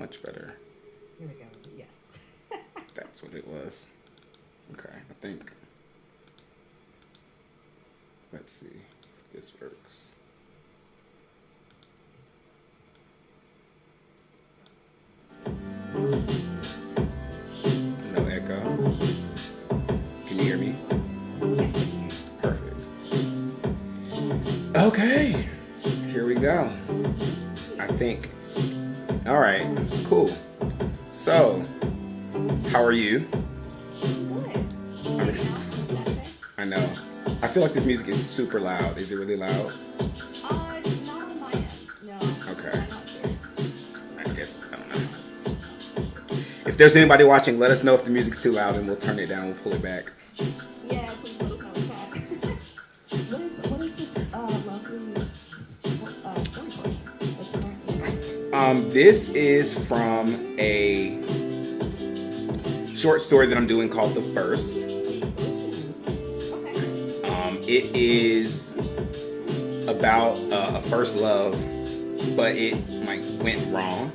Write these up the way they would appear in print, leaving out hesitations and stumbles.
Much better. Here we go. Yes. That's what it was. Okay, I think. Let's see if this works. No echo. Can you hear me? Perfect. Okay, here we go. I think. All right, cool. So, how are you? Good. I'm ex- I know. I feel like this music is super loud. Is it really loud? Not on my end. No. Okay. I'm not sure. I guess I don't know. If there's anybody watching, let us know if the music's too loud, and we'll turn it down. We'll pull it back. Yeah, please let us know in chat. What is this lovely story portion that's currently? This is from a short story that I'm doing called The First. Okay. It is about a first love, but it like went wrong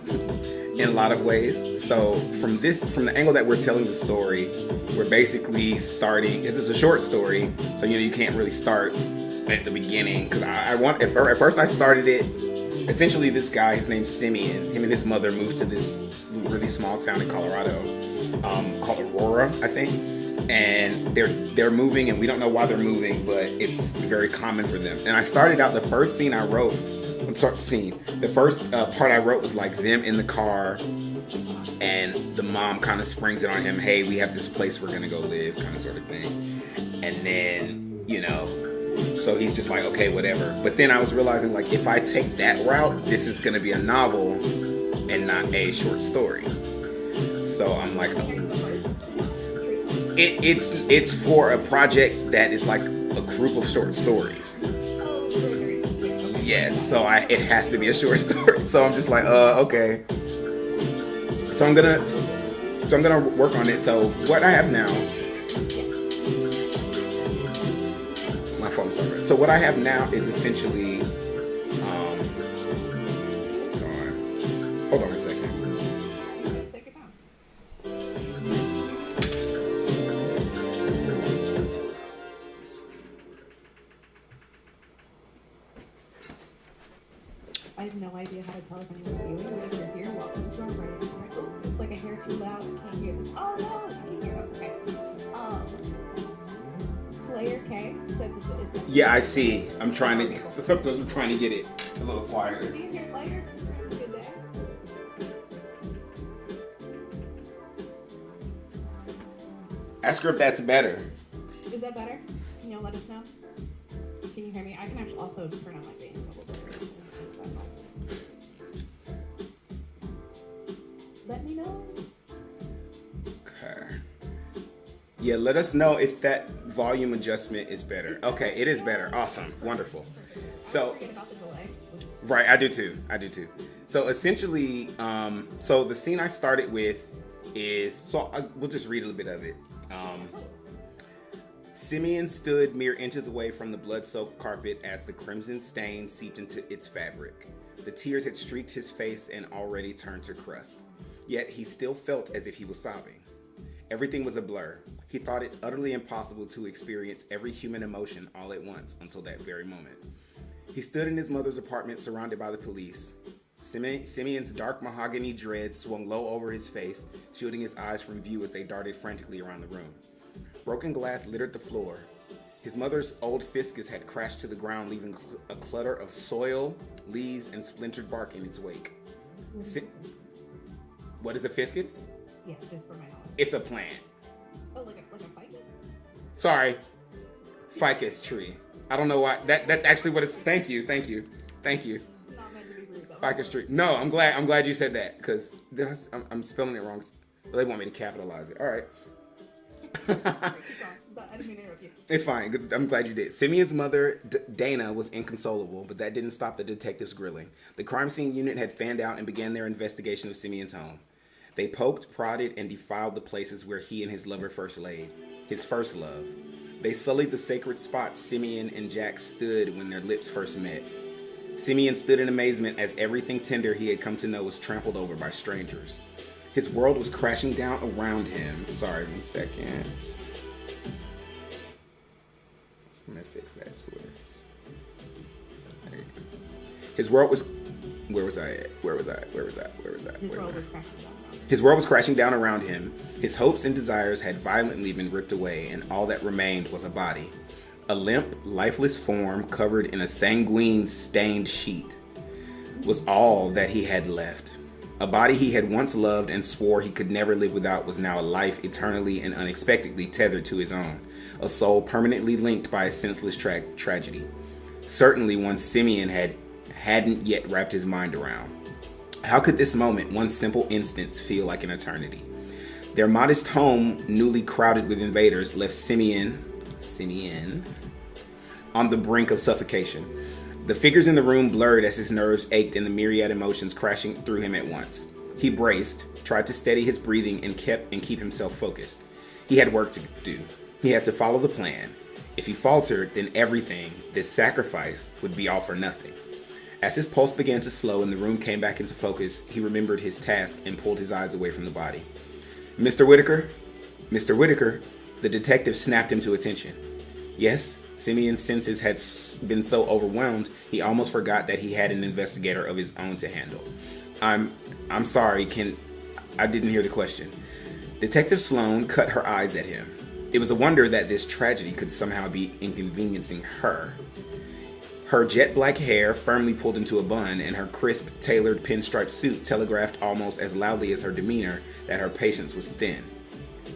in a lot of ways. So from the angle that we're telling the story, we're basically starting. This is a short story, so you can't really start at the beginning because at first I started it. Essentially, this guy, his name's Simeon. Him and his mother moved to this really small town in Colorado called Aurora, I think. And they're moving, and we don't know why they're moving, but it's very common for them. And I started out the first scene I wrote. The first part I wrote was like them in the car, and the mom kind of springs it on him. Hey, we have this place we're gonna go live, kind of sort of thing. And then so he's just like, okay, whatever. But then I was realizing, like, if I take that route, this is going to be a novel and not a short story. So I'm like, it's for a project that is like a group of short stories. Yes, so it has to be a short story. So I'm just like, okay. So I'm gonna work on it. So what I have now. So what I have now is essentially, hold on a second. Take your time. I have no idea how to tell if anyone's viewing, but if you're here, welcome to our writing circle. It's like a hair too loud, I can't hear this. Oh no, can you hear? Okay. Slayer K said that it's. Yeah, I see. I'm trying to get it a little quieter. Do you hear Slayer? Good day. Ask her if that's better. Is that better? Can y'all let us know? Can you hear me? I can actually also turn on my bass a little bit. Let me know. Okay. Yeah, let us know if that volume adjustment is better. Okay, it is better. Awesome. Wonderful. So, Forget about the delay. right, I do too. So essentially, so the scene I started with is, we'll just read a little bit of it. Simeon stood mere inches away from the blood-soaked carpet as the crimson stain seeped into its fabric. The tears had streaked his face and already turned to crust. Yet he still felt as if he was sobbing. Everything was a blur. He thought it utterly impossible to experience every human emotion all at once until that very moment. He stood in his mother's apartment surrounded by the police. Simeon's dark mahogany dreads swung low over his face, shielding his eyes from view as they darted frantically around the room. Broken glass littered the floor. His mother's old fiscus had crashed to the ground, leaving a clutter of soil, leaves, and splintered bark in its wake. What is a fiscus? Yeah, just for my knowledge. It's a plant. Oh, like a ficus? Sorry. Ficus tree. I don't know why. That's actually what it's. Thank you. Not meant to be rude, though. Ficus tree. No, I'm glad you said that because I'm spelling it wrong. They want me to capitalize it. All right. Sorry, keep going. But I didn't mean to interrupt you. It's fine. I'm glad you did. Simeon's mother, Dana, was inconsolable, but that didn't stop the detectives' grilling. The crime scene unit had fanned out and began their investigation of Simeon's home. They poked, prodded, and defiled the places where he and his lover first laid. His first love. They sullied the sacred spots Simeon and Jack stood when their lips first met. Simeon stood in amazement as everything tender he had come to know was trampled over by strangers. His world was crashing down around him. Sorry, 1 second. I'm gonna fix that to it. There you go. His world was. Where was I at? Where was I? His world was crashing down around him. His hopes and desires had violently been ripped away, and all that remained was a body. A limp, lifeless form covered in a sanguine-stained sheet was all that he had left. A body he had once loved and swore he could never live without was now a life eternally and unexpectedly tethered to his own, a soul permanently linked by a senseless tragedy. Certainly one Simeon hadn't yet wrapped his mind around. How could this moment, one simple instance, feel like an eternity? Their modest home, newly crowded with invaders, left Simeon on the brink of suffocation. The figures in the room blurred as his nerves ached and the myriad emotions crashing through him at once. He braced, tried to steady his breathing, and keep himself focused. He had work to do. He had to follow the plan. If he faltered, then everything, this sacrifice, would be all for nothing. As his pulse began to slow and the room came back into focus, he remembered his task and pulled his eyes away from the body. Mr. Whitaker? Mr. Whitaker? The detective snapped him to attention. Yes, Simeon's senses had been so overwhelmed, he almost forgot that he had an investigator of his own to handle. I'm sorry, I didn't hear the question. Detective Sloan cut her eyes at him. It was a wonder that this tragedy could somehow be inconveniencing her. Her jet black hair firmly pulled into a bun and her crisp, tailored pinstripe suit telegraphed almost as loudly as her demeanor that her patience was thin.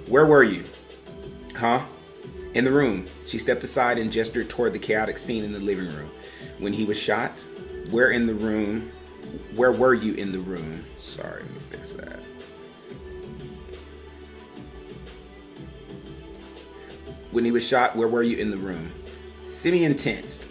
Where were you? Huh? In the room. She stepped aside and gestured toward the chaotic scene in the living room. When he was shot? Where were you in the room? Sorry, let me fix that. When he was shot, where were you in the room? Simeon tensed.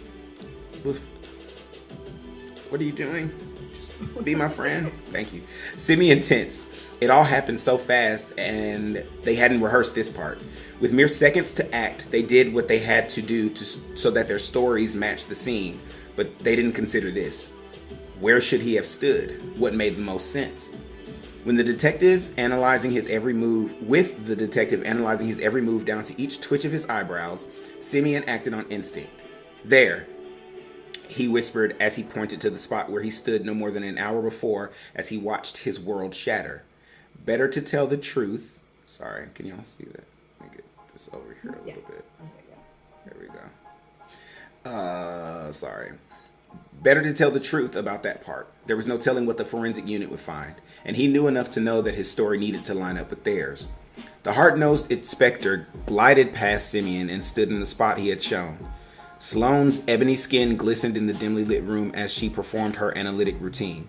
What are you doing? Just be my friend. Thank you. Simeon tensed. It all happened so fast and they hadn't rehearsed this part. With mere seconds to act, they did what they had to do so that their stories matched the scene, but they didn't consider this. Where should he have stood? What made the most sense? With the detective analyzing his every move down to each twitch of his eyebrows, Simeon acted on instinct. There, he whispered as he pointed to the spot where he stood no more than an hour before as he watched his world shatter. Better to tell the truth. Sorry, can y'all see that? Let me get this over here a little bit. There we go. Sorry. Better to tell the truth about that part. There was no telling what the forensic unit would find, and he knew enough to know that his story needed to line up with theirs. The hard-nosed inspector glided past Simeon and stood in the spot he had shown. Sloane's ebony skin glistened in the dimly lit room as she performed her analytic routine.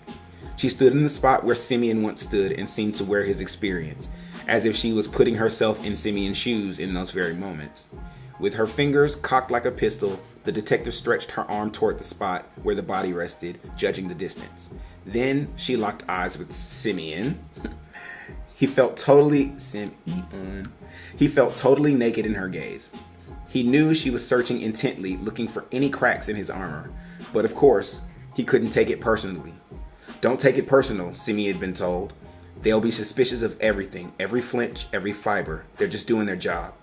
She stood in the spot where Simeon once stood and seemed to wear his experience, as if she was putting herself in Simeon's shoes in those very moments. With her fingers cocked like a pistol, the detective stretched her arm toward the spot where the body rested, judging the distance. Then she locked eyes with Simeon. He felt totally naked in her gaze. He knew she was searching intently, looking for any cracks in his armor. But of course, he couldn't take it personally. Don't take it personal, Simeon had been told. They'll be suspicious of everything, every flinch, every fiber. They're just doing their job.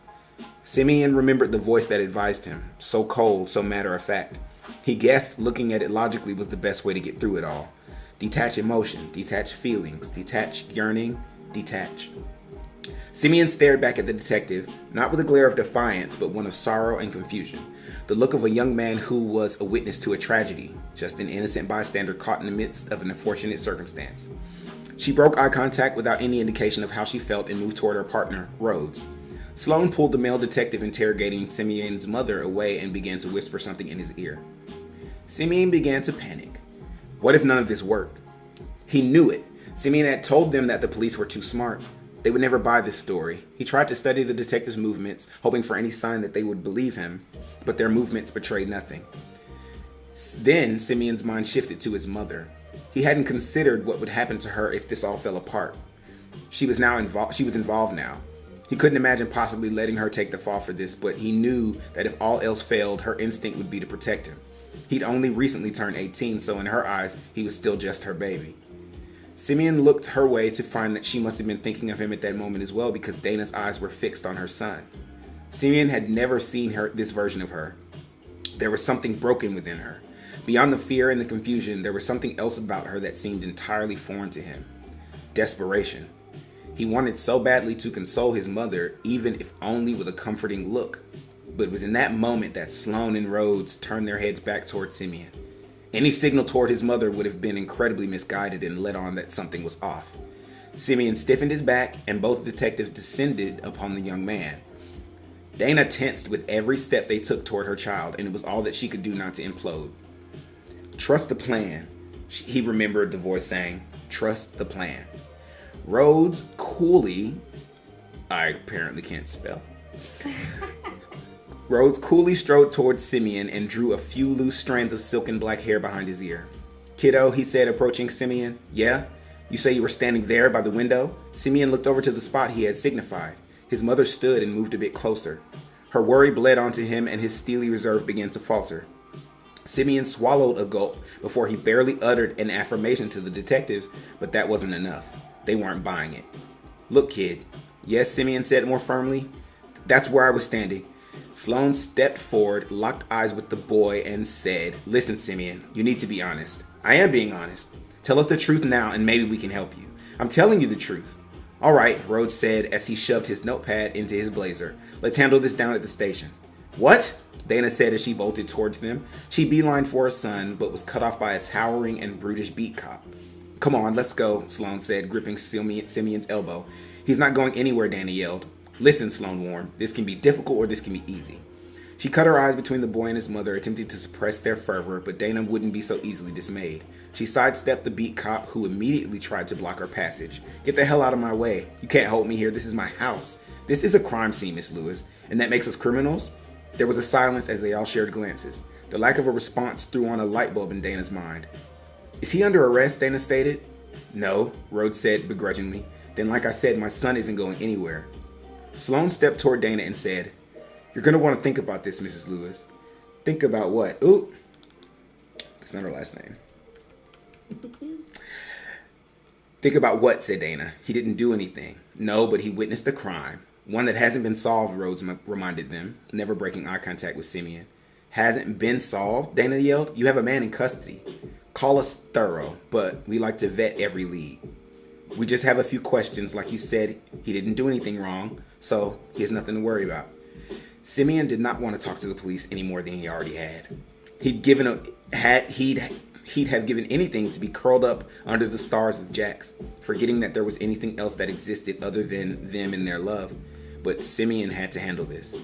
Simeon remembered the voice that advised him, so cold, so matter-of-fact. He guessed looking at it logically was the best way to get through it all. Detach emotion, detach feelings, detach yearning, detach. Simeon stared back at the detective, not with a glare of defiance, but one of sorrow and confusion. The look of a young man who was a witness to a tragedy, just an innocent bystander caught in the midst of an unfortunate circumstance. She broke eye contact without any indication of how she felt and moved toward her partner, Rhodes. Sloan pulled the male detective interrogating Simeon's mother away and began to whisper something in his ear. Simeon began to panic. What if none of this worked? He knew it. Simeon had told them that the police were too smart. They would never buy this story. He tried to study the detective's movements, hoping for any sign that they would believe him, but their movements betrayed nothing. Then Simeon's mind shifted to his mother. He hadn't considered what would happen to her if this all fell apart. She was involved now. He couldn't imagine possibly letting her take the fall for this, but he knew that if all else failed, her instinct would be to protect him. He'd only recently turned 18, so in her eyes, he was still just her baby. Simeon looked her way to find that she must have been thinking of him at that moment as well, because Dana's eyes were fixed on her son. Simeon had never seen this version of her. There was something broken within her. Beyond the fear and the confusion, there was something else about her that seemed entirely foreign to him. Desperation. He wanted so badly to console his mother, even if only with a comforting look. But it was in that moment that Sloane and Rhodes turned their heads back toward Simeon. Any signal toward his mother would have been incredibly misguided and let on that something was off. Simeon stiffened his back, and both detectives descended upon the young man. Dana tensed with every step they took toward her child, and it was all that she could do not to implode. Trust the plan, he remembered the voice saying. Trust the plan. Rhodes coolly, I apparently can't spell. Rhodes coolly strode towards Simeon and drew a few loose strands of silken black hair behind his ear. Kiddo, he said, approaching Simeon. Yeah? You say you were standing there by the window? Simeon looked over to the spot he had signified. His mother stood and moved a bit closer. Her worry bled onto him, and his steely reserve began to falter. Simeon swallowed a gulp before he barely uttered an affirmation to the detectives, but that wasn't enough. They weren't buying it. Look, kid. Yes, Simeon said more firmly. That's where I was standing. Sloane stepped forward, locked eyes with the boy, and said, Listen, Simeon, you need to be honest. I am being honest. Tell us the truth now, and maybe we can help you. I'm telling you the truth. All right, Rhodes said as he shoved his notepad into his blazer. Let's handle this down at the station. What? Dana said as she bolted towards them. She beelined for her son, but was cut off by a towering and brutish beat cop. Come on, let's go, Sloane said, gripping Simeon's elbow. He's not going anywhere, Dana yelled. Listen, Sloane warned. This can be difficult or this can be easy. She cut her eyes between the boy and his mother, attempting to suppress their fervor, but Dana wouldn't be so easily dismayed. She sidestepped the beat cop, who immediately tried to block her passage. Get the hell out of my way. You can't hold me here. This is my house. This is a crime scene, Miss Lewis. And that makes us criminals? There was a silence as they all shared glances. The lack of a response threw on a light bulb in Dana's mind. Is he under arrest? Dana stated. No, Rhodes said begrudgingly. Then like I said, my son isn't going anywhere. Sloane stepped toward Dana and said, You're going to want to think about this, Mrs. Lewis. Think about what? Ooh, that's not her last name. Think about what, said Dana. He didn't do anything. No, but he witnessed a crime. One that hasn't been solved, Rhodes reminded them, never breaking eye contact with Simeon. Hasn't been solved? Dana yelled. You have a man in custody. Call us thorough, but we like to vet every lead. We just have a few questions. Like you said, he didn't do anything wrong, so he has nothing to worry about. Simeon did not want to talk to the police any more than he already had. He'd have given anything to be curled up under the stars with Jax, forgetting that there was anything else that existed other than them and their love. But Simeon had to handle this.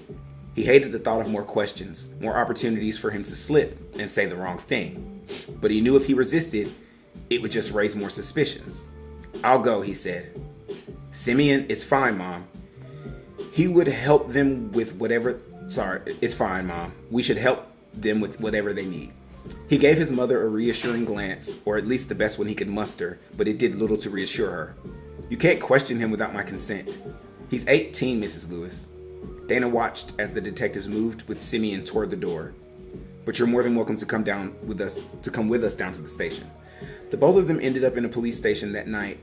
He hated the thought of more questions, more opportunities for him to slip and say the wrong thing. But he knew if he resisted, it would just raise more suspicions. I'll go, he said. Simeon, it's fine, Mom. He would help them with whatever... Sorry, it's fine, Mom. We should help them with whatever they need. He gave his mother a reassuring glance, or at least the best one he could muster, but it did little to reassure her. You can't question him without my consent. He's 18, Mrs. Lewis. Dana watched as the detectives moved with Simeon toward the door. But you're more than welcome to come with us down to the station. The both of them ended up in a police station that night.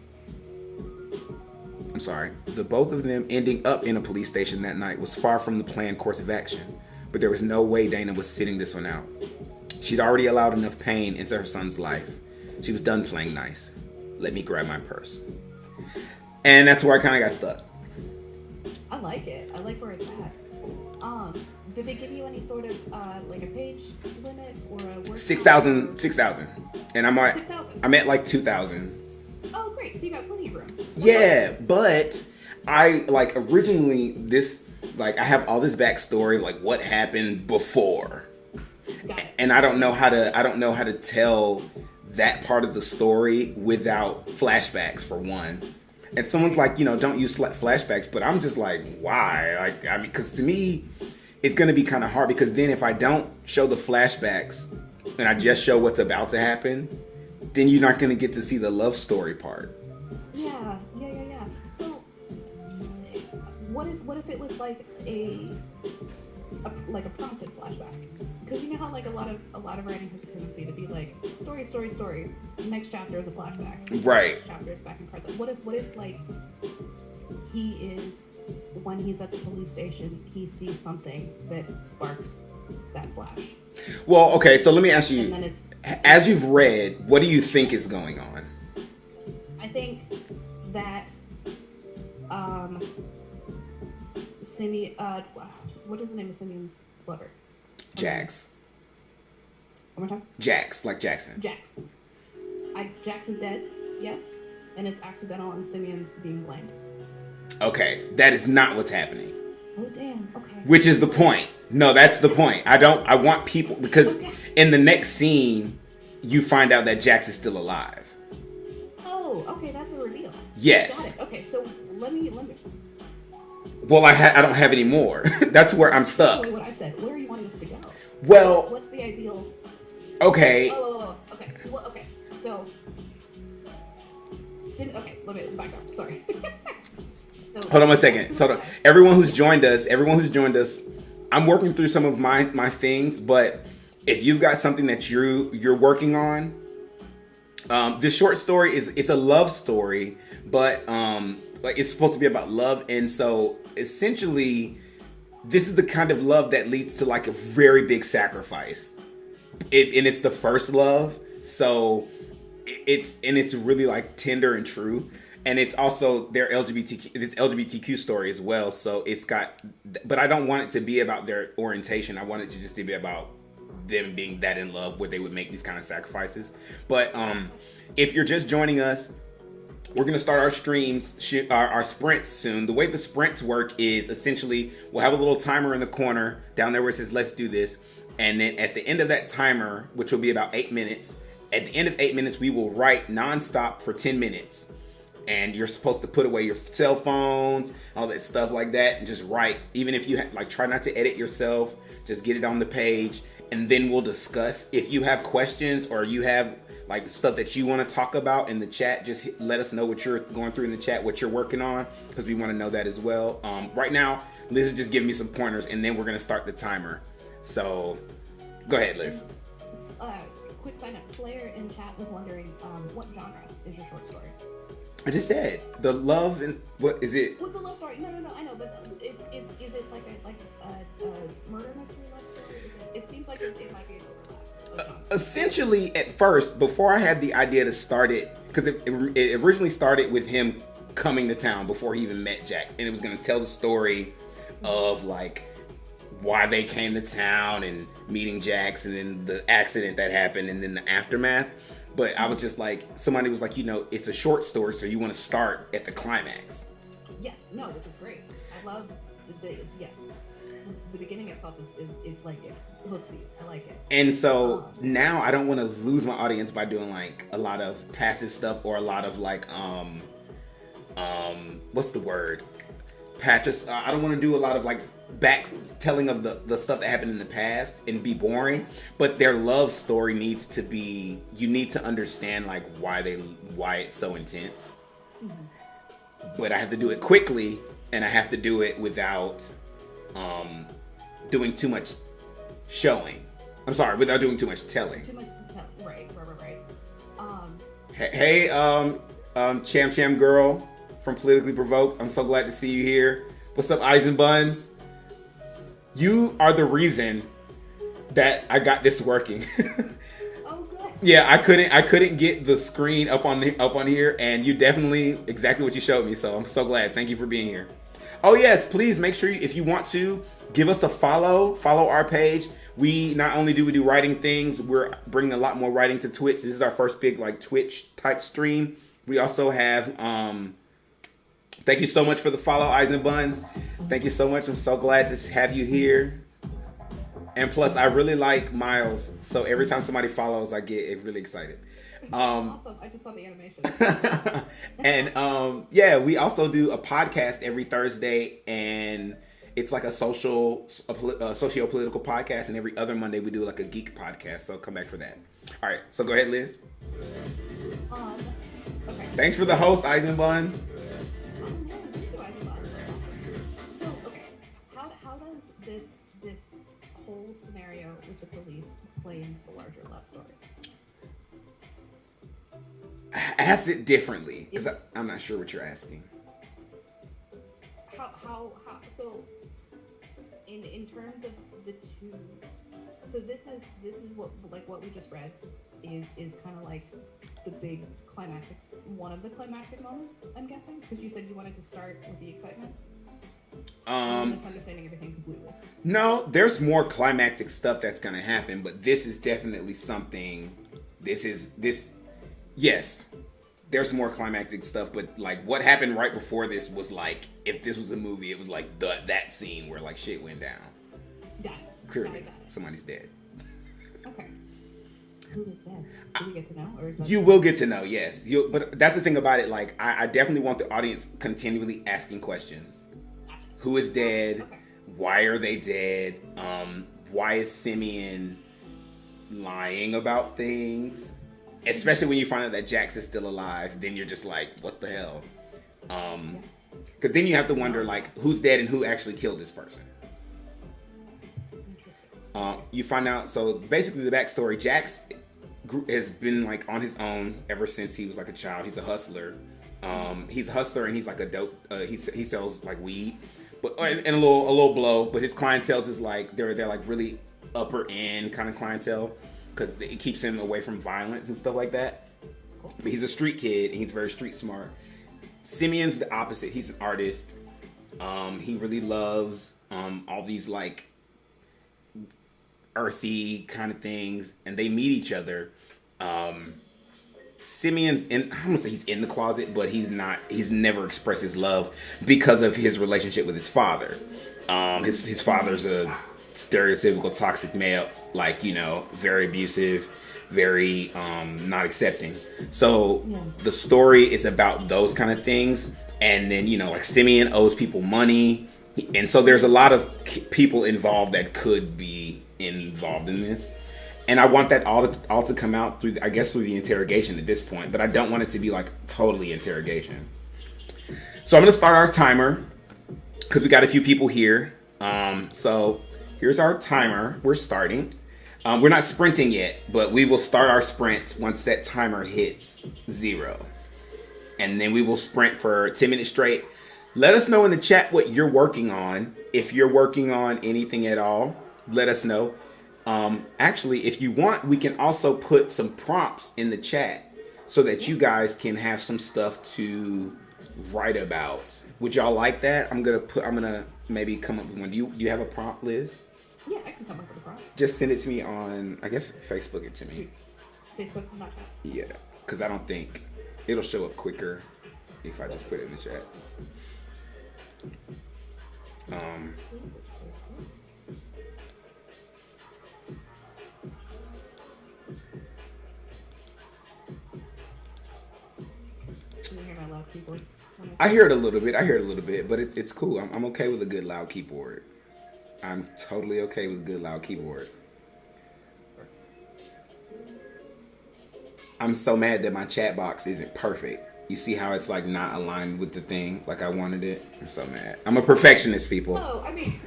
The both of them ending up in a police station that night was far from the planned course of action, but there was no way Dana was sitting this one out. She'd already allowed enough pain into her son's life. She was done playing nice. Let me grab my purse. And that's where I kind of got stuck. I like it. I like where it's at. Did they give you any sort of like a page limit or a word? 6,000. And I'm at 6,000. I'm at like 2,000. Oh, great. So you got plenty of room. Yeah, but I originally I have all this backstory, like what happened before. Got it. And I don't know how to tell that part of the story without flashbacks, for one. And someone's like, don't use flashbacks, but I'm just like, why? Because to me, it's going to be kind of hard, because then if I don't show the flashbacks and I just show what's about to happen, then you're not going to get to see the love story part. Yeah. So, what if it was like a like a prompted flashback. Because you know how like a lot of writing has a tendency to be like story. Next chapter is a flashback. Right. Next chapter is back in present. What if like he is, when he's at the police station, he sees something that sparks that flash. Well, okay, so let me ask And you, then it's, as you've read, what do you think is going on? I think that Simeon, what is the name of Simeon's lover? Jax. One more time. Jax, like Jackson. Jax. Jax is dead, yes, and it's accidental, and Simeon's being blamed. Okay, that is not what's happening. Oh damn. Okay. Which is the point. No, that's the point. I want people, because Okay. in the next scene, you find out that Jax is still alive. Oh, okay, that's a reveal. Yes. Got it. Okay, so let me. Well, I don't have any more. That's where I'm stuck. Wait, what I said. Where are you wanting us to go? Well, What's the ideal? okay. Oh, okay. Well, okay. So, okay. Let me back up. Sorry. So, Hold on one second. So everyone who's joined us, I'm working through some of my things, but if you've got something that you're working on, this short story it's a love story, but like it's supposed to be about love, and so essentially this is the kind of love that leads to like a very big sacrifice. And it's the first love, so it's really like tender and true. And it's also their this LGBTQ story as well. So it's got, but I don't want it to be about their orientation. I want it to just to be about them being that in love where they would make these kind of sacrifices. But if you're just joining us, we're going to start our streams, our sprints soon. The way the sprints work is essentially we'll have a little timer in the corner down there where it says, let's do this. And then at the end of that timer, which will be about 8 minutes, at the end of 8 minutes, we will write nonstop for 10 minutes. And you're supposed to put away your cell phones, all that stuff like that, and just write. Even if you like, try not to edit yourself, just get it on the page, and then we'll discuss. If you have questions or you have like stuff that you want to talk about in the chat, just let us know what you're going through in the chat, what you're working on, because we want to know that as well. Right now, Liz is just giving me some pointers, and then we're gonna start the timer. So, go ahead, Liz. Quick sign up. Slayer in chat was wondering, what genre is your short story? I just said the love and what is it? What's the love story? No, I know, but is it like a murder mystery love story? It seems like it might be an overlap. Essentially, at first, before I had the idea to start it, because it originally started with him coming to town before he even met Jack, and it was going to tell the story of like why they came to town and meeting Jax, and then the accident that happened, and then the aftermath. But I was just like, somebody was like, it's a short story, so you want to start at the climax. Yes, no, which is great. I love yes. The beginning itself is like it hooks you. I like it. And so now I don't want to lose my audience by doing like a lot of passive stuff or a lot of like what's the word? Patches. I don't want to do a lot of like back telling of the stuff that happened in the past and be boring, but their love story needs to be, you need to understand like why it's so intense. Mm-hmm. But I have to do it quickly, and I have to do it without doing too much showing. I'm sorry, without doing too much telling. Too much right. Hey, Cham girl from Politically Provoked, I'm so glad to see you here. What's up, Eyes and Buns? You are the reason that I got this working. Oh, good. Yeah, I couldn't get the screen up on here, and you definitely exactly what you showed me. So I'm so glad. Thank you for being here. Oh yes, please make sure if you want to give us a follow our page. We not only do writing things, we're bringing a lot more writing to Twitch. This is our first big like Twitch type stream. We also have thank you so much for the follow, Eyes and Buns. Thank you so much. I'm so glad to have you here. And plus, I really like Miles, so every time somebody follows, I get really excited. Awesome. I just saw the animation. And yeah, we also do a podcast every Thursday, and it's like a socio-political podcast, and every other Monday we do like a geek podcast, so come back for that. All right, so go ahead, Liz. Okay. Thanks for the host, Eyes and Buns. So, okay, how does this Ask it differently, because I'm not sure what you're asking. How so in terms of the two, so this is what, like, what we just read is kind of like the big climactic, one of the climactic moments, I'm guessing, because you said you wanted to start with the excitement. I'm misunderstanding everything completely. No, there's more climactic stuff that's gonna happen, but this is definitely something. Yes, there's more climactic stuff, but like what happened right before this was like, if this was a movie, it was like that scene where like shit went down. Got it. Clearly, Got it. somebody's dead. Okay. Who is dead? Do we get to know, or is that You will get to know, yes. But that's the thing about it. Like, I definitely want the audience continually asking questions. Gotcha. Who is dead? Okay. Why are they dead? Why is Simeon lying about things? Especially when you find out that Jax is still alive, then you're just like, what the hell? Because then you have to wonder, like, who's dead and who actually killed this person. You find out, so basically the backstory, Jax has been like on his own ever since he was like a child. He's a hustler. He's a hustler and he's like a dope. He sells like weed, but and a little blow. But his clientele is like they're like really upper end kind of clientele because it keeps him away from violence and stuff like that. But he's a street kid and he's very street smart. Simeon's the opposite. He's an artist. He really loves all these like earthy kind of things, and they meet each other. Simeon's I'm gonna say he's in the closet, but he's never expressed his love because of his relationship with his father. His father's a stereotypical toxic male, like, you know, very abusive, very not accepting. So the story is about those kind of things, and then, you know, like Simeon owes people money, and so there's a lot of people involved that could be involved in this, and I want that all to come out through the interrogation at this point, but I don't want it to be like totally interrogation. So I'm gonna start our timer because we got a few people here. So here's our timer. We're starting. We're not sprinting yet, but we will start our sprint once that timer hits 0, and then we will sprint for 10 minutes straight. Let us know in the chat what you're working on. If you're working on anything at all, let us know. Actually, if you want, we can also put some prompts in the chat so that you guys can have some stuff to write about. Would y'all like that? I'm gonna maybe come up with one. Do you have a prompt, Liz? Yeah, I can come up with a prompt. Just send it to me on, I guess, Facebook it to me. Facebook.com. Yeah, because I don't think it'll show up quicker if I just put it in the chat. Can you hear my loud keyboard? I hear it a little bit, but it's cool. I'm okay with a good loud keyboard. I'm totally okay with a good loud keyboard. I'm so mad that my chat box isn't perfect. You see how it's like not aligned with the thing like I wanted it? I'm so mad. I'm a perfectionist, people. Oh, I mean,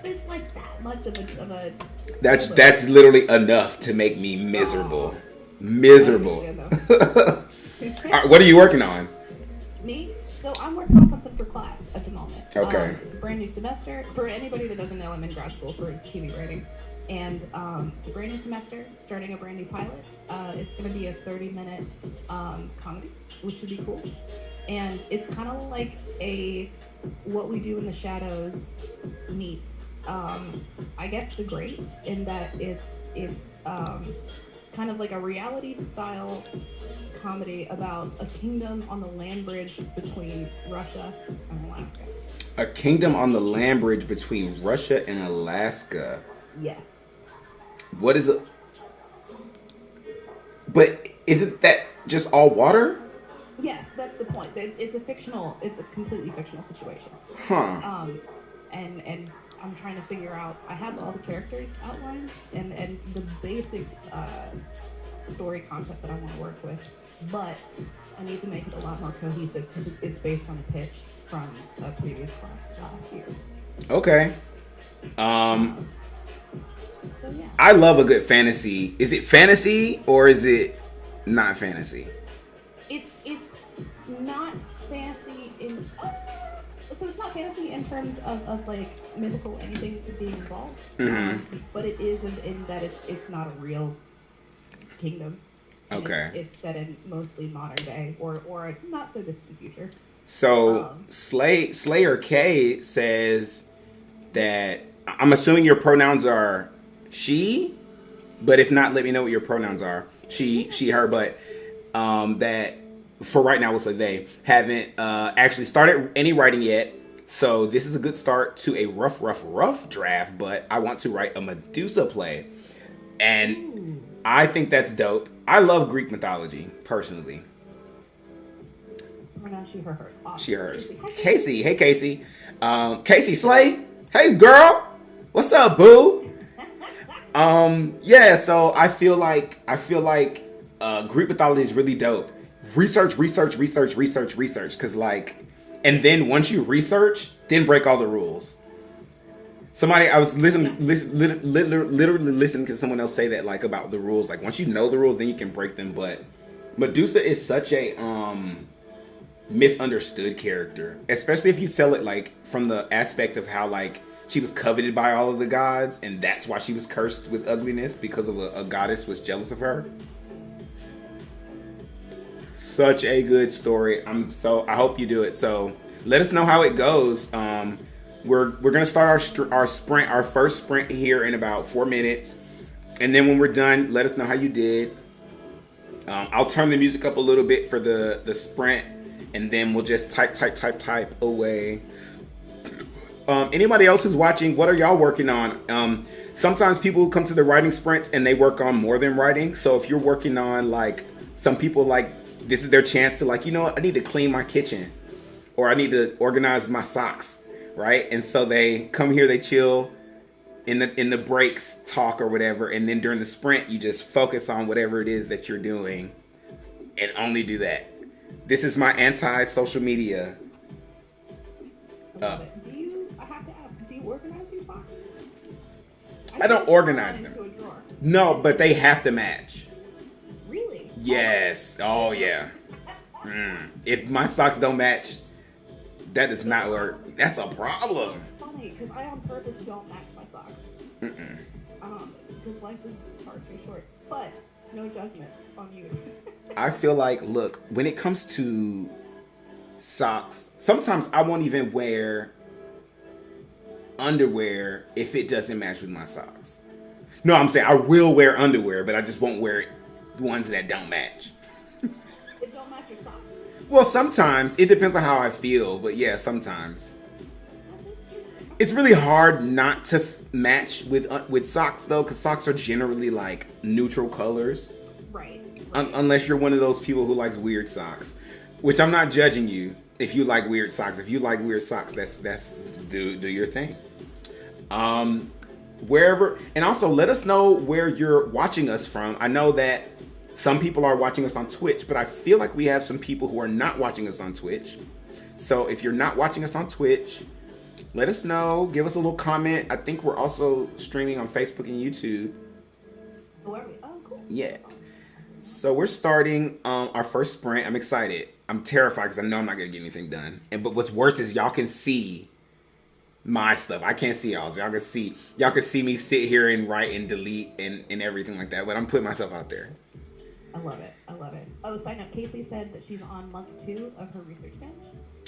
it's like that much of a That's literally enough to make me miserable. Miserable. All right, what are you working on? Me? So I'm working on something for class at the moment. Okay. It's a brand new semester. For anybody that doesn't know, I'm in grad school for TV writing. And it's a brand new semester, starting a brand new pilot. It's going to be a 30-minute comedy, which would be cool. And it's kind of like a What We Do in the Shadows meets, I guess, The Great, in that it's kind of like a reality-style comedy about a kingdom on the land bridge between Russia and Alaska. A kingdom on the land bridge between Russia and Alaska. Yes. What is it? But isn't that just all water? Yes, that's the point. It's a completely fictional situation. Huh. And I'm trying to figure out, I have all the characters outlined and the basic story concept that I want to work with, but I need to make it a lot more cohesive because it's based on a pitch from a previous class last year. Okay. So yeah. I love a good fantasy. Is it fantasy or is it not fantasy? It's not fantasy in so it's not fantasy in terms of like mythical anything being involved, but it is in that it's not a real kingdom. And Okay. it's set in mostly modern day or a not so distant future. So Um, Slayer K says that I'm assuming your pronouns are she, but if not, let me know what your pronouns are. She, her, but that for right now we'll say they haven't actually started any writing yet. So this is a good start to a rough draft, but I want to write a Medusa play. And I think that's dope. I love Greek mythology, personally. pronounce she, her, hers. Awesome. She, hers. Hi, Casey. Hey, Casey. Casey Slay. Hey, girl. What's up, boo? Yeah, so I feel like Greek mythology is really dope. Research, because like, and then once you research, then break all the rules. Somebody, I was literally listening to someone else say that, like, about the rules. Like, once you know the rules, then you can break them. But Medusa is such a misunderstood character, especially if you tell it like from the aspect of how like she was coveted by all of the gods, and that's why she was cursed with ugliness because of a goddess was jealous of her. Such a good story. I hope you do it. So let us know how it goes. We're gonna start our first sprint here in about 4 minutes, and then when we're done, let us know how you did. I'll turn the music up a little bit for the sprint, and then we'll just type away. Anybody else who's watching, what are y'all working on? Sometimes people come to the writing sprints and they work on more than writing. So if you're working on, like, some people, like, this is their chance to, like, you know what, I need to clean my kitchen, or I need to organize my socks, right? And so they come here, they chill in the breaks, talk or whatever, and then during the sprint you just focus on whatever it is that you're doing and only do that. This is my anti-social media. I love it. I have to ask, do you organize your socks? I don't organize them. Into a drawer. No, but they have to match. Really? Yes. Oh yeah. If my socks don't match, that does not work. That's a problem. Funny, because I on purpose don't match my socks. Because life is far too short. But no judgment on you. I feel like, look, when it comes to socks, sometimes I won't even wear underwear if it doesn't match with my socks. No, I'm saying I will wear underwear, but I just won't wear ones that don't match. It don't match your socks. Well, sometimes it depends on how I feel, but yeah, sometimes That's interesting. it's really hard not to match with socks though, because socks are generally like neutral colors. Right. Unless you're one of those people who likes weird socks, which I'm not judging you if you like weird socks. If you like weird socks, that's do your thing. Wherever, and also let us know where you're watching us from. I know that some people are watching us on Twitch, but I feel like we have some people who are not watching us on Twitch. So if you're not watching us on Twitch, let us know. Give us a little comment. I think we're also streaming on Facebook and YouTube. Oh, are we? Oh, cool. Yeah. So we're starting our first sprint. I'm excited. I'm terrified because I know I'm not gonna get anything done. But what's worse is y'all can see my stuff. I can't see y'all. So y'all can see me sit here and write and delete and everything like that. But I'm putting myself out there. I love it. Oh, side note, Casey said that she's on month 2 of her research bench.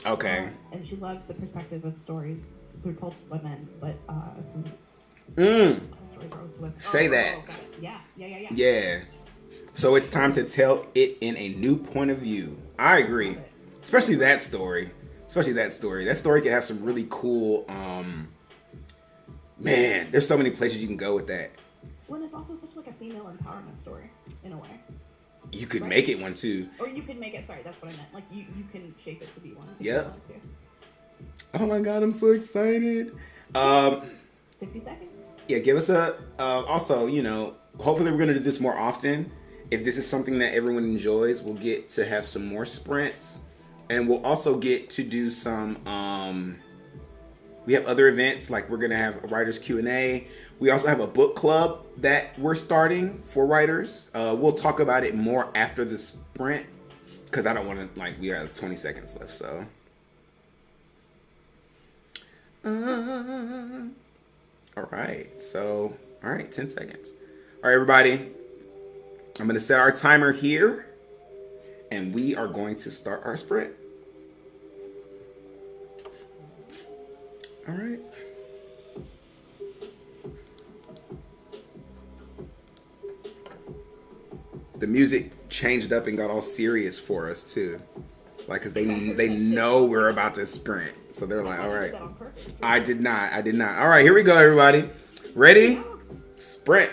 Okay. And she loves the perspective of stories through told by men, but stories are always with. Say that. Got it. Yeah. Yeah. So it's time to tell it in a new point of view. I agree. Love it. Especially that story. That story can have some really cool, man, there's so many places you can go with that. Well, it's also such like a female empowerment story, in a way. You could Right. make it one too. Or you can make it, sorry, that's what I meant. Like, you can shape it to be one. if Yep. you want to. Oh my God, I'm so excited. 50 seconds. Yeah, give us a, also, you know, hopefully we're going to do this more often. If this is something that everyone enjoys, we'll get to have some more sprints. And we'll also get to do some, we have other events, like we're going to have a writer's Q&A. We also have a book club that we're starting for writers. We'll talk about it more after the sprint. because I don't want to, like, we have 20 seconds left, so. All right, so, all right, 10 seconds. All right, everybody, I'm going to set our timer here, and we are going to start our sprint. All right. The music changed up and got all serious for us too, like, cause they know we're about to sprint, so they're like, all right. I did not. All right, here we go, everybody. Ready? Sprint.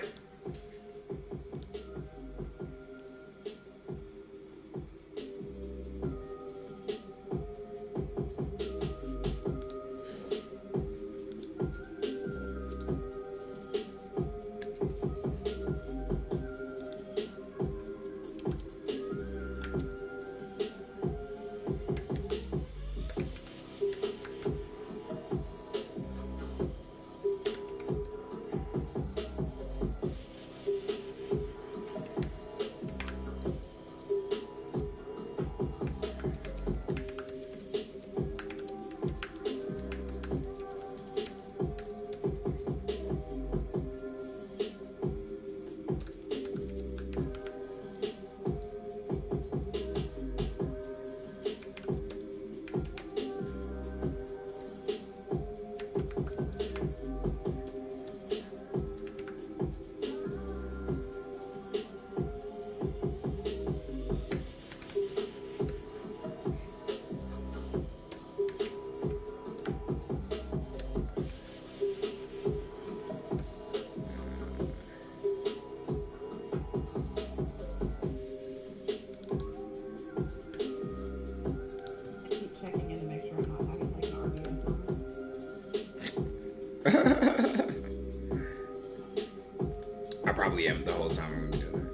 I probably am the whole time I'm doing that.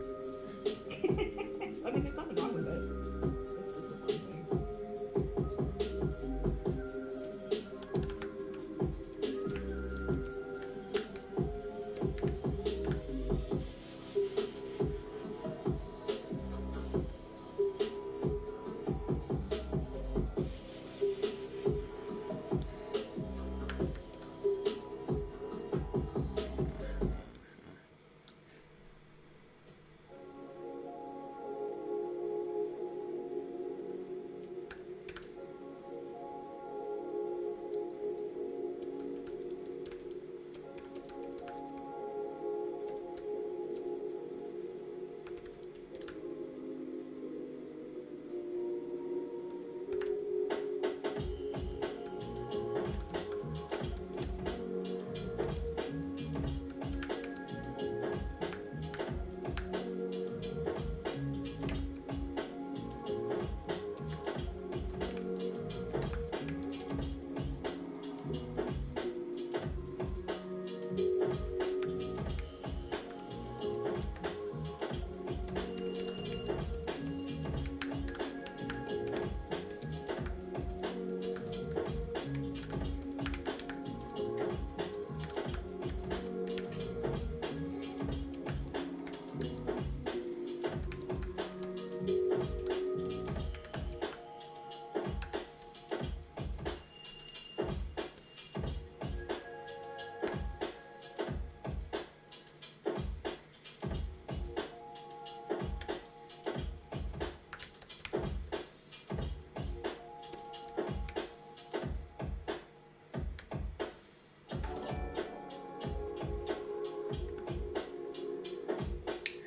I mean, there's nothing wrong with it. It's just a fun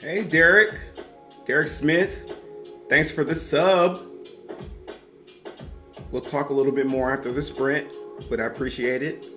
Hey, Derek Smith, thanks for the sub. We'll talk a little bit more after the sprint, but I appreciate it.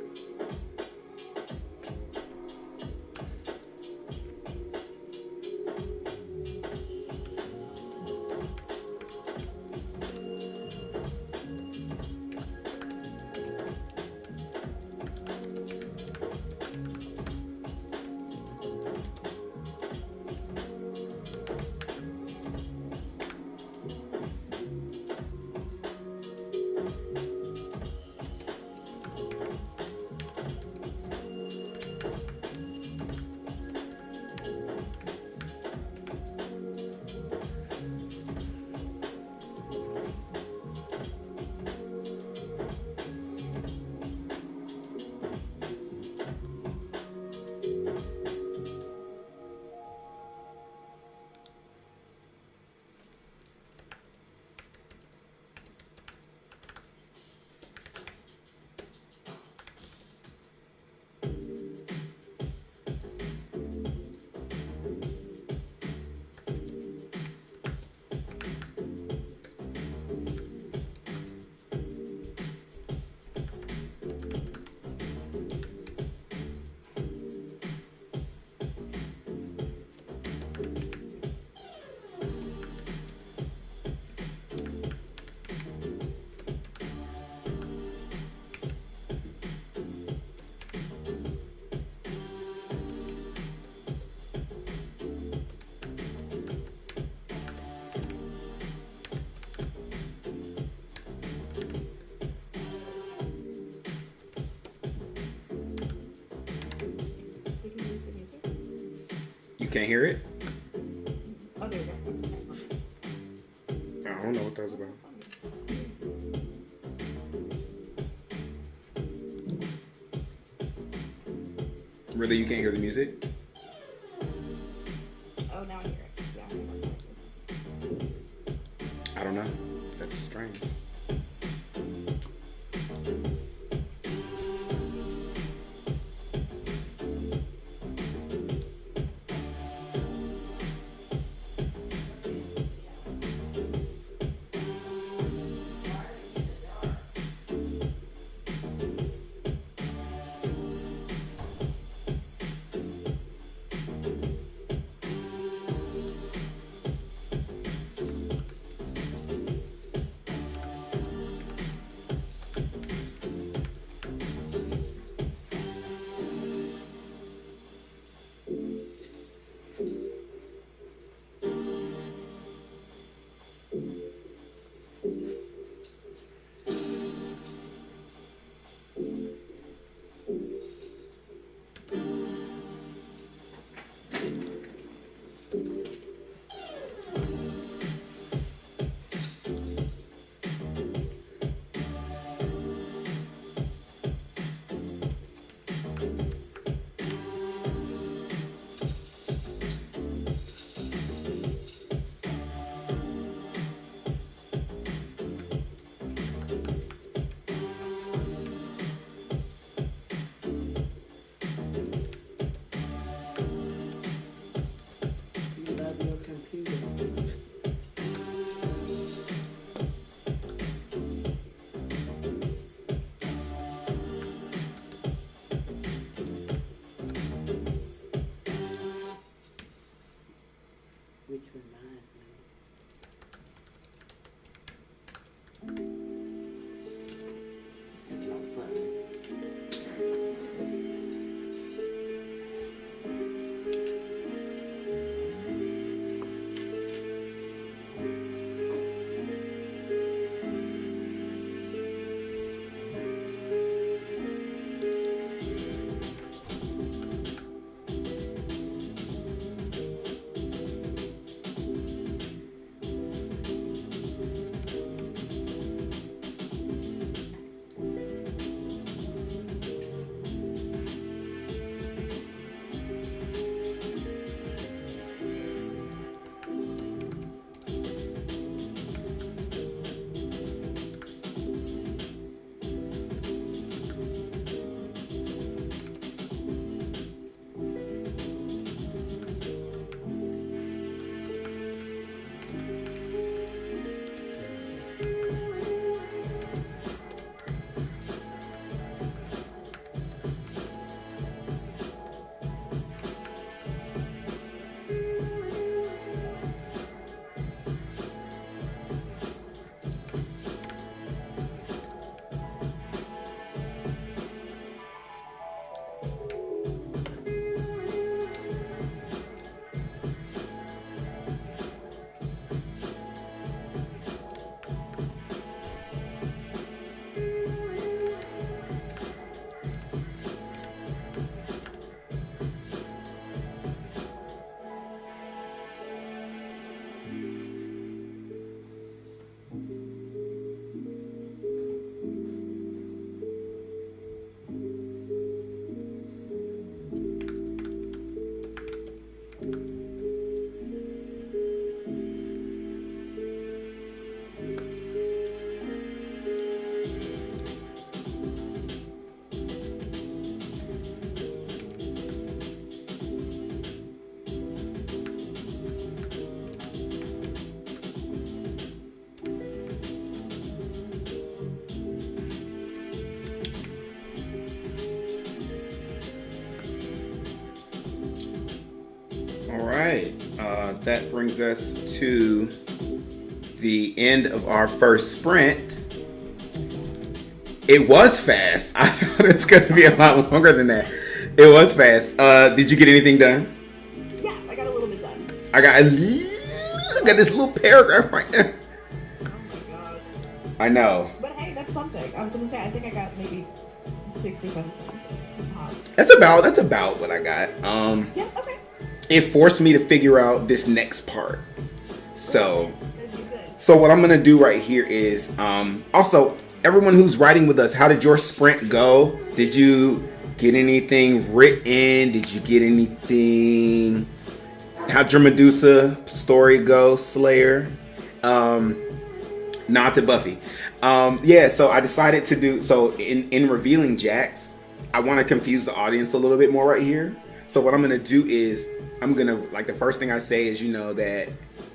can't hear it? Oh, there we go. I don't know what that was about. Really, you can't hear the music? Oh, now I hear it. Yeah. I don't know. That's strange. You love your computer. Which reminds me. Such a fun. All right. That brings us to the end of our first sprint. It was fast. I thought it was going to be a lot longer than that. It was fast. Did you get anything done? Yeah, I got a little bit done. I got this little paragraph right there. Oh my god. I know. But hey, that's something. I was gonna say I think I got maybe 6 or 7 times. That's about what I got. Yeah. Okay. it forced me to figure out this next part. So, Good, you good. so what I'm gonna do right here is, also everyone who's writing with us, how did your sprint go? Did you get anything written? Did you get anything? How'd your Medusa story go, Slayer? Nod to Buffy. Yeah, so I decided to do, so in revealing Jax, I want to confuse the audience a little bit more right here. So what I'm going to do is, I'm going to, like, the first thing I say is, you know, that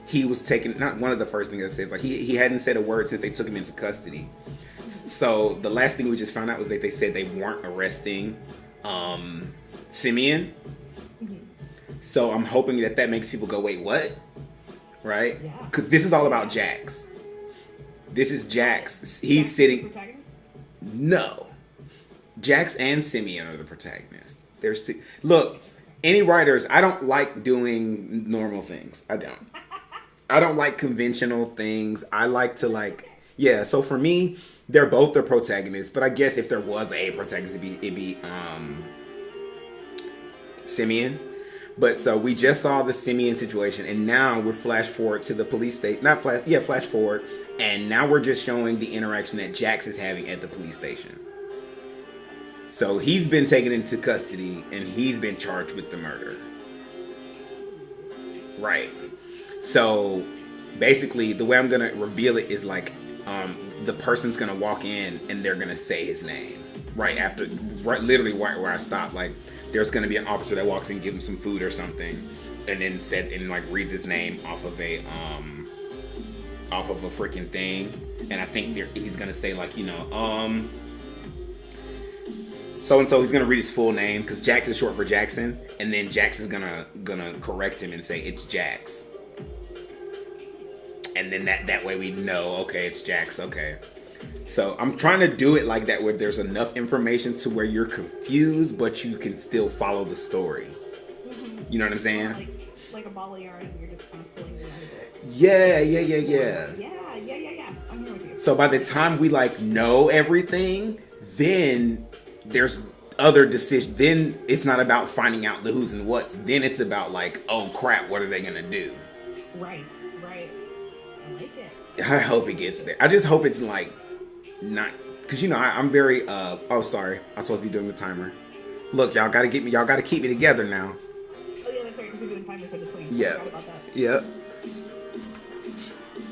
he was taken, not one of the first things I say, is like, he hadn't said a word since they took him into custody. So the last thing we just found out was that they said they weren't arresting Simeon. So I'm hoping that that makes people go, wait, what? Right? Yeah. Because this is all about Jax. This is Jax. He's Jax sitting. protagonist? No. Jax and Simeon are the protagonists. Look, any writers, I don't like doing normal things. I don't. I don't like conventional things. I like to yeah, so for me, they're both the protagonists, but I guess if there was a protagonist, it'd be Simeon. But so we just saw the Simeon situation, and now we're flash forward to the police station. Flash forward, and now we're just showing the interaction that Jax is having at the police station. So he's been taken into custody, and he's been charged with the murder. Right. So basically, the way I'm gonna reveal it is like, the person's gonna walk in, and they're gonna say his name literally right where I stopped. Like, there's gonna be an officer that walks in, give him some food or something, and then says and like reads his name off of a freaking thing, and I think he's gonna say like, you know, so and so. He's gonna read his full name because Jax is short for Jackson, and then Jax is gonna correct him and say it's Jax, and then that way we know, okay, it's Jax. Okay. So I'm trying to do it like that where there's enough information to where you're confused, but you can still follow the story. You know what I'm saying? Like a ball of yarn, and you're just kind of pulling it out of it. Yeah. Yeah. I'm here with you. So by the time we like know everything, then there's other decisions. Then it's not about finding out the who's and what's. Then it's about like, oh crap, what are they gonna do? Right. I like it. I hope it gets there. I just hope it's like not, because you know I'm very oh sorry, I'm supposed to be doing the timer. Look, y'all gotta keep me together now. Oh yeah, that's right, because you're doing timers in between. Yeah. I forgot about that. Yep.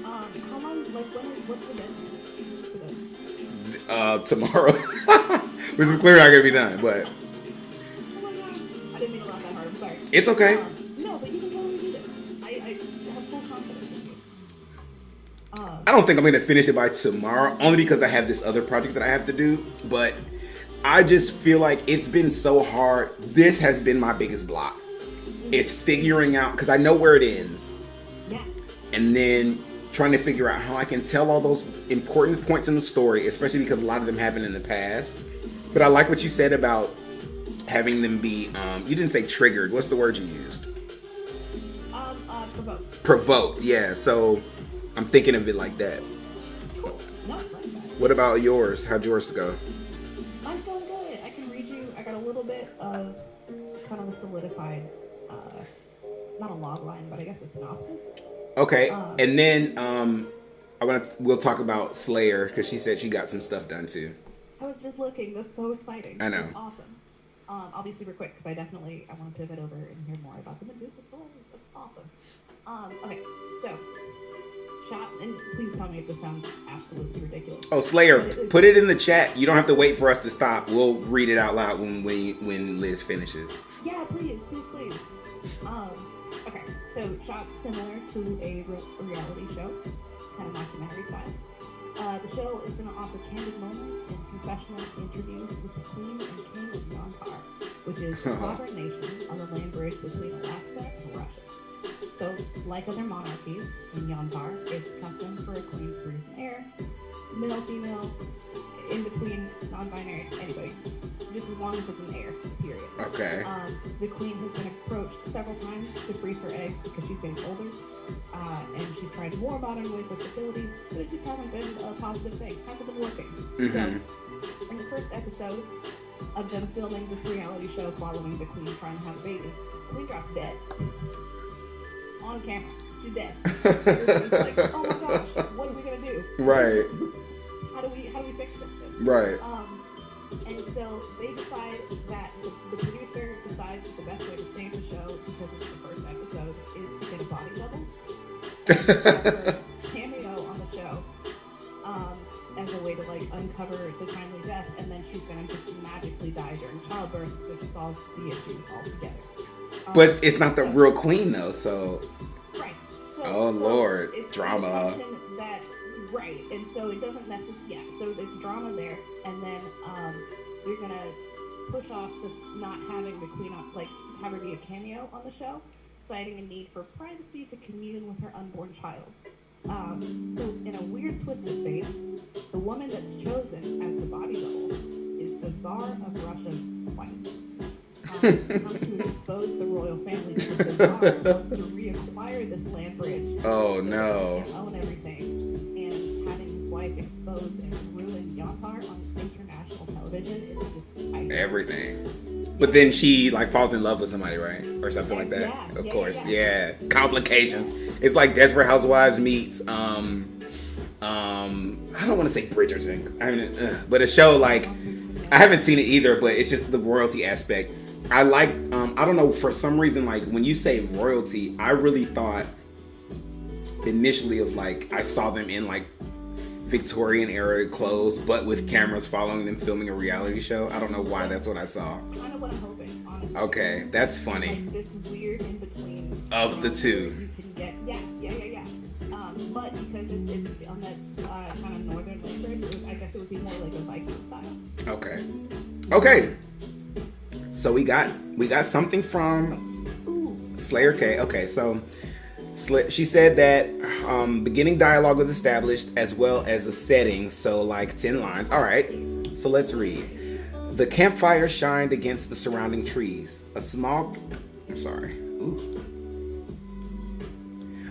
How long, like, what's the deadline for this? Tomorrow. Which is clearly not gonna be done, but Oh my god. I didn't mean to laugh that hard, I'm sorry. it's okay. No, but you can totally do this. I have full confidence in you. I don't think I'm gonna finish it by tomorrow, only because I have this other project that I have to do. But I just feel like it's been so hard. This has been my biggest block. It's figuring out, because I know where it ends, Yeah. and then trying to figure out how I can tell all those important points in the story, especially because a lot of them happened in the past. But I like what you said about having them be, you didn't say triggered. What's the word you used? Provoked. Provoked, yeah. So I'm thinking of it like that. Cool. No, I like that. What about yours? How'd yours go? Mine's going good. I can read you. I got a little bit of kind of a solidified, not a log line, but I guess a synopsis. Okay, and then we'll talk about Slayer because she said she got some stuff done too. I was just looking. That's so exciting. I know. That's awesome. I'll be super quick because I want to pivot over and hear more about the Medusa story. That's awesome. Okay, so shot, and please tell me if this sounds absolutely ridiculous. Oh, Slayer, put it in the chat. You don't have to wait for us to stop. We'll read it out loud when Liz finishes. Yeah, please. Okay, so shot similar to a reality show, kind of documentary style. The show is going to offer candid moments and confessional interviews with the Queen and King of Yontar, which is the sovereign nation on the land bridge between Alaska and Russia. So, like other monarchies in Yontar, it's custom for a queen to produce an heir, male, female, in between, non-binary, anybody, just as long as it's an heir, period. Okay. The queen has been approached several times to freeze her eggs because she's getting older, and she's tried more modern ways of fertility, but it just hasn't been a positive thing. Hasn't been working. So, in the first episode, of them filming this reality show following the queen trying to have a baby. Queen drops dead on camera. She's dead. Everybody's like, oh my gosh, what are we gonna do? Right. How do we fix this? Right. And so they decide that the producer decides that the best way to save the show, because it's the first episode, is to get a body double. And have her cameo on the show as a way to like uncover the timely death, and then she's gonna just magically die during childbirth, which solves the issue altogether. But it's not the real queen though, so. Right. So, Oh, Lord. it's Drama. an assumption that, right, and so it doesn't necessarily, yeah, so there's drama there, and then you're gonna push off the not having the queen on, like, have her be a cameo on the show, citing a need for privacy to commune with her unborn child. So in a weird twist of fate, the woman that's chosen as the body double is the Tsar of Russia's wife. Comes to expose the royal family because the Tsar wants to reacquire this land bridge. Oh, so no. that he can own everything, and having his wife exposed and ruin Yampar on international television is just Everything. But then she like falls in love with somebody, right? Or something like that. Yeah, Of yeah, course. yeah. Yeah. Complications. It's like Desperate Housewives meets I don't want to say Bridgerton. I mean, but a show like I haven't seen it either, but it's just the royalty aspect. I like I don't know, for some reason, like when you say royalty, I really thought initially of like I saw them in like Victorian era clothes, but with cameras following them filming a reality show. I don't know why that's what I saw. kind of what I'm hoping, honestly. Okay, that's funny. Like this weird in between Of the two. You can get, yeah. But because it's on that kind of northern land bridge, I guess it would be more like a Viking style. Okay. So we got something from Slayer K. Okay, so she said that beginning dialogue was established as well as a setting, so like 10 lines. All right, so let's read. The campfire shined against the surrounding trees.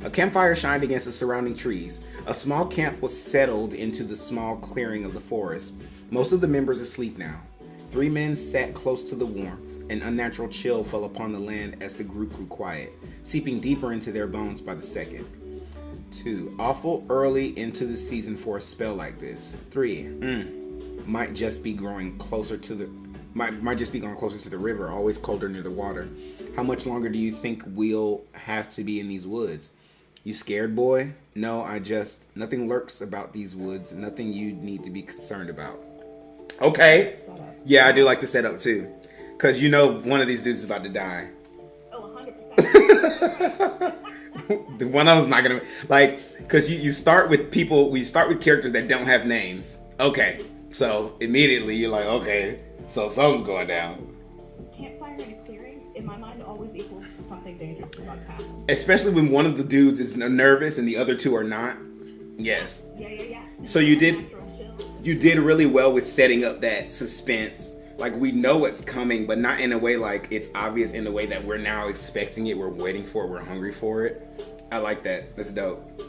A campfire shined against the surrounding trees. A small camp was settled into the small clearing of the forest. Most of the members asleep now. 3 men sat close to the warmth. An unnatural chill fell upon the land as the group grew quiet, seeping deeper into their bones by the second. 2. Awful early into the season for a spell like this. 3. Might just be going closer to the river, always colder near the water. How much longer do you think we'll have to be in these woods? You scared, boy? No, nothing lurks about these woods, nothing you need to be concerned about. Okay. Yeah, I do like the setup too. Because you know one of these dudes is about to die. Oh, 100%. The one I was not going to... Like, because you start with people... We start with characters that don't have names. Okay. So, immediately you're like, okay. So, something's going down. Campfire in a clearing, in my mind, always equals something dangerous about to happen. Especially when one of the dudes is nervous and the other two are not. Yes. Yeah. So you did really well with setting up that suspense. Like, we know what's coming, but not in a way like it's obvious, in the way that we're now expecting it, we're waiting for it, we're hungry for it. I like that. That's dope. I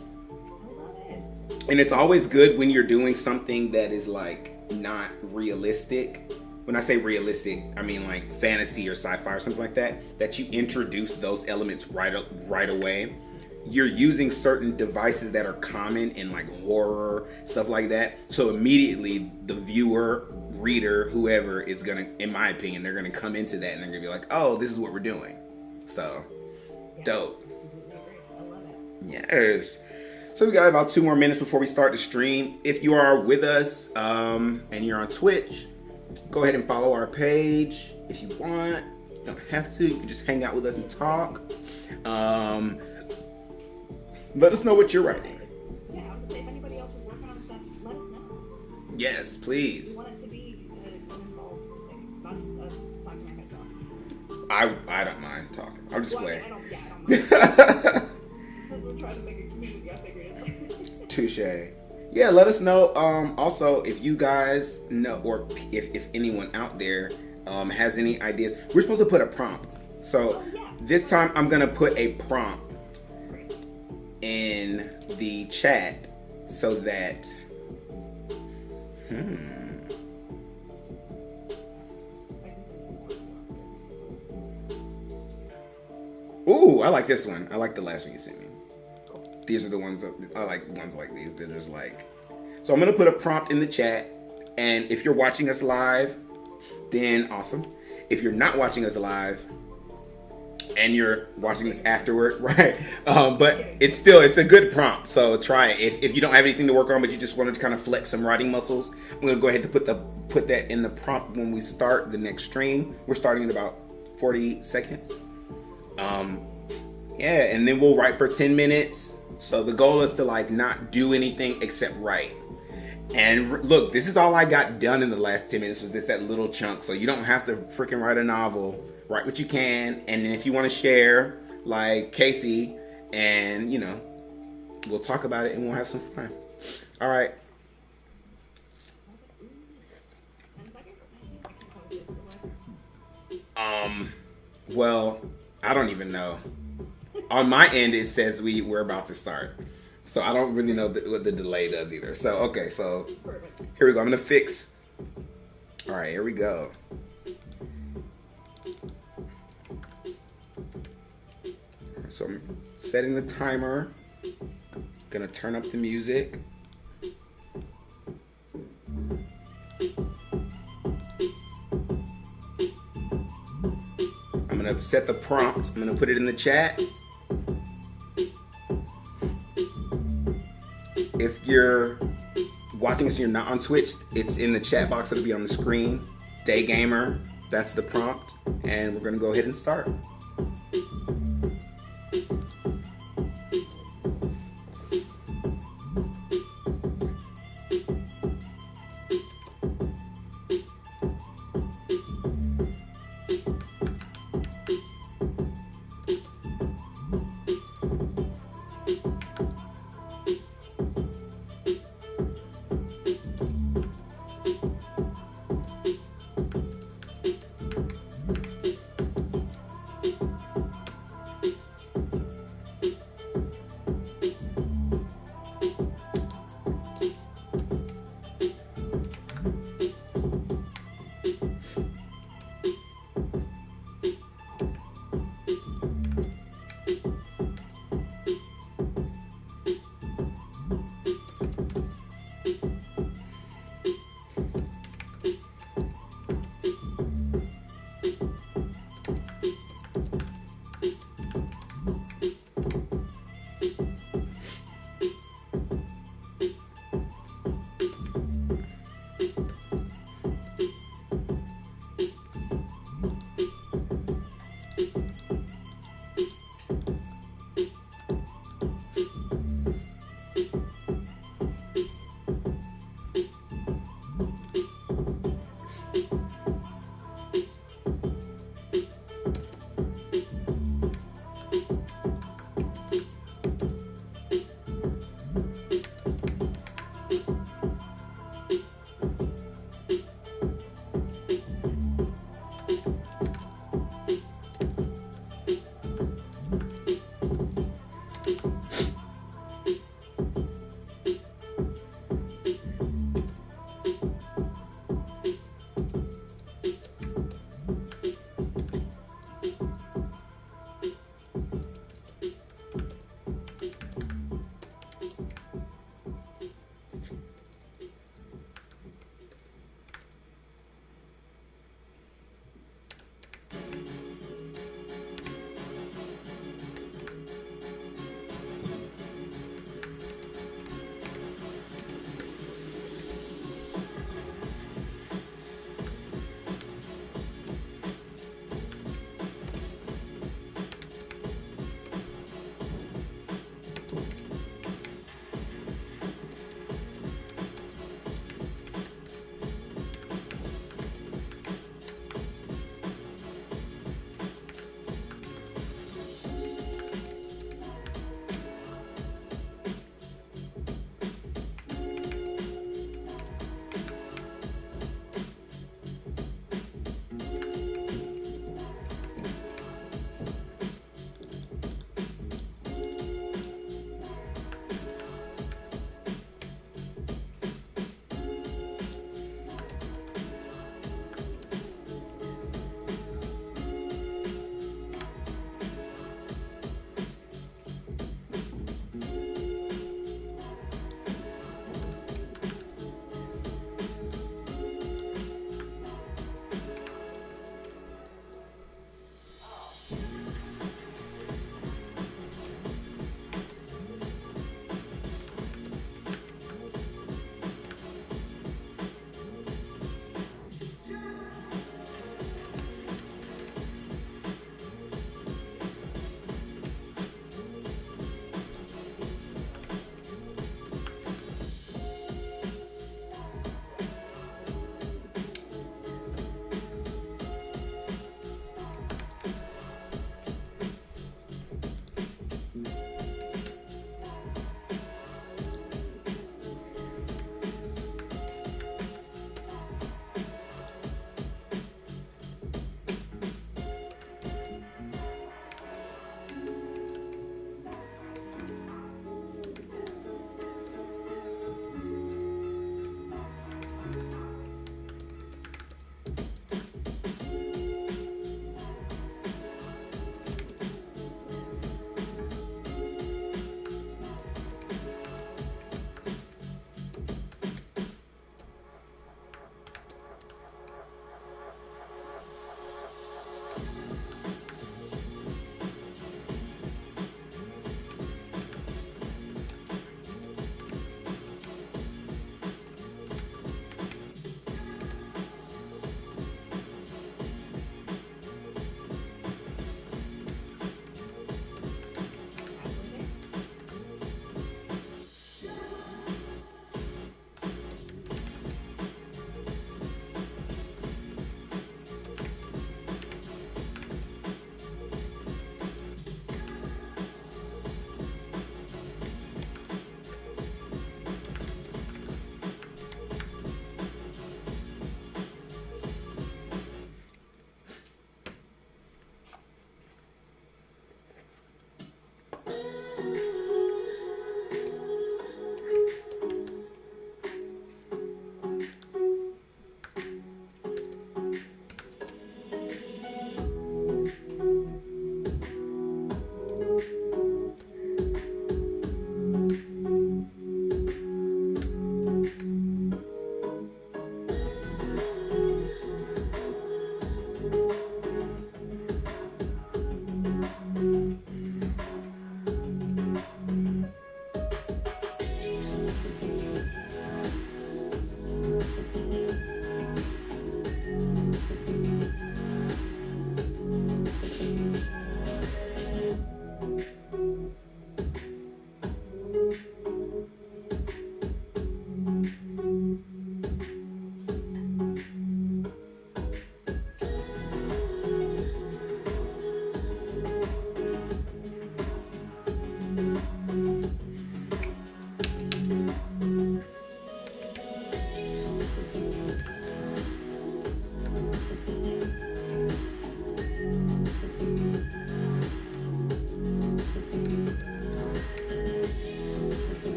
love it. And it's always good when you're doing something that is like not realistic. When I say realistic, I mean like fantasy or sci-fi or something like that you introduce those elements right away. You're using certain devices that are common in like horror, stuff like that. So immediately the viewer, reader, whoever is gonna, in my opinion, they're gonna come into that and they're gonna be like, oh, this is what we're doing. So, dope. I love it. Yes. So we got about 2 more minutes before we start the stream. If you are with us and you're on Twitch, go ahead and follow our page if you want. You don't have to. You can just hang out with us and talk. Let us know what you're writing. Yeah, I would say if anybody else is working on stuff, let us know. Yes, We please. want it to be an involved thing, not just us talking our heads off. I don't mind talking. I'm just Well, playing. I don't mind. Since we're trying to make a community, I figured it. Touche. Yeah, let us know. Also, if you guys know, or if anyone out there has any ideas, we're supposed to put a prompt. So this time I'm gonna put a prompt in the chat so that Ooh, I like this one. I like the last one you sent me. These are the ones that I like. Ones like these. They're just like. So I'm gonna put a prompt in the chat, and if you're watching us live, then awesome. If you're not watching us live, and you're watching this afterward, right? But it's a good prompt. So try it. If you don't have anything to work on, but you just wanted to kind of flex some writing muscles, I'm gonna go ahead and put that in the prompt when we start the next stream. We're starting in about 40 seconds. Yeah, and then we'll write for 10 minutes. So the goal is to like not do anything except write. And look, this is all I got done in the last 10 minutes was that little chunk. So you don't have to freaking write a novel. Write what you can. And then if you want to share, like Casey, and you know, we'll talk about it and we'll have some fun. All right. 10 seconds? Well, I don't even know. On my end, it says we're about to start. So I don't really know what the delay does either. So, okay, so Perfect. here we go. I'm going to fix. All right, here we go. So I'm setting the timer. Going to turn up the music. I'm going to set the prompt. I'm going to put it in the chat. If you're watching this and you're not on Twitch, it's in the chat box. It'll be on the screen. Day Gamer, that's the prompt. And we're going to go ahead and start.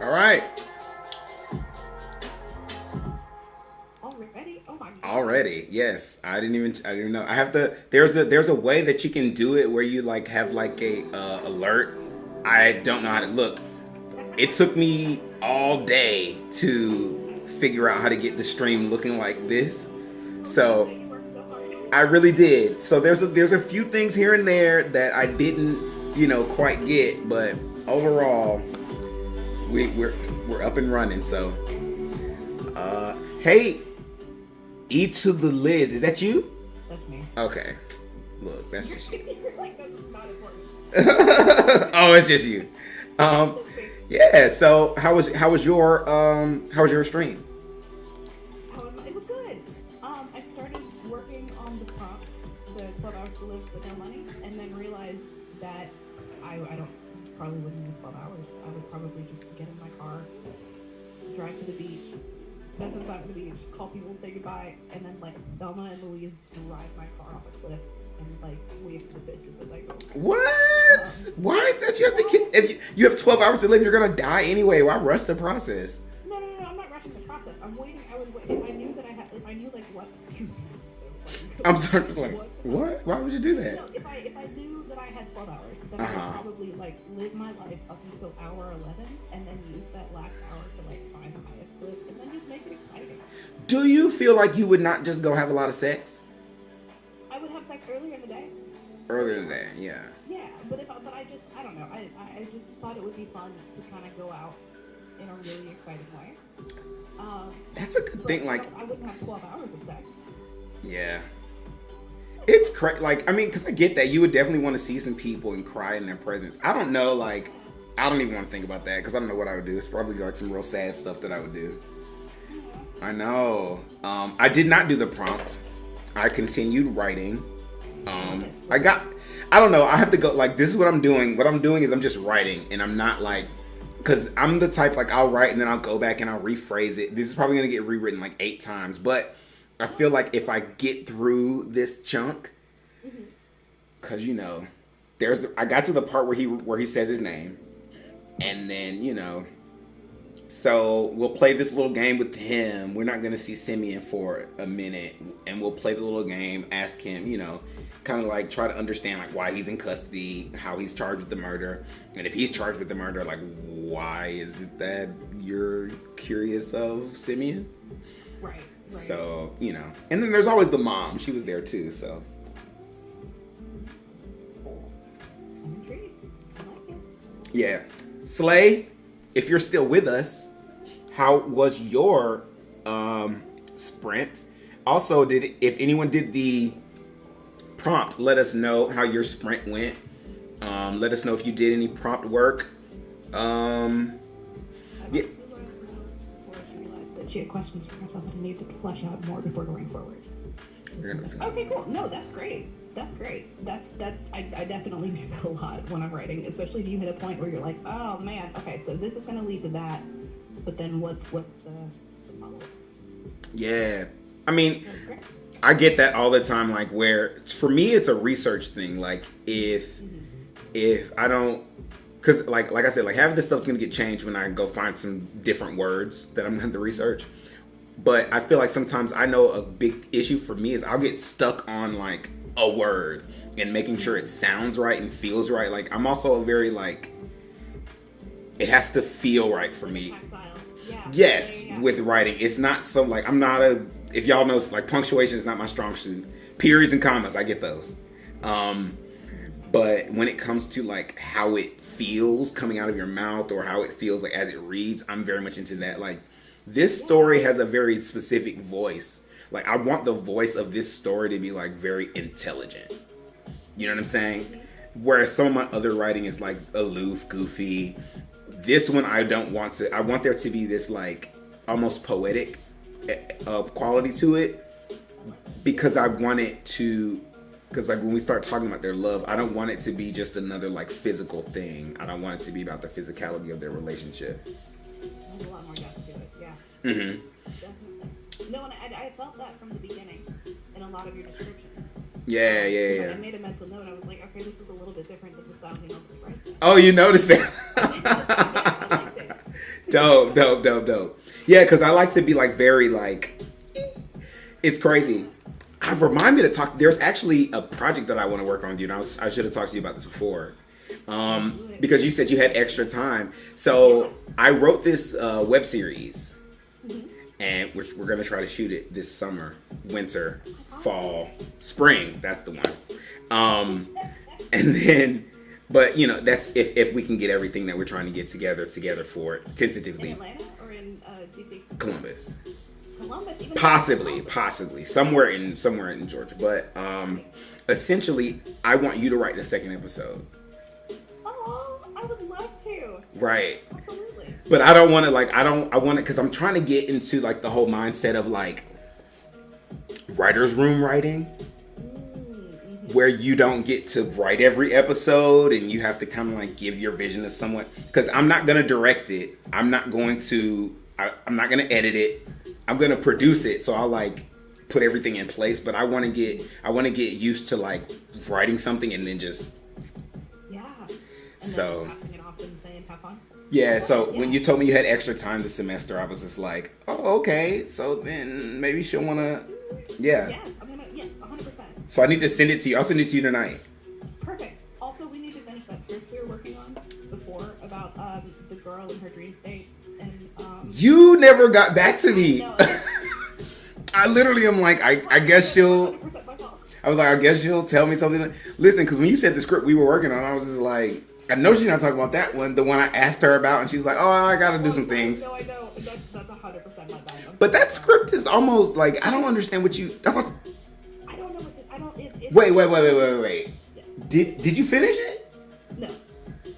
All right. Already? Oh my god. Already, yes. I didn't even know. I have to. There's a way that you can do it where you like have like a alert. I don't know how to look. It took me all day to figure out how to get the stream looking like this. So You worked so hard. I really did. So there's a few things here and there that I didn't, quite get, but overall, we're up and running. So, hey, E to the Liz, is that you? That's me. Okay, look, that's just you. You're like, this is not important. Oh, it's just you. Yeah. So how was your stream? It was good. I started working on the prompt, the 12 hours to live with no money, and then realized that I probably wouldn't use 12 hours. I would probably just get in my car, drive to the beach, spend some time at the beach, call people and say goodbye, and then like Thelma and Louise drive my car off a cliff and like wave to the fishes as I go. What? Why is that you have to get, if you have 12 hours to live, you're gonna die anyway. Why rush the process? No, I'm not rushing the process. I'm waiting. I would wait if I knew that if I knew like what. I'm sorry. Like, what? Why would you do that? No, if I knew that I had 12 hours, then I would probably like live my life up until hour 11, and then use that last hour to like find the highest cliff, and then just make it exciting. Do you feel like you would not just go have a lot of sex? I would have sex earlier in the day. Earlier than that, yeah. Yeah, but I don't know. I just thought it would be fun to kind of go out in a really exciting way. That's a good But thing. Like, I wouldn't have 12 hours of sex. yeah. It's crazy. Like, I mean, because I get that. You would definitely want to see some people and cry in their presence. I don't know, like, I don't even want to think about that because I don't know what I would do. It's probably like some real sad stuff that I would do. I know. I did not do the prompt. I continued writing. I don't know. I have to go, like, this is what I'm doing. What I'm doing is I'm just writing, and I'm not like, because I'm the type, like, I'll write and then I'll go back and I'll rephrase it. This is probably going to get rewritten like 8 times, but I feel like if I get through this chunk, because, I got to the part where he says his name, and then, so we'll play this little game with him. We're not going to see Simeon for a minute, and we'll play the little game, ask him, kind of like try to understand like why he's in custody, how he's charged with the murder, and if he's charged with the murder, like why is it that you're curious of Simeon? Right. So, and then there's always the mom. She was there too, so. I'm intrigued. I like it. Yeah. Slay, if you're still with us, how was your sprint? Also, if anyone did the prompt, let us know how your sprint went. Let us know if you did any prompt work. Yeah. Before she realized that she had questions for herself that needed to flesh out more before going forward. Okay, cool. No, that's great. That's great. I definitely do that a lot when I'm writing, especially if you hit a point where you're like, oh man, okay, so this is gonna lead to that, but then what's the follow-up? Yeah. I mean, Great. I get that all the time, like where for me it's a research thing. Like if I don't, because like I said, like half of this stuff's gonna get changed when I go find some different words that I'm going to research. But I feel like sometimes I know a big issue for me is I'll get stuck on like a word and making sure it sounds right and feels right. Like I'm also a very like, it has to feel right for me. Tactile. Yeah. Yes, Yeah. with writing. It's not so like, I'm not if y'all know, like punctuation is not my strong suit. Periods and commas, I get those. But when it comes to like how it feels coming out of your mouth or how it feels like as it reads, I'm very much into that. Like this story has a very specific voice. Like I want the voice of this story to be like very intelligent. You know what I'm saying? Whereas some of my other writing is like aloof, goofy. This one I don't want to. I want there to be this like almost poetic quality to it because I want it to. Because like when we start talking about their love, I don't want it to be just another like physical thing. I don't want it to be about the physicality of their relationship. There's a lot more depth to it. Yeah. Mm-hmm. Definitely. No, and I felt that from the beginning in a lot of your descriptions. Yeah. I made a mental note. I was like, okay, this is a little bit different than the style he normally writes. Oh, you noticed that? I liked it. Dope. Yeah, because I like to be like very like, it's crazy. I remind me to talk. There's actually a project that I want to work on with you, and I should have talked to you about this before. Because you said you had extra time. So I wrote this web series, and which we're gonna try to shoot it this summer, winter, fall, spring. That's the one. And then, but you know, that's if we can get everything that we're trying to get together for it In tentatively. Atlanta or in DC? Columbus. Columbus, even Possibly somewhere in Georgia. But essentially, I want you to write the second episode. Oh, I would love to. Right. Absolutely. But I don't want to I want to, because I'm trying to get into like the whole mindset of like writer's room writing, where you don't get to write every episode and you have to kind of like give your vision to someone. Because I'm not going to direct it. I'm not going to edit it. I'm going to produce it. So I'll like put everything in place. But I want to get used to like writing something and then just. Yeah. And So. then passing it off and saying, have fun. Yeah, so when you told me you had extra time this semester, I was just like, oh, okay. So then maybe she'll want to, yeah. Yes, 100%. So I need to send it to you. I'll send it to you tonight. Perfect. Also, we need to finish that script we were working on before about the girl in her dream state. And You never got back to me. no, I literally am like, I guess she'll, 100% my fault. I was like, I guess she'll tell me something. Listen, because when you said the script we were working on, I was just like, I know she's not talking about that one, the one I asked her about, and she's like, oh, I got to do some things. No, I know. That's 100% my bad. But that script is almost like, I don't understand what you, that's like, I don't know what to, I don't. It, wait. Yeah. Did you finish it? No.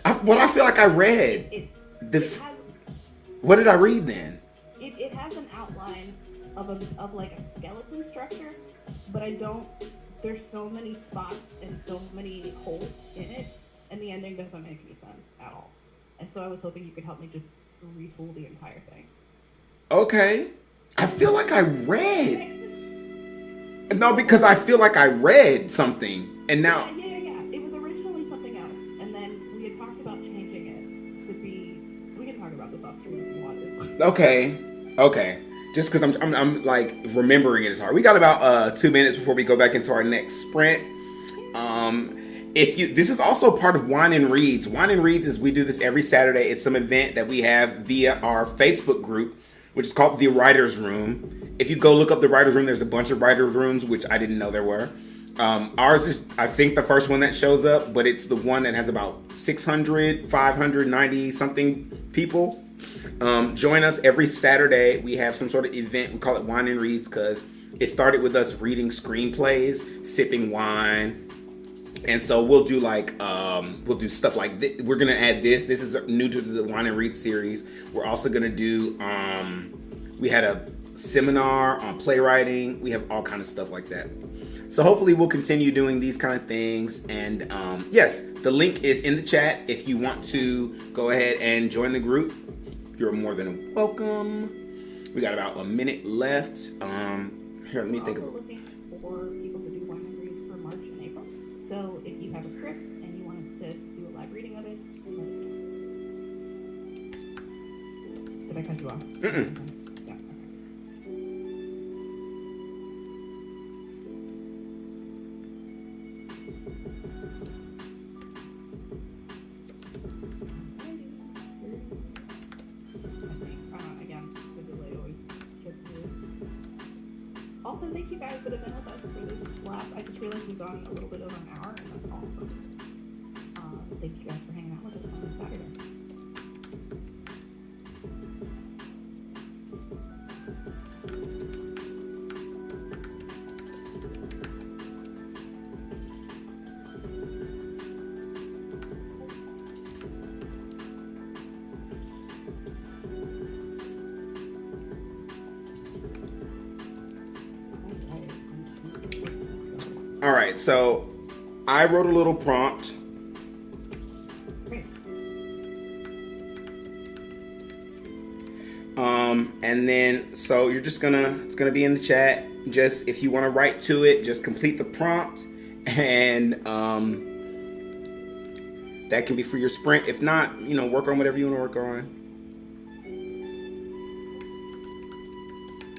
I feel like I read. It The, has what did I read then? it has an outline of like a skeleton structure, but I don't. There's so many spots and so many holes in it, and the ending doesn't make any sense at all. And so I was hoping you could help me just retool the entire thing. Okay. I feel like I read. No, because I feel like I read something. And now. Yeah. It was originally something else, and then we had talked about changing it to be. We can talk about this off stream if you want. Okay. Just because I'm like remembering it is hard. We got about 2 minutes before we go back into our next sprint. This is also part of Wine and Reads. Wine and Reads is we do this every Saturday. It's some event that we have via our Facebook group, which is called The Writer's Room. If you go look up The Writer's Room, there's a bunch of writers' rooms, which I didn't know there were. Ours is, I think, the first one that shows up, but it's the one that has about 590 something people. Join us every Saturday. We have some sort of event. We call it Wine and Reads because it started with us reading screenplays, sipping wine. And so we'll do we'll do stuff like this. We're going to add this. This is new to the Wine and Read series. We're also going to do, we had a seminar on playwriting. We have all kind of stuff like that. So hopefully we'll continue doing these kind of things. And yes, the link is in the chat. If you want to go ahead and join the group, you're more than welcome. We got about a minute left. Here, let me think We're of also looking for people to do wine and reads for March and April. So if you have a script and you want us to do a live reading of it, let us know. Did I cut you off? Yeah, okay. Again, the delay always gets weird. Also, thank you guys that have been with us for this last. I just realized we've gone a little bit over an hour, and that's awesome. Thank you guys for hanging out with us on this Saturday. All right, so I wrote a little prompt. And then, so you're just it's gonna be in the chat. Just, if you want to write to it, just complete the prompt, and that can be for your sprint. If not, work on whatever you want to work on.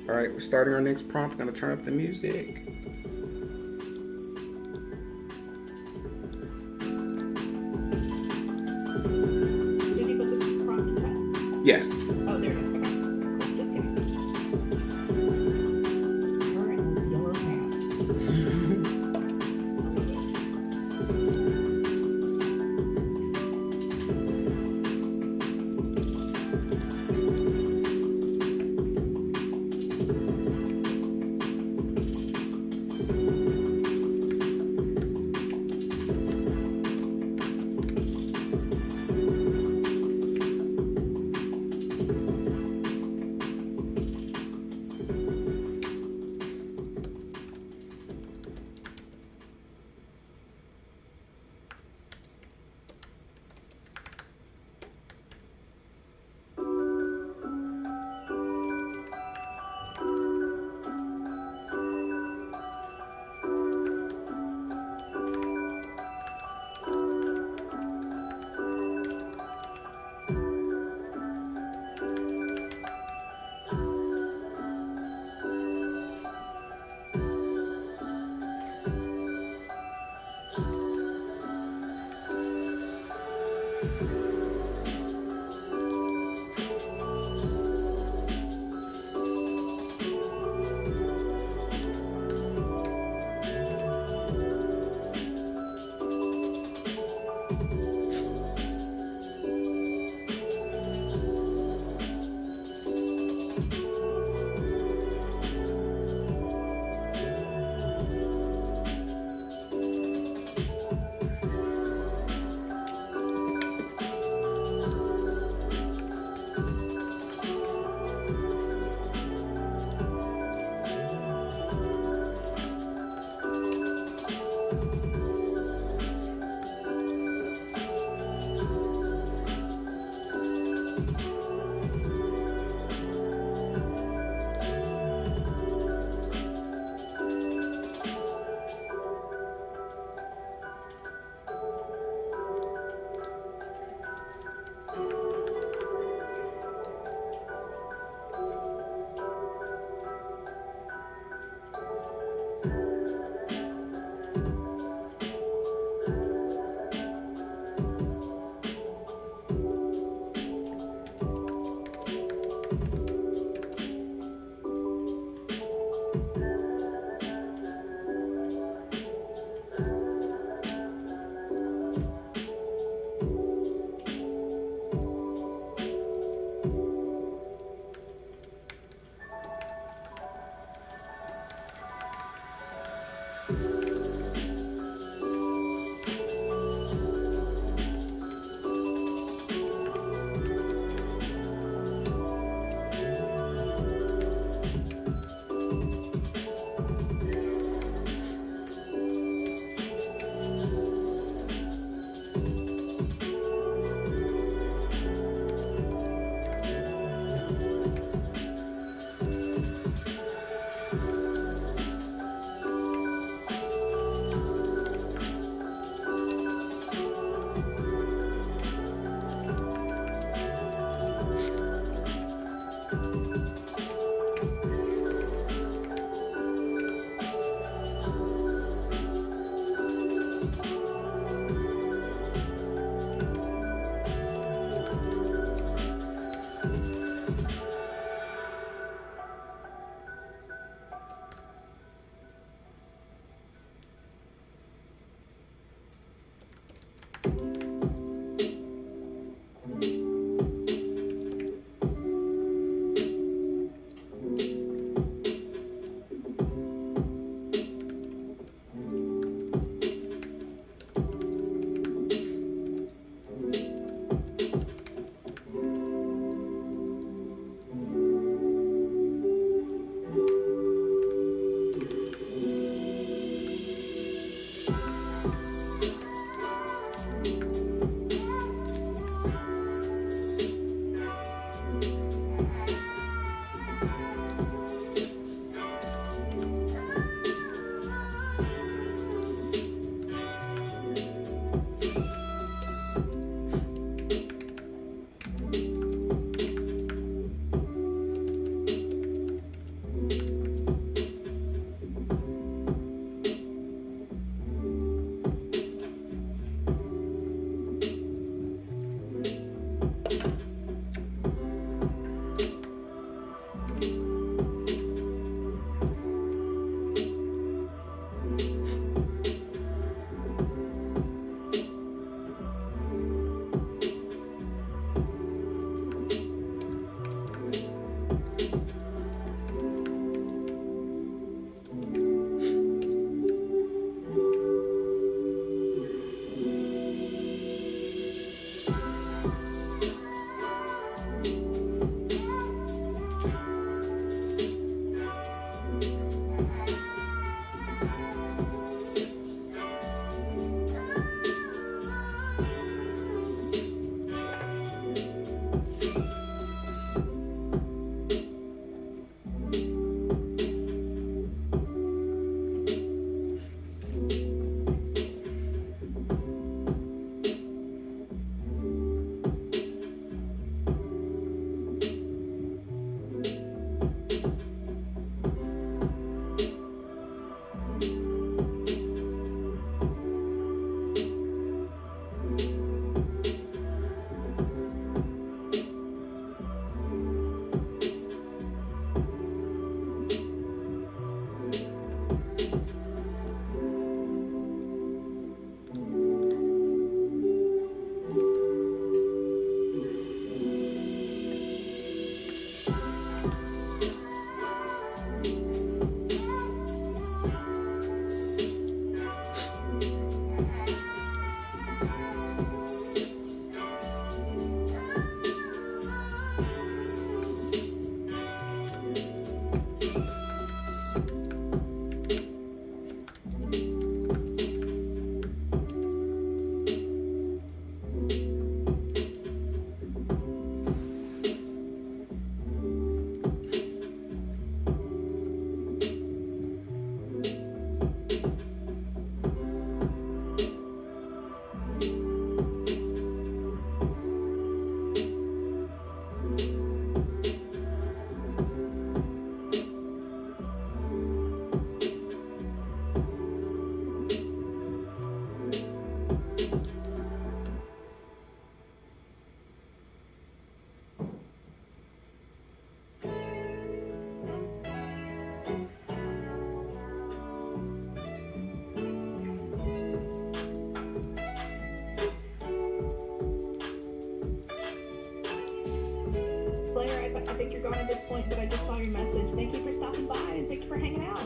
All right, we're starting our next prompt. Gonna turn up the music. Did you put the prompt in chat? Yeah. Oh, there it is. Okay. Cool. Just kidding. Her in those yellow pants. Claire, I think you're gone at this point, but I just saw your message. Thank you for stopping by and thank you for hanging out.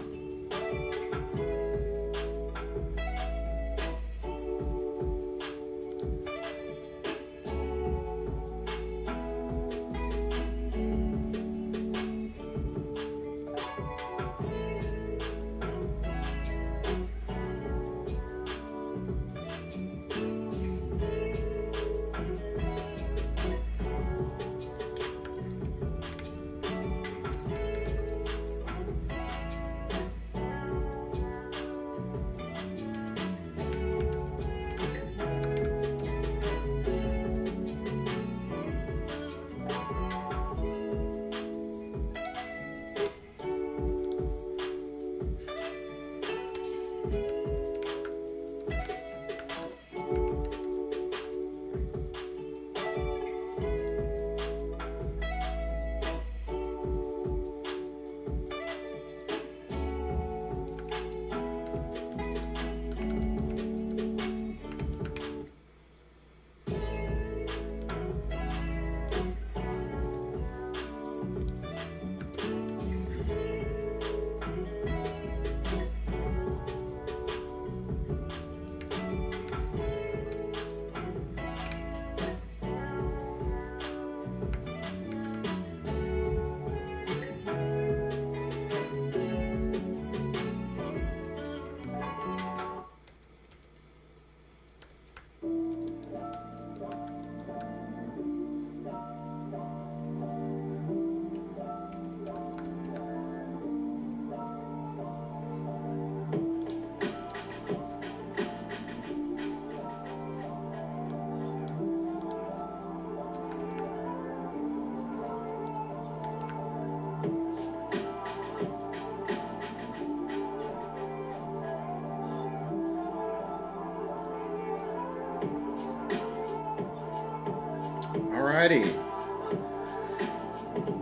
Alrighty.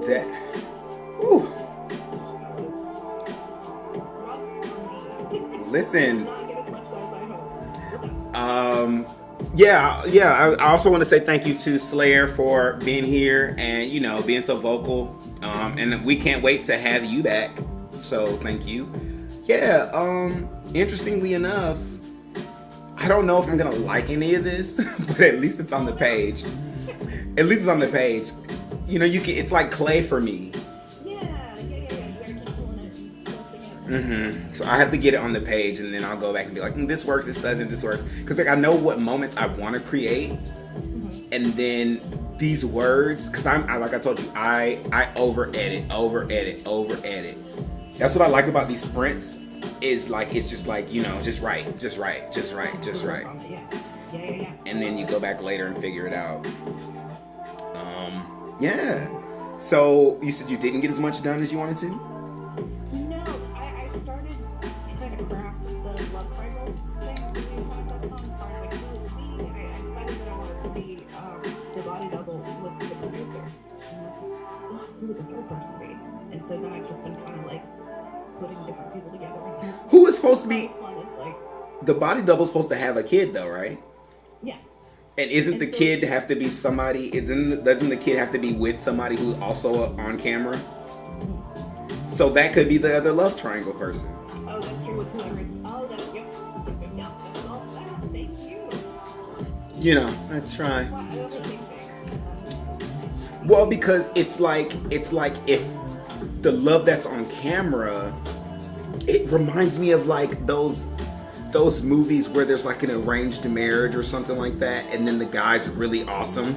That. Whew. Listen. I also want to say thank you to Slayer for being here and, you know, being so vocal. And we can't wait to have you back. So thank you. Yeah, interestingly enough, I don't know if I'm gonna like any of this, but at least it's on the page. At least it's on the page. You know, it's like clay for me. Yeah. You gotta keep pulling it and sculpting it. So I have to get it on the page, and then I'll go back and be like, this works, this doesn't, this works. Because like I know what moments I want to create, and then these words, because like I told you, I over edit. That's what I like about these sprints. Is like it's just like, you know, just right. Yeah. And then you go back later and figure it out. Yeah. So you said you didn't get as much done as you wanted to? No, I started trying to craft the love triangle thing on BeautyandTime.com as far as like who it would be. I decided that I wanted to be the body double with the producer. And I was like, who would the third person be? And so then I've just been kind of like putting different people together. Who is supposed to be This one is like, the body double supposed to have a kid though, right? yeah. And isn't the kid have to be somebody? Doesn't the kid have to be with somebody who's also on camera? So that could be the other love triangle person. Oh, that's true with whoever is. Oh, that's that's all that. Thank you. You know, that's right. Well, I overthink things. Well, because it's like if the love that's on camera, it reminds me of like those movies where there's like an arranged marriage or something like that, and then the guy's really awesome.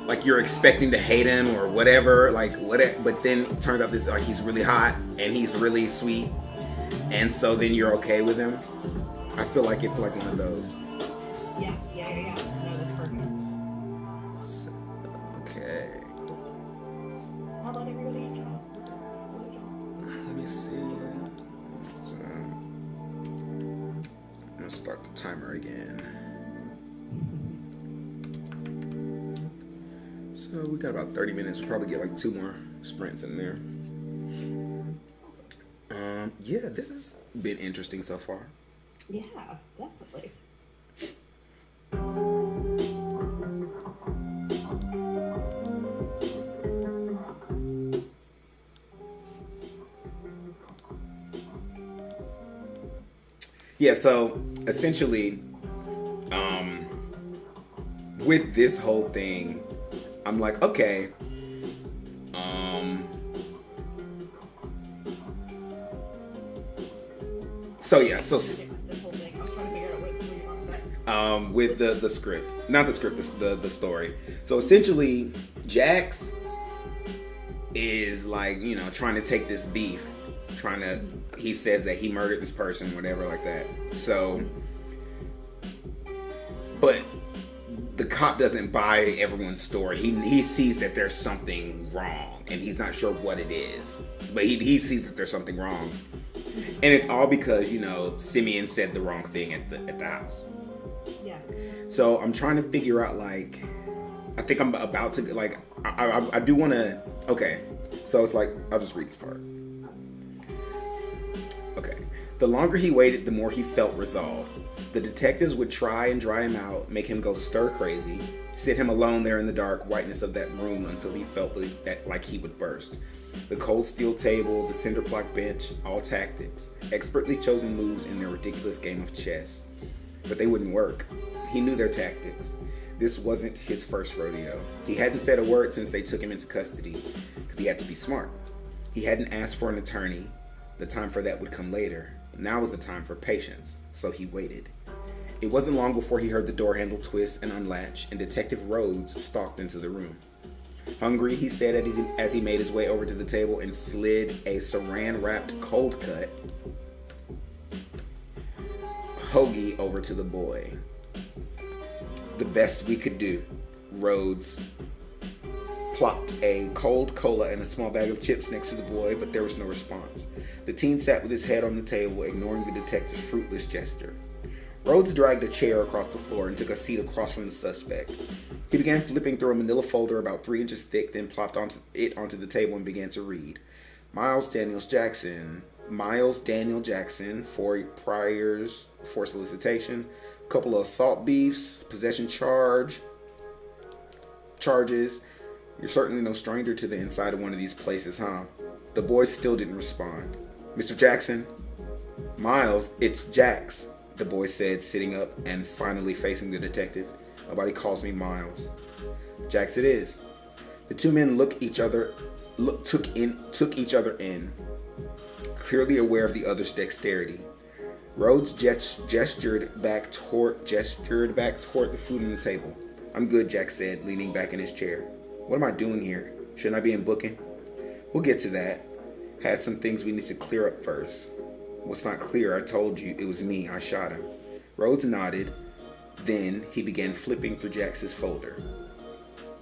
Like you're expecting to hate him or whatever, but then it turns out this like he's really hot and he's really sweet, and so then you're okay with him. I feel like it's like one of those. Yeah. No, that's perfect. So, okay. How about everybody in general? Let me see. I'm gonna start the timer again. So we got about 30 minutes. We'll probably get like 2 more sprints in there. Yeah, this has been interesting so far. Yeah, definitely. Yeah, so essentially, with this whole thing, I'm like, okay, so yeah, so This whole thing. I was trying to figure out where you're going with that. with the script, not the script, the story. So essentially, Jax is like, you know, trying to take this beef, he says that he murdered this person, whatever, like that. So, but the cop doesn't buy everyone's story. He sees that there's something wrong, and he's not sure what it is, but he sees that there's something wrong, and it's all because, you know, Simeon said the wrong thing at the house. Yeah. So I'm trying to figure out, like, I think I'm about to, like, I do want to. Okay, so it's like, I'll just read this part. Okay. The longer he waited, the more he felt resolved. The detectives would try and dry him out, make him go stir crazy, sit him alone there in the dark whiteness of that room until he felt like he would burst. The cold steel table, the cinder block bench, all tactics, expertly chosen moves in their ridiculous game of chess. But they wouldn't work. He knew their tactics. This wasn't his first rodeo. He hadn't said a word since they took him into custody, because he had to be smart. He hadn't asked for an attorney. The time for that would come later. Now was the time for patience, so he waited. It wasn't long before he heard the door handle twist and unlatch, and Detective Rhodes stalked into the room. Hungry, he said as he made his way over to the table and slid a saran-wrapped cold cut hoagie over to the boy. The best we could do. Rhodes plopped a cold cola and a small bag of chips next to the boy, but there was no response. The teen sat with his head on the table, ignoring the detective's fruitless gesture. Rhodes dragged a chair across the floor and took a seat across from the suspect. He began flipping through a manila folder about 3 inches thick, then plopped onto the table and began to read. Miles Daniel Jackson, 4 priors for solicitation, a couple of assault beefs, possession charges. You're certainly no stranger to the inside of one of these places, huh? The boy still didn't respond. Mr. Jackson? Miles, it's Jax, the boy said, sitting up and finally facing the detective. Nobody calls me Miles. Jax it is. The two men took each other in, clearly aware of the other's dexterity. Rhodes gestured back toward the food on the table. I'm good, Jack said, leaning back in his chair. What am I doing here? Shouldn't I be in booking? We'll get to that. Had some things we need to clear up first. What's not clear, I told you, it was me. I shot him. Rhodes nodded. Then he began flipping through Jax's folder.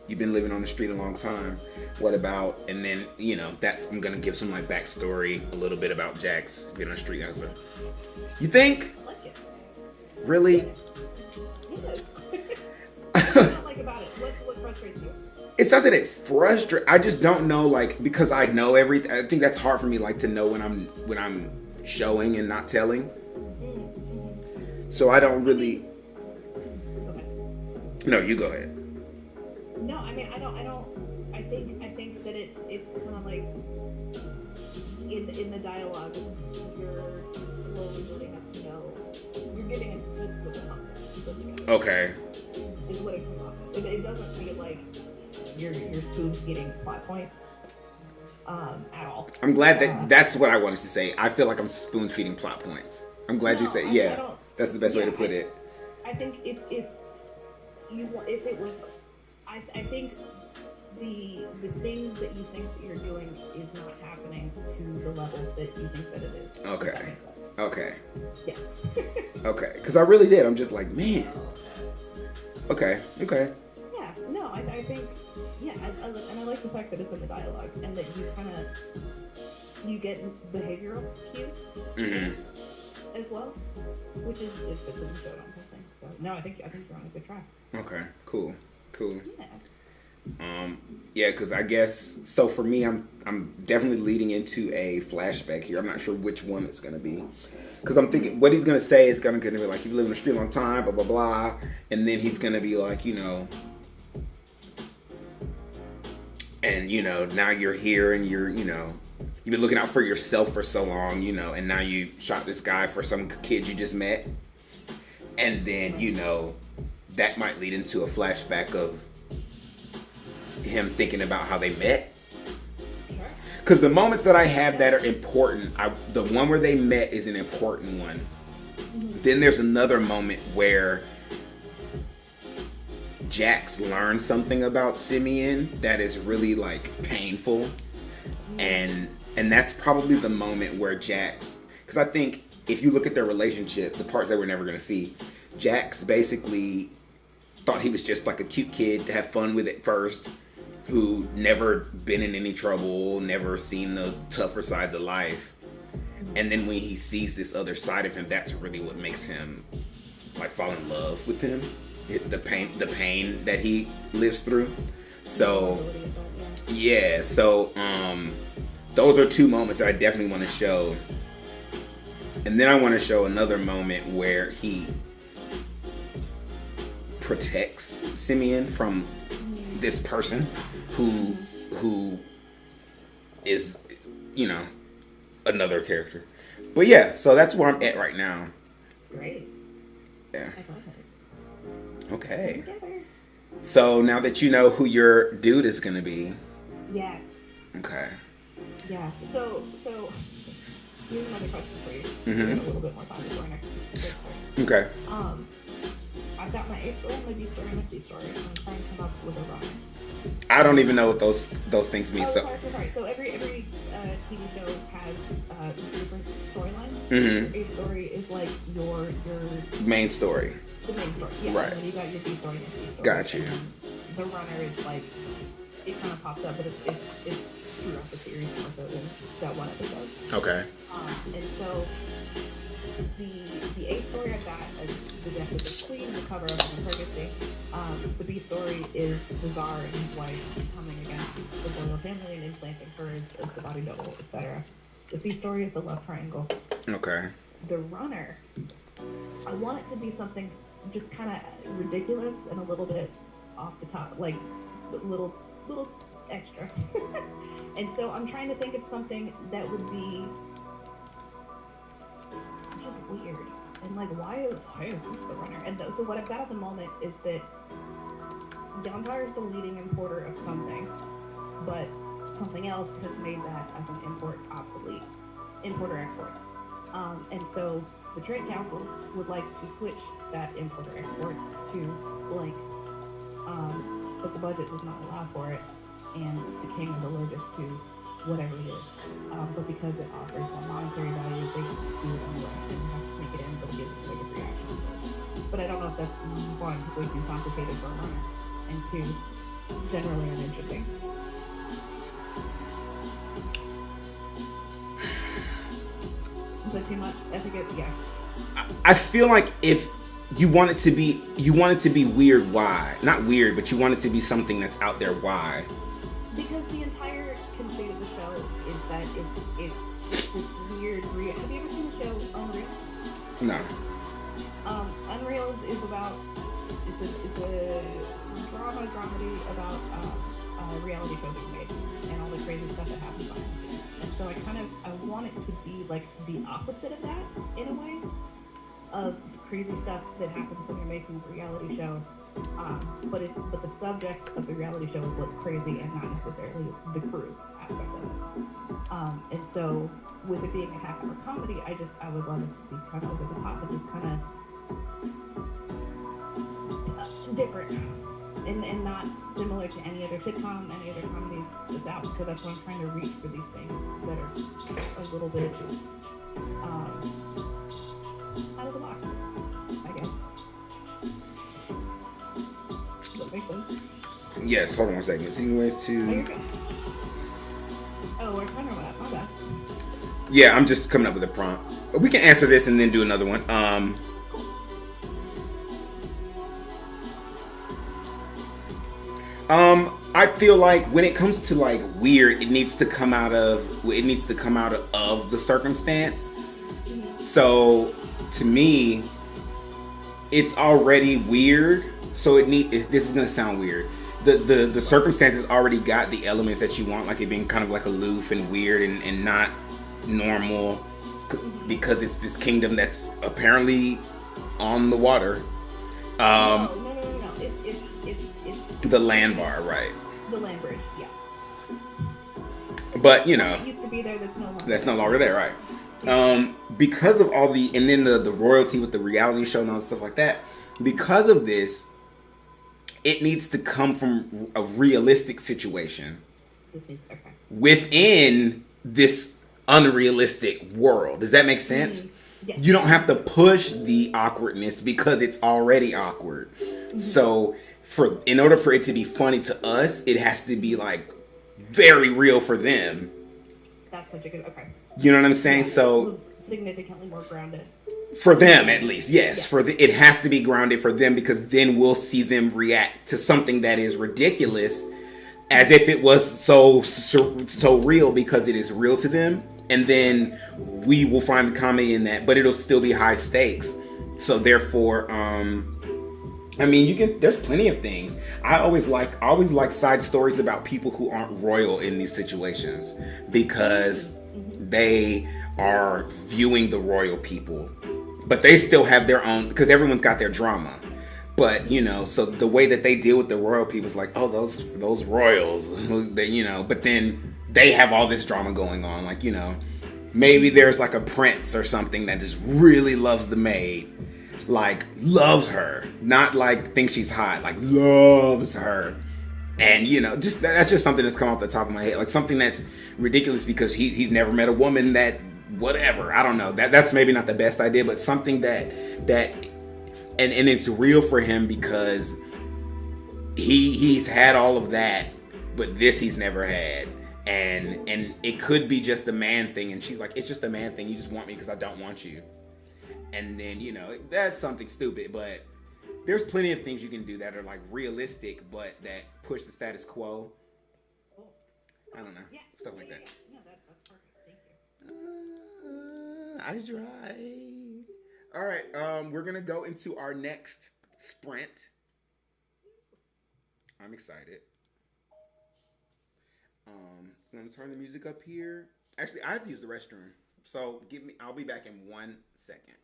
You've been living on the street a long time. What about, and then, you know, I'm going to give some, like, backstory, a little bit about Jax being on the street as a... You think? I like it. Really? Yes. What do you not like about it? What frustrates you? It's not that it frustrates. I just don't know, like, because I know everything. I think that's hard for me, like, to know when I'm showing and not telling. Mm-hmm. So I don't really. Okay. No, you go ahead. No, I mean, I don't. I think that it's kind of like in the dialogue, you're slowly letting us know. You're giving us pieces of the puzzle to put together. Okay. Is what it comes off as. It doesn't feel like you're spoon feeding plot points at all. I'm glad that's what I wanted to say. I feel like I'm spoon feeding plot points. I'm glad you said, yeah. That's the best way to put it. I think if it was, I think the things that you think that you're doing is not happening to the level that you think that it is. Okay. If that makes sense. Okay. Yeah. Okay. Because I really did. I'm just like, man. Okay. Okay. Yeah. No, I think, yeah, and I like the fact that it's in the dialogue and that you get behavioral cues as well, which is it doesn't show on something. So no, I think you're on a good track. Okay. Cool. Yeah. Yeah, because I guess so. For me, I'm definitely leading into a flashback here. I'm not sure which one it's gonna be, because I'm thinking what he's gonna say is gonna be like, you live in the street a long time, blah blah blah, and then he's gonna be like, and now you're here and you've been looking out for yourself for so long, and now you shot this guy for some kid you just met, and then that might lead into a flashback of him thinking about how they met. Because the moments that I have that are important, the one where they met is an important one. Then there's another moment where Jax learns something about Simeon that is really like painful, and that's probably the moment where Jax, because I think if you look at their relationship, the parts that we're never going to see, Jax basically thought he was just like a cute kid to have fun with at first, who never been in any trouble, never seen the tougher sides of life. And then when he sees this other side of him, that's really what makes him like fall in love with him. The pain that he lives through. So yeah, so those are two moments that I definitely want to show. And then I want to show another moment where he protects Simeon from this person who is another character. But yeah, so that's where I'm at right now. Great. Yeah. I love it. Okay. Together. So now that you know who your dude is gonna be. Yes. Okay. Yeah. So here's another question for you. Mm-hmm. We have a little bit more time before our next story. Okay. I've got my A story, my B story, and my C story. I'm trying to come up with a runner. I don't even know what those things mean. Sorry. So every TV show has different storylines. Mm-hmm. A story is like your Main story. the main story. Yeah. Right. And then you got your B story and your C story. Got you. And then the runner is like it kind of pops up, but it's throughout the series more so than that one episode. Okay. And so the A story I got is the death of the queen, the cover of the pregnancy. The B story is the Tsar and his wife coming against the royal family and implanting her as the body double, etc. The C story is the love triangle. Okay. The runner, I want it to be something just kind of ridiculous and a little bit off the top, like little extra. And so I'm trying to think of something that would be just weird and like why is this the runner? And so what I've got at the moment is that Yontar is the leading importer of something, but something else has made that as an import obsolete, importer export. And so the Trade Council would like to switch that importer export to blank, but the budget does not allow for it, and the king is allergic to whatever it is. But because it offers more monetary value, they do it anyway and have to make it in, but it gives a negative reaction. But I don't know if that's one, way too complicated for a runner, and two, generally uninteresting. Is that too much? I think yeah. I feel like if you want it to be weird, why? Not weird, but you want it to be something that's out there, why? Because the entire conceit of the show is that it's this weird real. Have you ever seen the show Unreal? No. Unreal is about it's a dramedy about a reality show being made and all the crazy stuff that happens behind the scenes. And so I want it to be like the opposite of that in a way, of the crazy stuff that happens when you're making a reality show. But the subject of the reality show is what's crazy and not necessarily the crew aspect of it. And so with it being a half-hour comedy, I would love it to be kind of over the top and just kind of different and not similar to any other sitcom, any other comedy that's out. So that's why I'm trying to reach for these things that are a little bit out of the box, I guess. Does that make sense? Yes, hold on one second. Anyways, Oh, you're good. Oh, we're trying to wrap. My bad. yeah, I'm just coming up with a prompt. We can answer this and then do another one. I feel like when it comes to like weird, it needs to come out of the circumstance. So to me, it's already weird. So this is gonna sound weird. The circumstances already got the elements that you want, like it being kind of like aloof and weird and not normal, because it's this kingdom that's apparently on the water. No. It's The land bar, right? the land bridge. Yeah. But you know, It used to be there. That's no longer. that's no longer there, right? Because of all and then the royalty with the reality show and all stuff like that. Because of this, it needs to come from a realistic situation This needs okay. within this unrealistic world. Does that make sense? Yes. You don't have to push the awkwardness because it's already awkward. So in order for it to be funny to us, it has to be like very real for them. That's such a good. Okay. You know what I'm saying? Yeah, So significantly more grounded. for them, at least, yes. Yeah. It has to be grounded for them, because then we'll see them react to something that is ridiculous as if it was so real, because it is real to them, and then we will find the comedy in that, but it'll still be high stakes. So therefore, I mean, there's plenty of things. I always like side stories about people who aren't royal in these situations, because they are viewing the royal people, but they still have their own, because everyone's got their drama. But, you know, so the way that they deal with the royal people is like, oh, those royals, they, you know, but then they have all this drama going on. Like, you know, maybe there's like a prince or something that just really loves the maid. Like, loves her. Not like thinks she's hot. Like, loves her. And, you know, that's just something that's come off the top of my head. Like, something that's ridiculous because he's never met a woman that, whatever. I don't know. That's maybe not the best idea, but something that and it's real for him, because he's had all of that, but this he's never had. And it could be just a man thing. And she's like, it's just a man thing. You just want me because I don't want you. And then, you know, that's something stupid, but there's plenty of things you can do that are like realistic, but that push the status quo. Cool. I don't know. Yeah. Stuff like that. No, that's perfect. Thank you. I tried. All right. We're going to go into our next sprint. I'm excited. I'm going to turn the music up here. Actually, I have to use the restroom. So I'll be back in 1 second.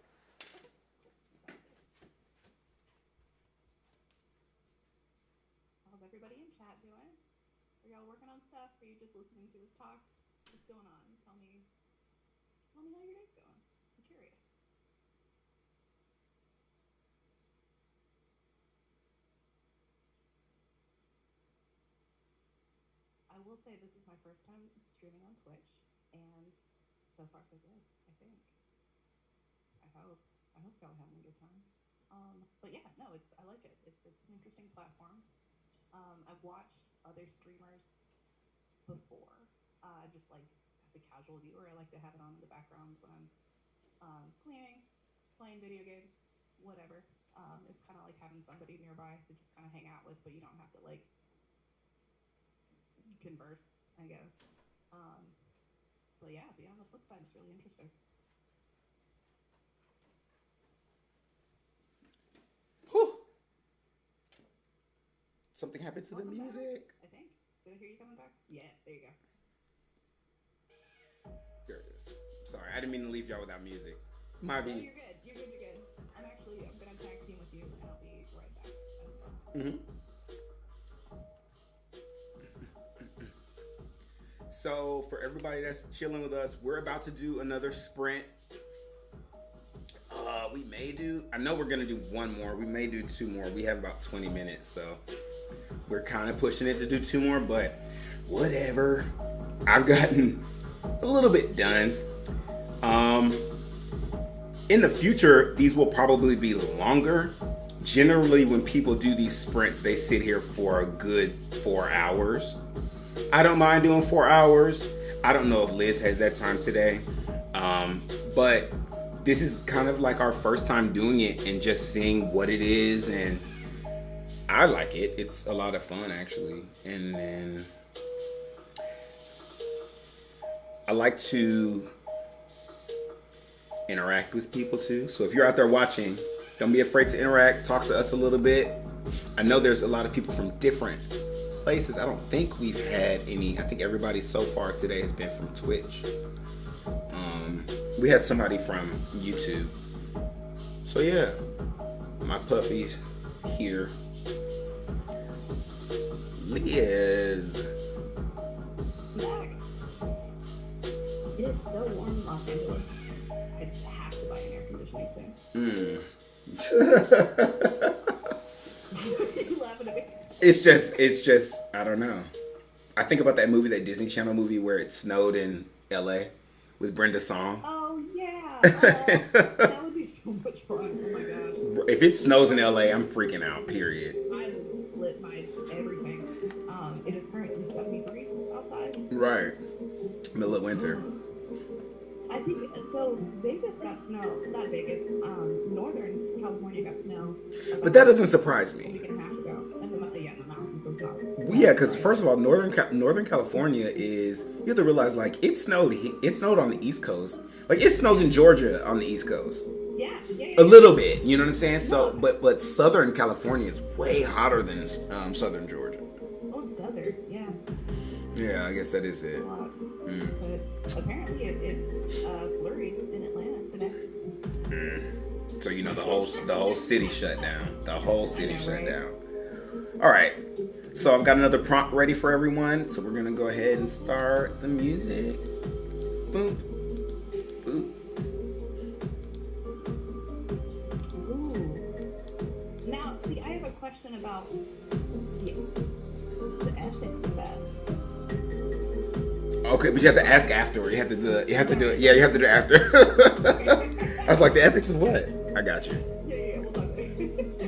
How's everybody in chat doing? Are y'all working on stuff? Or are you just listening to us talk? What's going on? Tell me how your day's going. I'm curious. I will say this is my first time streaming on Twitch, and so far so good, I think. I hope y'all are having a good time. But yeah, no, I like it. It's an interesting platform. I've watched other streamers before, just like as a casual viewer. I like to have it on in the background when I'm cleaning, playing video games, whatever. It's kind of like having somebody nearby to just kind of hang out with, but you don't have to like converse, I guess. But yeah, on the flip side, it's really interesting. Whew. Something happened to the music. I think. Did I hear you coming back? Yes, there you go. There it is. Sorry, I didn't mean to leave y'all without music. No, you're good. You're good. I'm gonna tag team with you, and I'll be right back. Mm-hmm. So for everybody that's chilling with us, we're about to do another sprint. I know we're gonna do one more. We may do two more. We have about 20 minutes, so we're kind of pushing it to do two more, but whatever. I've gotten a little bit done. In the future, these will probably be longer. Generally, when people do these sprints, they sit here for a good 4 hours. I don't mind doing 4 hours. I don't know if Liz has that time today. But this is kind of like our first time doing it and just seeing what it is. And I like it. It's a lot of fun actually, and then I like to interact with people too. So if you're out there watching, don't be afraid to interact. Talk to us a little bit. I know there's a lot of people from different places. I don't think we've had any. I think everybody so far today has been from Twitch. We had somebody from YouTube. So yeah, my puppy's here. Liz. Back. It is so warm in Los Angeles. I have to buy an air conditioning soon. You laughing at me? It's just, I don't know. I think about that movie, that Disney Channel movie where it snowed in LA with Brenda Song. Oh yeah. That would be so much fun. Oh my gosh. If it snows in LA, I'm freaking out, period. I lit my everything. It is currently 73 outside. Right. Middle of winter. I think so. Vegas got snow. Not Vegas. Northern California got snow. But that doesn't surprise A me. week and a half ago. And the mountains and stuff. Well, yeah, because first of all, Northern California is, you have to realize, like, it snowed on the East Coast. Like, it snows in Georgia on the East Coast. Yeah. A little bit, you know what I'm saying? So, but Southern California is way hotter than Southern Georgia. Oh, it's desert. Yeah. Yeah, I guess that is it. A lot. But apparently it's flurried in Atlanta today. So you know the whole city shut down. The whole city shut down. All right. So I've got another prompt ready for everyone. So we're gonna go ahead and start the music. Boom. Boom. Ooh. Now, see, I have a question about the ethics of that. Okay, but you have to ask afterward. You have to do it. You have to do it. Yeah, you have to do it after. I was like, the ethics of what? I got you. Yeah, we'll talk about it.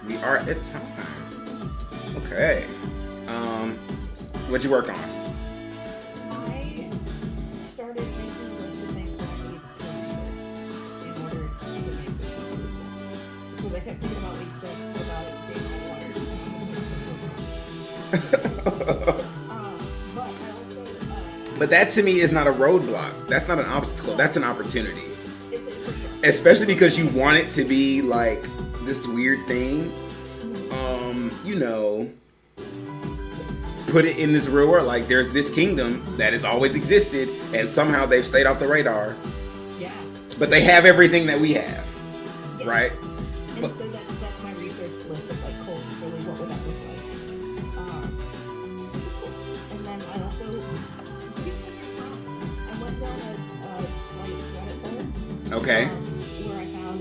We are at time. Okay. What'd you work on? I started making a list of things that I need to in order to make this movie. Because I kept thinking about week 6 about it being my water. But I also But that to me is not a roadblock. That's not an obstacle. That's an opportunity. it's for sure. Especially because you want it to be like this weird thing. You know, put it in this real world. Like there's this kingdom that has always existed, and somehow they've stayed off the radar. Yeah. But they have everything that we have, Yes. right? And But- so that's my research list of like culturally what would that look like. And then I also I went down a slight rabbit hole. Okay. Where I found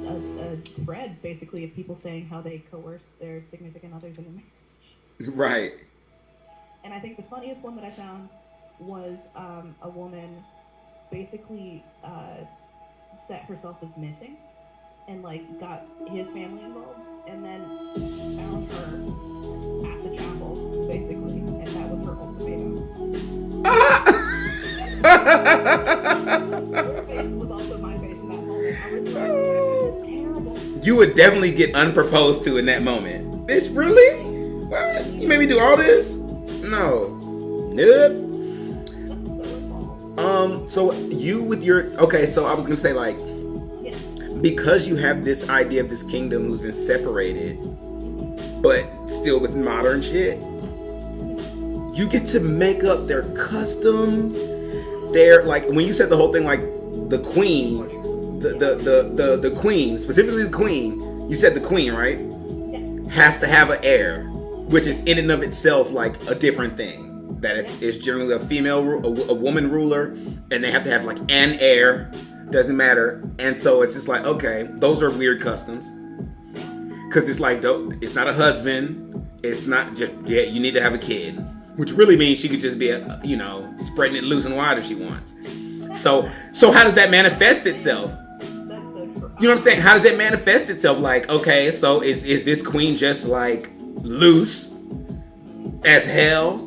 a thread basically of people saying how they coerced their significant others into marriage. Right. And I think the funniest one that I found was a woman basically set herself as missing and like got his family involved and then found her at the chapel basically, and that was her ultimatum. Her face was also my face in that moment. I was like, this is terrible. You would definitely get unproposed to in that moment. Bitch, really? What? You made me do all this? No. Nope. That's so involved. So you with your so I was gonna say like Yes. because you have this idea of this kingdom who's been separated, but still with modern shit, you get to make up their customs. Their like when you said the whole thing like the queen, the queen, specifically the queen, you said the queen, right? Yeah. Has to have an heir, which is in and of itself like a different thing. That it's generally a female, a woman ruler, and they have to have like an heir. Doesn't matter. And so it's just like, okay, those are weird customs. Because it's like, it's not a husband. It's not just, you need to have a kid. Which really means she could just be, spreading it loose and wide if she wants. So how does that manifest itself? That's so true. You know what I'm saying? How does it manifest itself? Like, okay, so is this queen just like loose? as hell,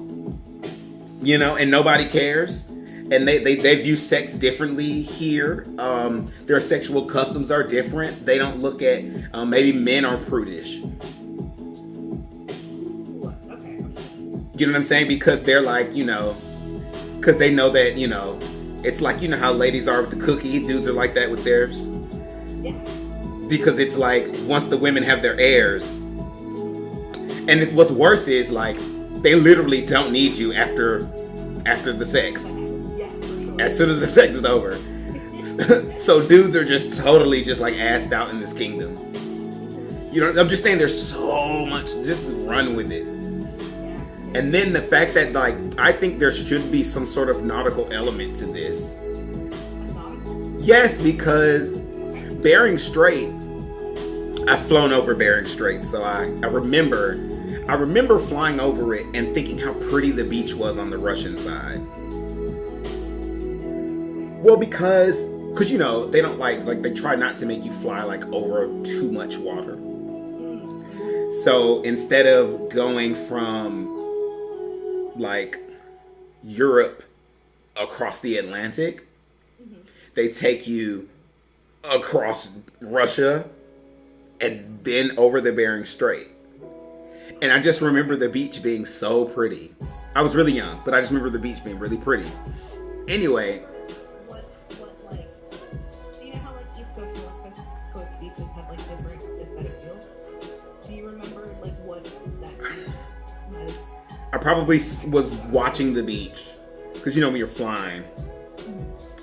you know, and nobody cares. And they view sex differently here. Their sexual customs are different. They don't look at, maybe men are prudish. Okay. You know what I'm saying? Because they're like, you know, because they know that, you know, it's like, you know how ladies are with the cookie, dudes are like that with theirs. Yeah. Because it's like, once the women have their heirs, and it's what's worse is like, they literally don't need you after the sex. Yeah, for sure. As soon as the sex is over. So dudes are just totally just like assed out in this kingdom. You know, I'm just saying there's so much, just run with it. Yeah. And then the fact that like, I think there should be some sort of nautical element to this. Yes, because Bering Strait, I've flown over Bering Strait, so I remember flying over it and thinking how pretty the beach was on the Russian side. Well, because you know, they don't like they try not to make you fly like over too much water. So instead of going from like Europe across the Atlantic, they take you across Russia and then over the Bering Strait. And I just remember the beach being so pretty. I was really young, but I just remember the beach being really pretty. Anyway. What like, so you know how like East Coast and West Coast beaches have like different aesthetic feels? Do you remember like what that beach was? I probably was watching the beach. Because you know when you're flying.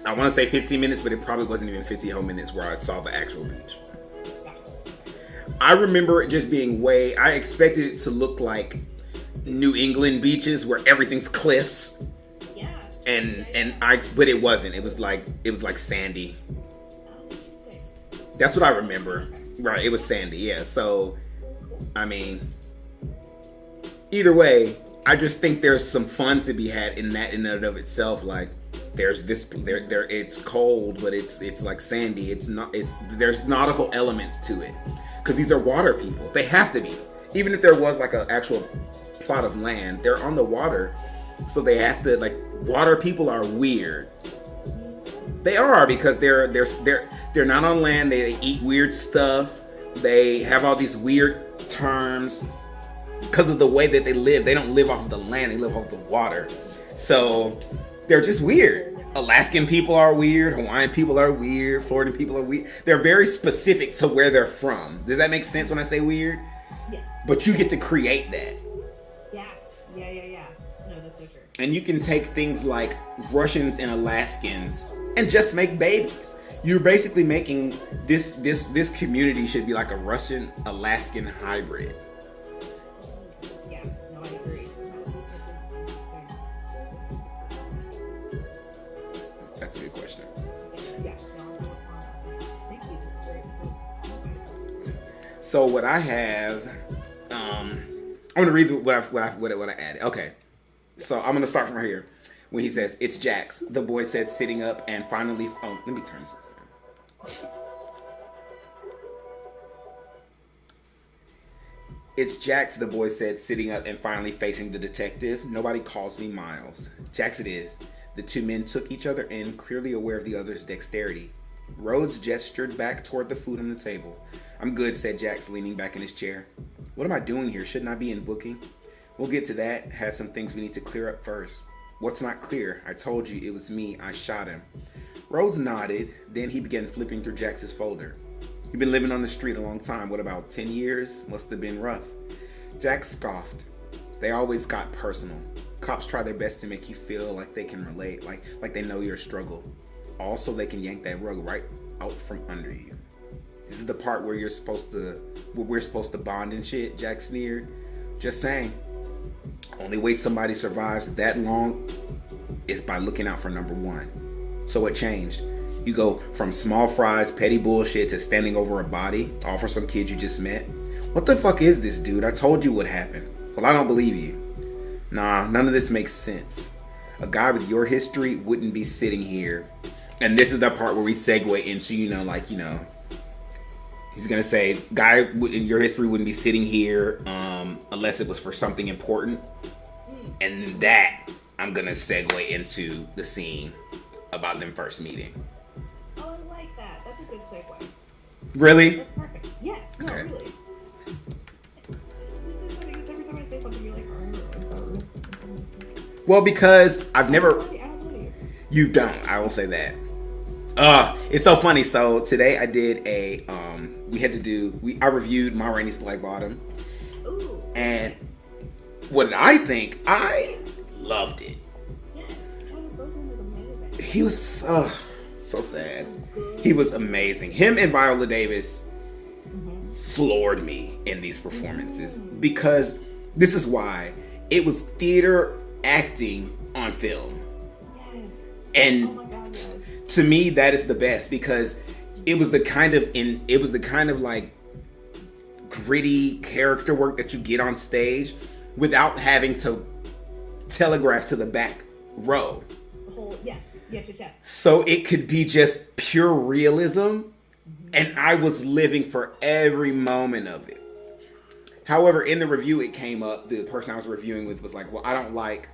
I want to say 15 minutes, but it probably wasn't even 50 whole minutes where I saw the actual beach. I remember it just being I expected it to look like New England beaches where everything's cliffs. Yeah. But it wasn't. It was like sandy. That's what I remember. Right, it was sandy, yeah. So, I mean, either way, I just think there's some fun to be had in that in and of itself. Like, there's this, it's cold, but it's like sandy. There's nautical elements to it. Because these are water people. They have to be. Even if there was like an actual plot of land, they're on the water. So they have to, like, water people are weird. They are, because they're not on land. They eat weird stuff. They have all these weird terms. Because of the way that they live. They don't live off of the land. They live off the water. So they're just weird. Alaskan people are weird. Hawaiian people are weird. Florida people are weird. They're very specific to where they're from. Does that make sense when I say weird? Yes. But you get to create that. Yeah. No, that's so true. And you can take things like Russians and Alaskans and just make babies. You're basically making this community should be like a Russian Alaskan hybrid. Yeah. No, I agree. That's a good question. Yeah. No, thank you. So what I have, I'm gonna read what I added. Okay, so I'm gonna start from right here. When he says, "It's Jax," the boy said, sitting up and finally. Oh, let me turn this down. "It's Jax," the boy said, sitting up and finally facing the detective. "Nobody calls me Miles." "Jax it is." The two men took each other in, clearly aware of the other's dexterity. Rhodes gestured back toward the food on the table. "I'm good," said Jax, leaning back in his chair. "What am I doing here? Shouldn't I be in booking?" "We'll get to that. Had some things we need to clear up first." "What's not clear?" "I told you it was me. I shot him." Rhodes nodded. Then he began flipping through Jax's folder. "You've been living on the street a long time. What, about 10 years? Must have been rough." Jax scoffed. "They always got personal. Cops try their best to make you feel like they can relate, like they know your struggle. Also, they can yank that rug right out from under you." "This is the part where we're supposed to bond and shit," Jax sneered. "Just saying. Only way somebody survives that long is by looking out for number one." "So what changed? You go from small fries, petty bullshit to standing over a body, all for some kid you just met? What the fuck is this, dude? I told you what happened." "Well, I don't believe you." "Nah, none of this makes sense. A guy with your history wouldn't be sitting here." And this is the part where we segue into, he's gonna say, "Guy in your history wouldn't be sitting here unless it was for something important." And that I'm gonna segue into the scene about them first meeting. Oh, I like that. That's a good segue. Really? That's perfect. Yes. No, Okay. really. This is funny because every time I say something, you're like, oh, Well, because I've never. I don't know you. You don't. I will say that. It's so funny. So today I did a I reviewed Ma Rainey's Black Bottom, Ooh. and what did I think? I loved it. Yes. Chadwick Boseman was amazing. He was so sad. He was amazing. Him and Viola Davis floored me in these performances because this is why it was theater acting on film. Yes. And Oh my God, yes. to me that is the best because it was the kind of like gritty character work that you get on stage without having to telegraph to the back row. The whole, yes. Yes. So it could be just pure realism, and I was living for every moment of it. However, in the review it came up, the person I was reviewing with was like, well, I don't like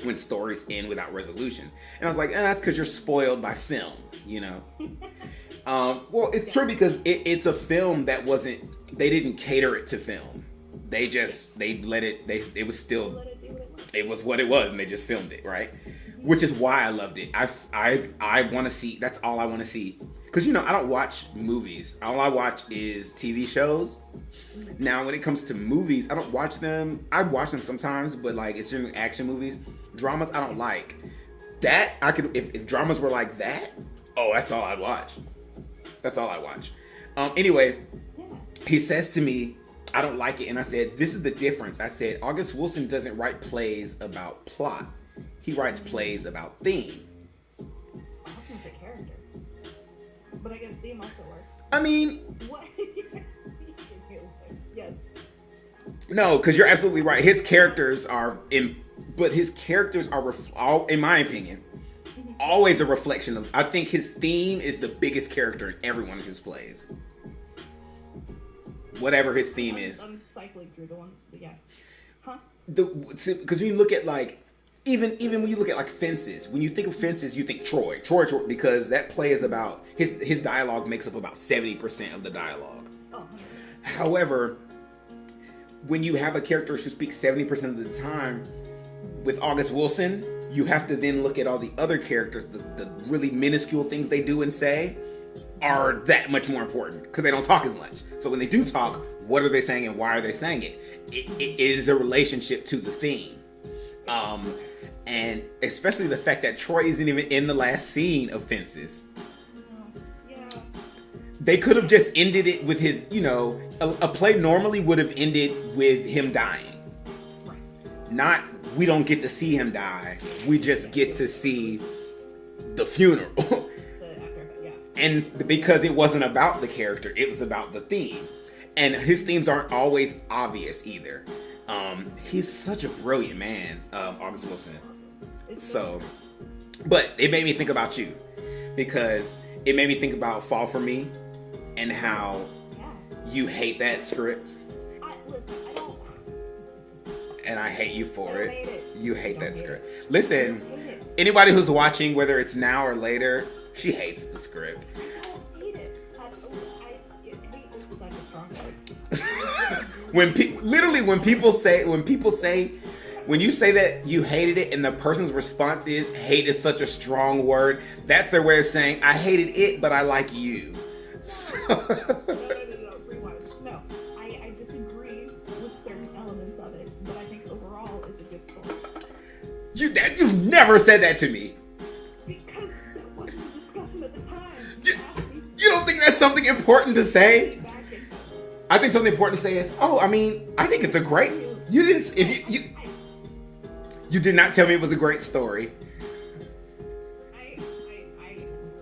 when stories end without resolution. And I was like, that's because you're spoiled by film, you know? Well, it's true because it's a film that they didn't cater it to film. It was what it was, and they just filmed it, right? Which is why I loved it. I want to see, that's all I want to see. Because, I don't watch movies. All I watch is TV shows. Now, when it comes to movies, I don't watch them. I watch them sometimes, but like, it's generally action movies. Dramas, I don't like. That, I could, if dramas were like that, that's all I'd watch. That's all I watch. Anyway, he says to me, I don't like it. And I said, this is the difference. I said, August Wilson doesn't write plays about plot. He writes plays about theme. Austin's a character. But I guess theme also works. I mean, What? Yes. no, because you're absolutely right. His characters are in my opinion, always a reflection of. I think his theme is the biggest character in every one of his plays. Whatever his theme is. I'm cycling through the one, but yeah. Huh? Because when you look at like, even when you look at like Fences, when you think of Fences, you think Troy, because that play is about his dialogue makes up about 70% of the dialogue. Oh, However, when you have a character who speaks 70% of the time, with August Wilson, you have to then look at all the other characters, the really minuscule things they do and say are that much more important because they don't talk as much. So when they do talk, what are they saying and why are they saying it? It is a relationship to the theme. And especially the fact that Troy isn't even in the last scene of Fences. yeah. They could have just ended it with his, a play normally would have ended with him dying. Right. Not, we don't get to see him die. We just get to see the funeral. The after effect, yeah. And because it wasn't about the character, it was about the theme. And his themes aren't always obvious either. He's such a brilliant man, August Wilson. So, but it made me think about you because it made me think about Fall For Me and how you hate that script. Listen, I don't. And I hate you for I it. hate it. You hate I that hate script. it. Listen, I hate it. anybody who's watching, whether it's now or later, she hates the script. I don't hate it. Hate is such a strong word. When you say that you hated it and the person's response is hate is such a strong word, that's their way of saying I hated it, but I like you. So, No, rewind. No, I disagree with certain elements of it, but I think overall it's a good story. you've never said that to me. Because that wasn't the discussion at the time. You don't think that's something important to say? Back and I think something important to say is, I think it's a great. You didn't. If you did not tell me it was a great story.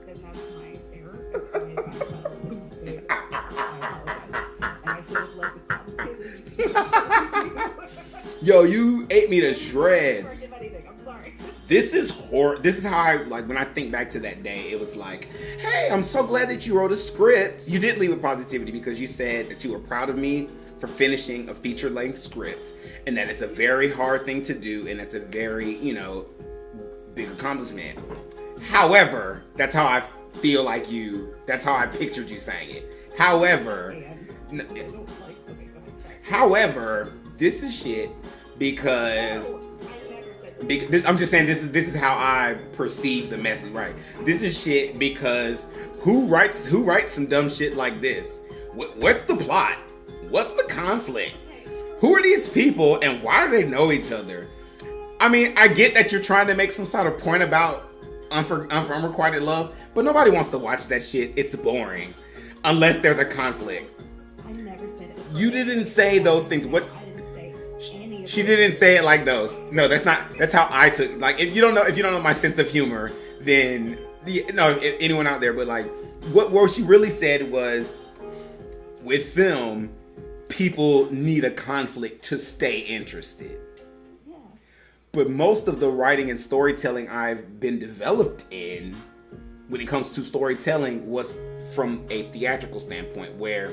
then that's my error. I should have led with positivity. Yo, you ate me to shreds. Forgive anything. I'm sorry. This is This is how I like when I think back to that day. It was like, hey, I'm so glad that you wrote a script. You did leave with positivity because you said that you were proud of me for finishing a feature-length script, and that it's a very hard thing to do, and it's a very, big accomplishment. However, that's how I feel like that's how I pictured you saying it. However, And I don't like. Okay, go ahead. Sorry. however, this is shit because. No, I never said that. I'm just saying this is how I perceive the message, right? This is shit because who writes some dumb shit like this? What's the plot? What's the conflict? Who are these people and why do they know each other? I mean, I get that you're trying to make some sort of point about unrequited love, but nobody wants to watch that shit. It's boring unless there's a conflict. I never said it. You didn't say those things. What? I didn't say any of She it. didn't say it like those. No, that's how I took. Like, if you don't know my sense of humor, then if anyone out there, but like, what she really said was, with film, people need a conflict to stay interested. Yeah. But most of the writing and storytelling I've been developed in, when it comes to storytelling, was from a theatrical standpoint, where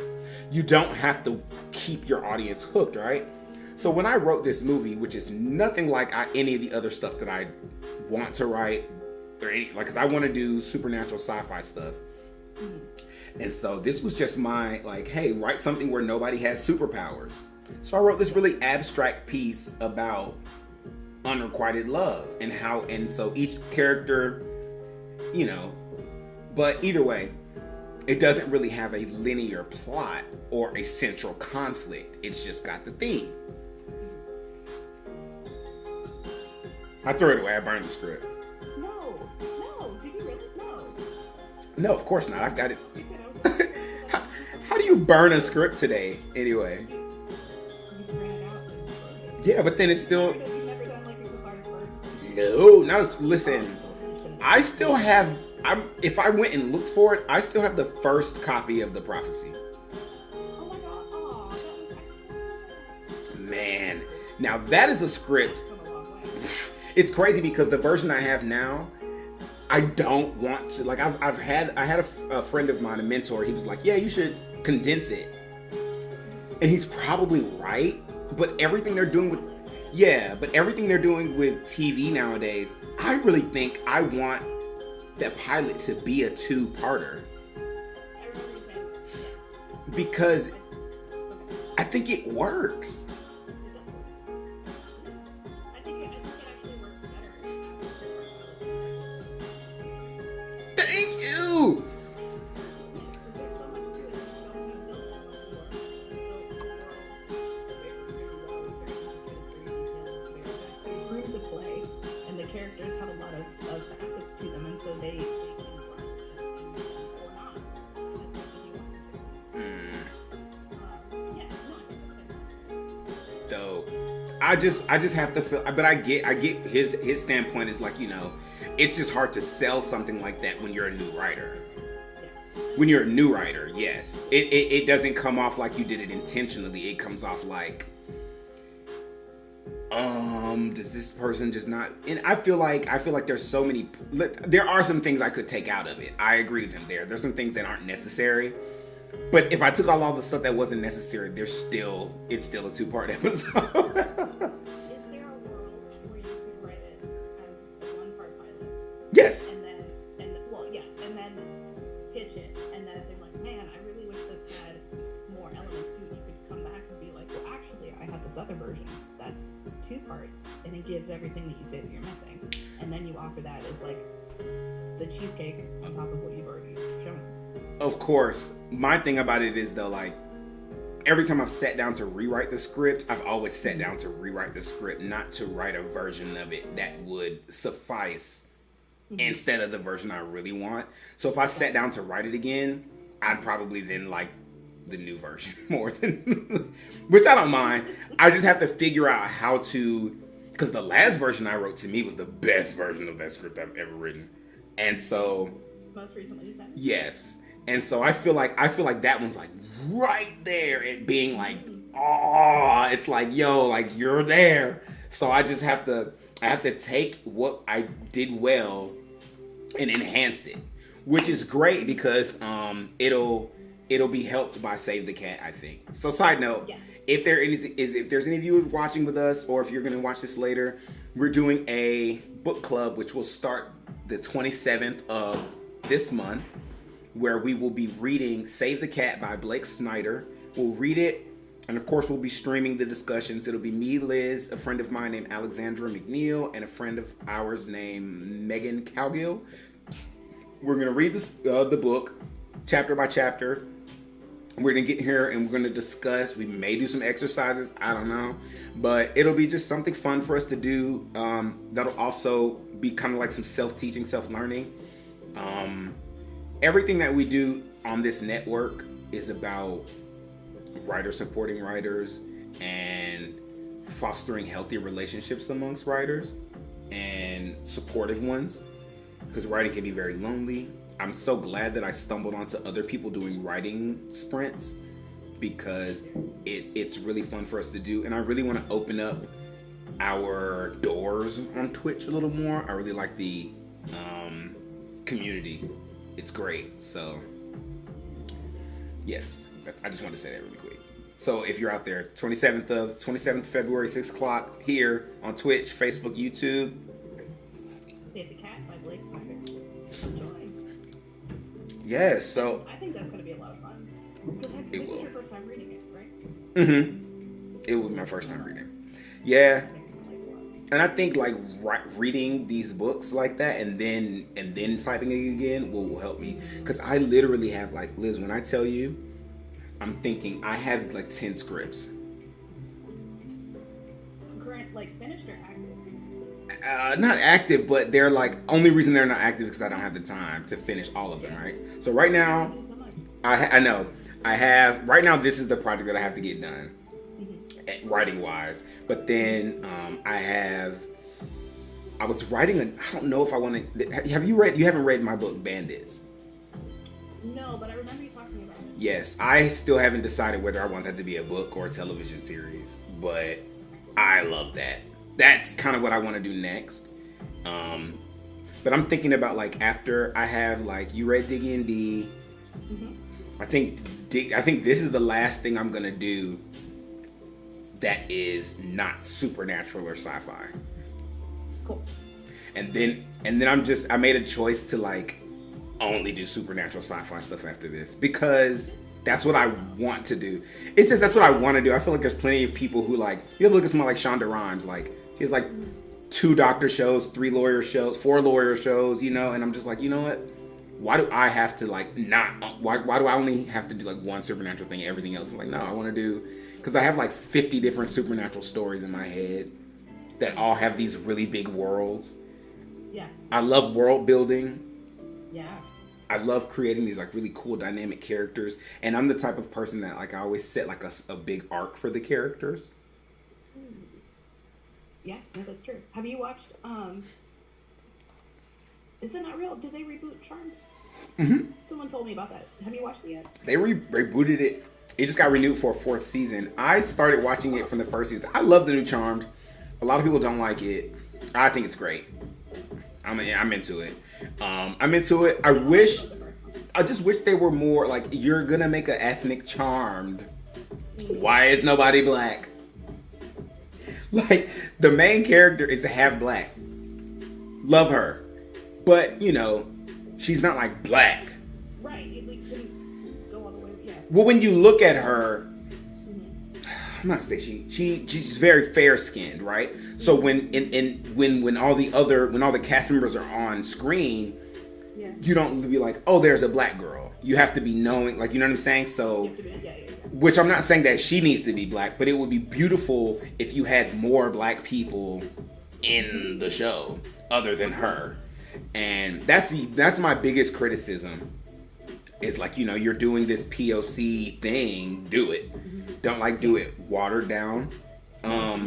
you don't have to keep your audience hooked, right? So when I wrote this movie, which is nothing like any of the other stuff that I want to write, because I want to do supernatural sci-fi stuff. And so this was just my, like, hey, write something where nobody has superpowers. So I wrote this really abstract piece about unrequited love and so each character, but either way, it doesn't really have a linear plot or a central conflict. It's just got the theme. I threw it away. I burned the script. No. Did you really? No. No, of course not. I've got it. You said I was like, How do you burn a script today, anyway? you print it out and burn it. Yeah, but then it's still... You've never done like a cathartic burn? No, listen. I still have... if I went and looked for it, I still have the first copy of The Prophecy. Oh my god. Aw, that was Man. Now, that is a script... come a long way. It's crazy because the version I have now, I don't want to, like, I had a friend of mine, a mentor. He was like, yeah, you should condense it. And he's probably right, but everything they're doing with TV nowadays, I really think I want that pilot to be a two-parter, I remember you saying that. because Yeah. I think it works. I think it actually works better. Thank you. There's so much to it. There's so many there's room to play, and the characters have a lot of facets to them, and so they can run or not as much as you want them to. Yeah, no. Dope. I just have to feel, but I get his standpoint is like, it's just hard to sell something like that when you're a new writer. When you're a new writer, yes, it doesn't come off like you did it intentionally. It comes off like, does this person just not? And I feel like there's so many. There are some things I could take out of it. I agree with him there. There's some things that aren't necessary. But if I took all the stuff that wasn't necessary, it's still a 2-part episode. Is there a world where you could write it as a 1-part pilot? Yes. And then pitch it, and then if they're like, man, I really wish this had more elements to it, you could come back and be like, well, actually, I have this other version that's 2 parts, and it gives everything that you say that you're missing, and then you offer that as like the cheesecake on top of what you've already shown. Of course, my thing about it is though, like, every time I've sat down to rewrite the script, I've always sat down to rewrite the script, not to write a version of it that would suffice instead of the version I really want. So if I sat down to write it again, I'd probably then like the new version more than, which I don't mind. I just have to figure out how to, because the last version I wrote to me was the best version of that script I've ever written. And so, Most recently, you said? yes. And so I feel like that one's like right there at being like, oh, it's like, yo, like you're there. So I have to take what I did well and enhance it, which is great because it'll it'll be helped by Save the Cat, I think. So side note, Yes. if there's any of you watching with us, or if you're going to watch this later, we're doing a book club which will start the 27th of this month, where we will be reading Save the Cat by Blake Snyder. We'll read it, and of course we'll be streaming the discussions. It'll be me, Liz, a friend of mine named Alexandra McNeil, and a friend of ours named Megan Cowgill. We're going to read the book chapter by chapter. We're going to get here and we're going to discuss. We may do some exercises. I don't know. But it'll be just something fun for us to do. That'll also be kind of like some self-teaching, self-learning. Everything that we do on this network is about writers supporting writers and fostering healthy relationships amongst writers and supportive ones, because writing can be very lonely. I'm so glad that I stumbled onto other people doing writing sprints, because it's really fun for us to do. And I really want to open up our doors on Twitch a little more. I really like the community. It's great. So yes, I just wanted to say that really quick. So if you're out there, 27th February, 6 o'clock here on Twitch, Facebook, YouTube. Save the Cat by Blake Snyder. Enjoy. Yes, so I think that's going to be a lot of fun. Because this is your first time reading it, right? mm-hmm. It was my first time reading. Yeah. I think it's gonna like a lot. And I think like reading these books like that and then typing it again will help me, because I literally have, like, Liz, when I tell you, I'm thinking I have like 10 scripts. Current, like, finished or active? Not active, but they're like, only reason they're not active is because I don't have the time to finish all of them, right? So right now, Thank you so much. I know I have right now. This is the project that I have to get done, writing wise. But then I was writing I don't know if I want to. Have you read? You haven't read my book Bandits? No, but I remember you talking about it. Yes, I still haven't decided whether I want that to be a book or a television series, but I love that. That's kind of what I want to do next. But I'm thinking about, like, after I have, like, you read Diggy and D. I think this is the last thing I'm gonna do that is not supernatural or sci-fi. Cool. And then I made a choice to, like, only do supernatural sci-fi stuff after this, because that's what I want to do. It's just, that's what I want to do. I feel like there's plenty of people who, like, you have to look at someone like Shonda Rhimes, like, she has like 2 doctor shows, 3 lawyer shows, 4 lawyer shows, you know, and I'm just like, you know what? Why do I have to, like, why do I only have to do, like, one supernatural thing, everything else? I'm like, no, I want to do, because I have like 50 different supernatural stories in my head that all have these really big worlds. Yeah. I love world building. Yeah. I love creating these, like, really cool dynamic characters, and I'm the type of person that, like, I always set like a big arc for the characters. Yeah, no, that's true. Have you watched, is it not real? Did they reboot Charmed? Mm-hmm. Someone told me about that. Have you watched it yet? They rebooted it. It just got renewed for a 4th season. I started watching it from the 1st season. I love the new Charmed. A lot of people don't like it. I think it's great. I'm into it. I'm into it. I just wish they were more like, you're gonna make an ethnic Charmed. Why is nobody black? Like, the main character is half black. Love her. But, you know, she's not like black. Right. You couldn't go all the way. Yeah. Well, when you look at her, I'm not saying she's very fair skinned, right? So when all the cast members are on screen, Yeah. you don't be like, oh, there's a black girl. You have to be knowing, like, you know what I'm saying? So, Yeah. which I'm not saying that she needs to be black, but it would be beautiful if you had more black people in the show other than her. And that's my biggest criticism. Is, like, you know, you're doing this POC thing, do it. Don't, like, do it watered down. Yeah.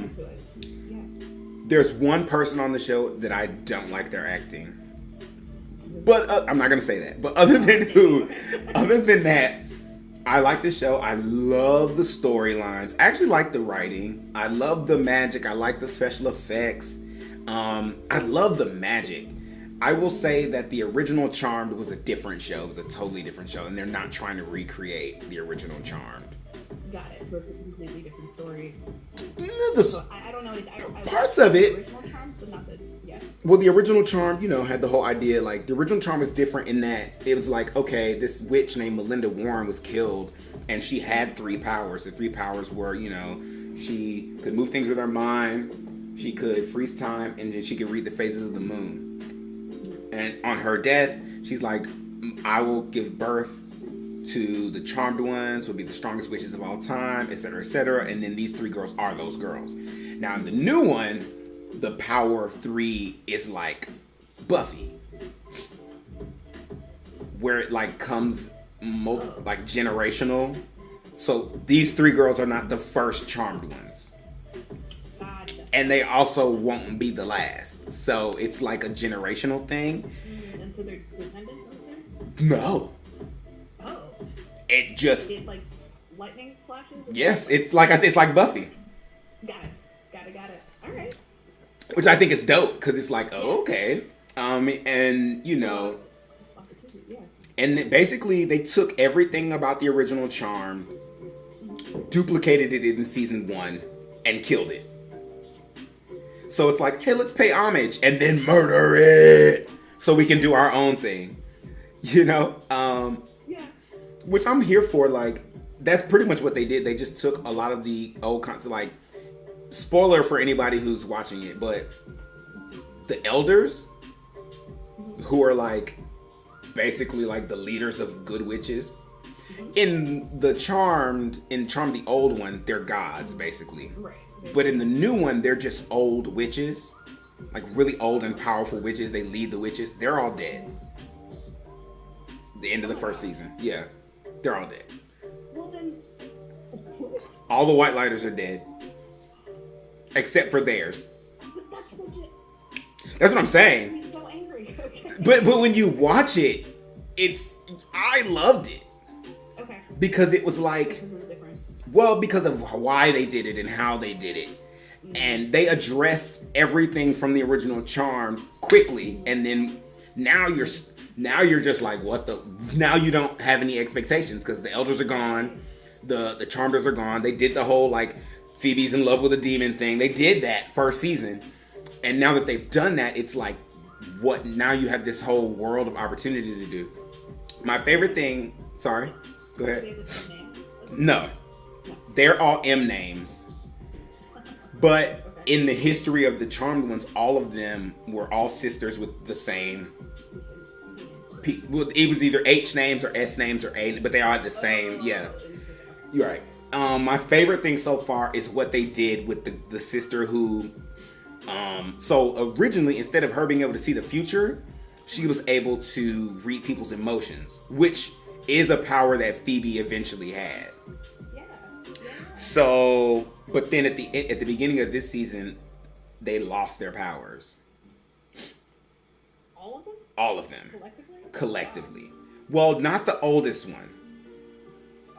There's one person on the show that I don't like their acting. But I'm not gonna say that. But other than that, I like the show. I love the storylines. I actually like the writing. I love the magic. I like the special effects. I love the magic. I will say that the original Charmed was a different show. It was a totally different show, and they're not trying to recreate the original Charmed. Got it. So it's a completely different story. The So I don't know. I parts watched of the it. original Charms, but not the Well, the original Charm, had the whole idea, like, the original Charm was different in that it was like, okay, this witch named Melinda Warren was killed, and she had 3 powers. The 3 powers were, she could move things with her mind, she could freeze time, and then she could read the phases of the moon. And on her death, she's like, I will give birth to the charmed ones, will be the strongest witches of all time, etc., etc., and then these 3 girls are those girls. Now, in the new one, the power of 3 is like Buffy, where it like comes like generational. So these 3 girls are not the first charmed ones, Gotcha. and they also won't be the last. So it's like a generational thing. And so they're descendants of her? No, Oh. it just It's like lightning flashes? yes, it's like I said, it's like Buffy, Got it. All right. which I think is dope because it's like, oh, okay, and Opportunity, yeah. and basically they took everything about the original Charm, duplicated it in season 1, and killed it. So it's like, hey, let's pay homage and then murder it so we can do our own thing, Yeah. which I'm here for. Like, that's pretty much what they did. They just took a lot of the old content, like, spoiler for anybody who's watching it, but the elders, who are like basically like the leaders of good witches, in Charmed the old one, they're gods basically. Right. But in the new one, they're just old witches, like really old and powerful witches. They lead the witches. They're all dead. The end of the first season. Yeah, they're all dead. Well then, All the White Lighters are dead, except for theirs. but that's legit. That's what I'm saying. I'm so angry. Okay. But when you watch it, I loved it Okay. because it was like, This is different. well, because of why they did it and how they did it. And they addressed everything from the original Charm quickly, and then now you're just like, what the? Now you don't have any expectations because the elders are gone, the Charmers are gone. They did the whole like Phoebe's in love with a demon thing. They did that first season, and now that they've done that, it's like, what? Now you have this whole world of opportunity to do. My favorite thing. Sorry, go ahead. Is it the name? No, they're all M names. But in the history of the Charmed ones, all of them were all sisters with the same. Well, it was either H names or S names or A, but they all had the same. Yeah, you're right. My favorite thing so far is what they did with the sister who. So originally, instead of her being able to see the future, she was able to read people's emotions, which is a power that Phoebe eventually had. Yeah. So, but then at the beginning of this season, they lost their powers. All of them? All of them. Collectively? Well, not the oldest one,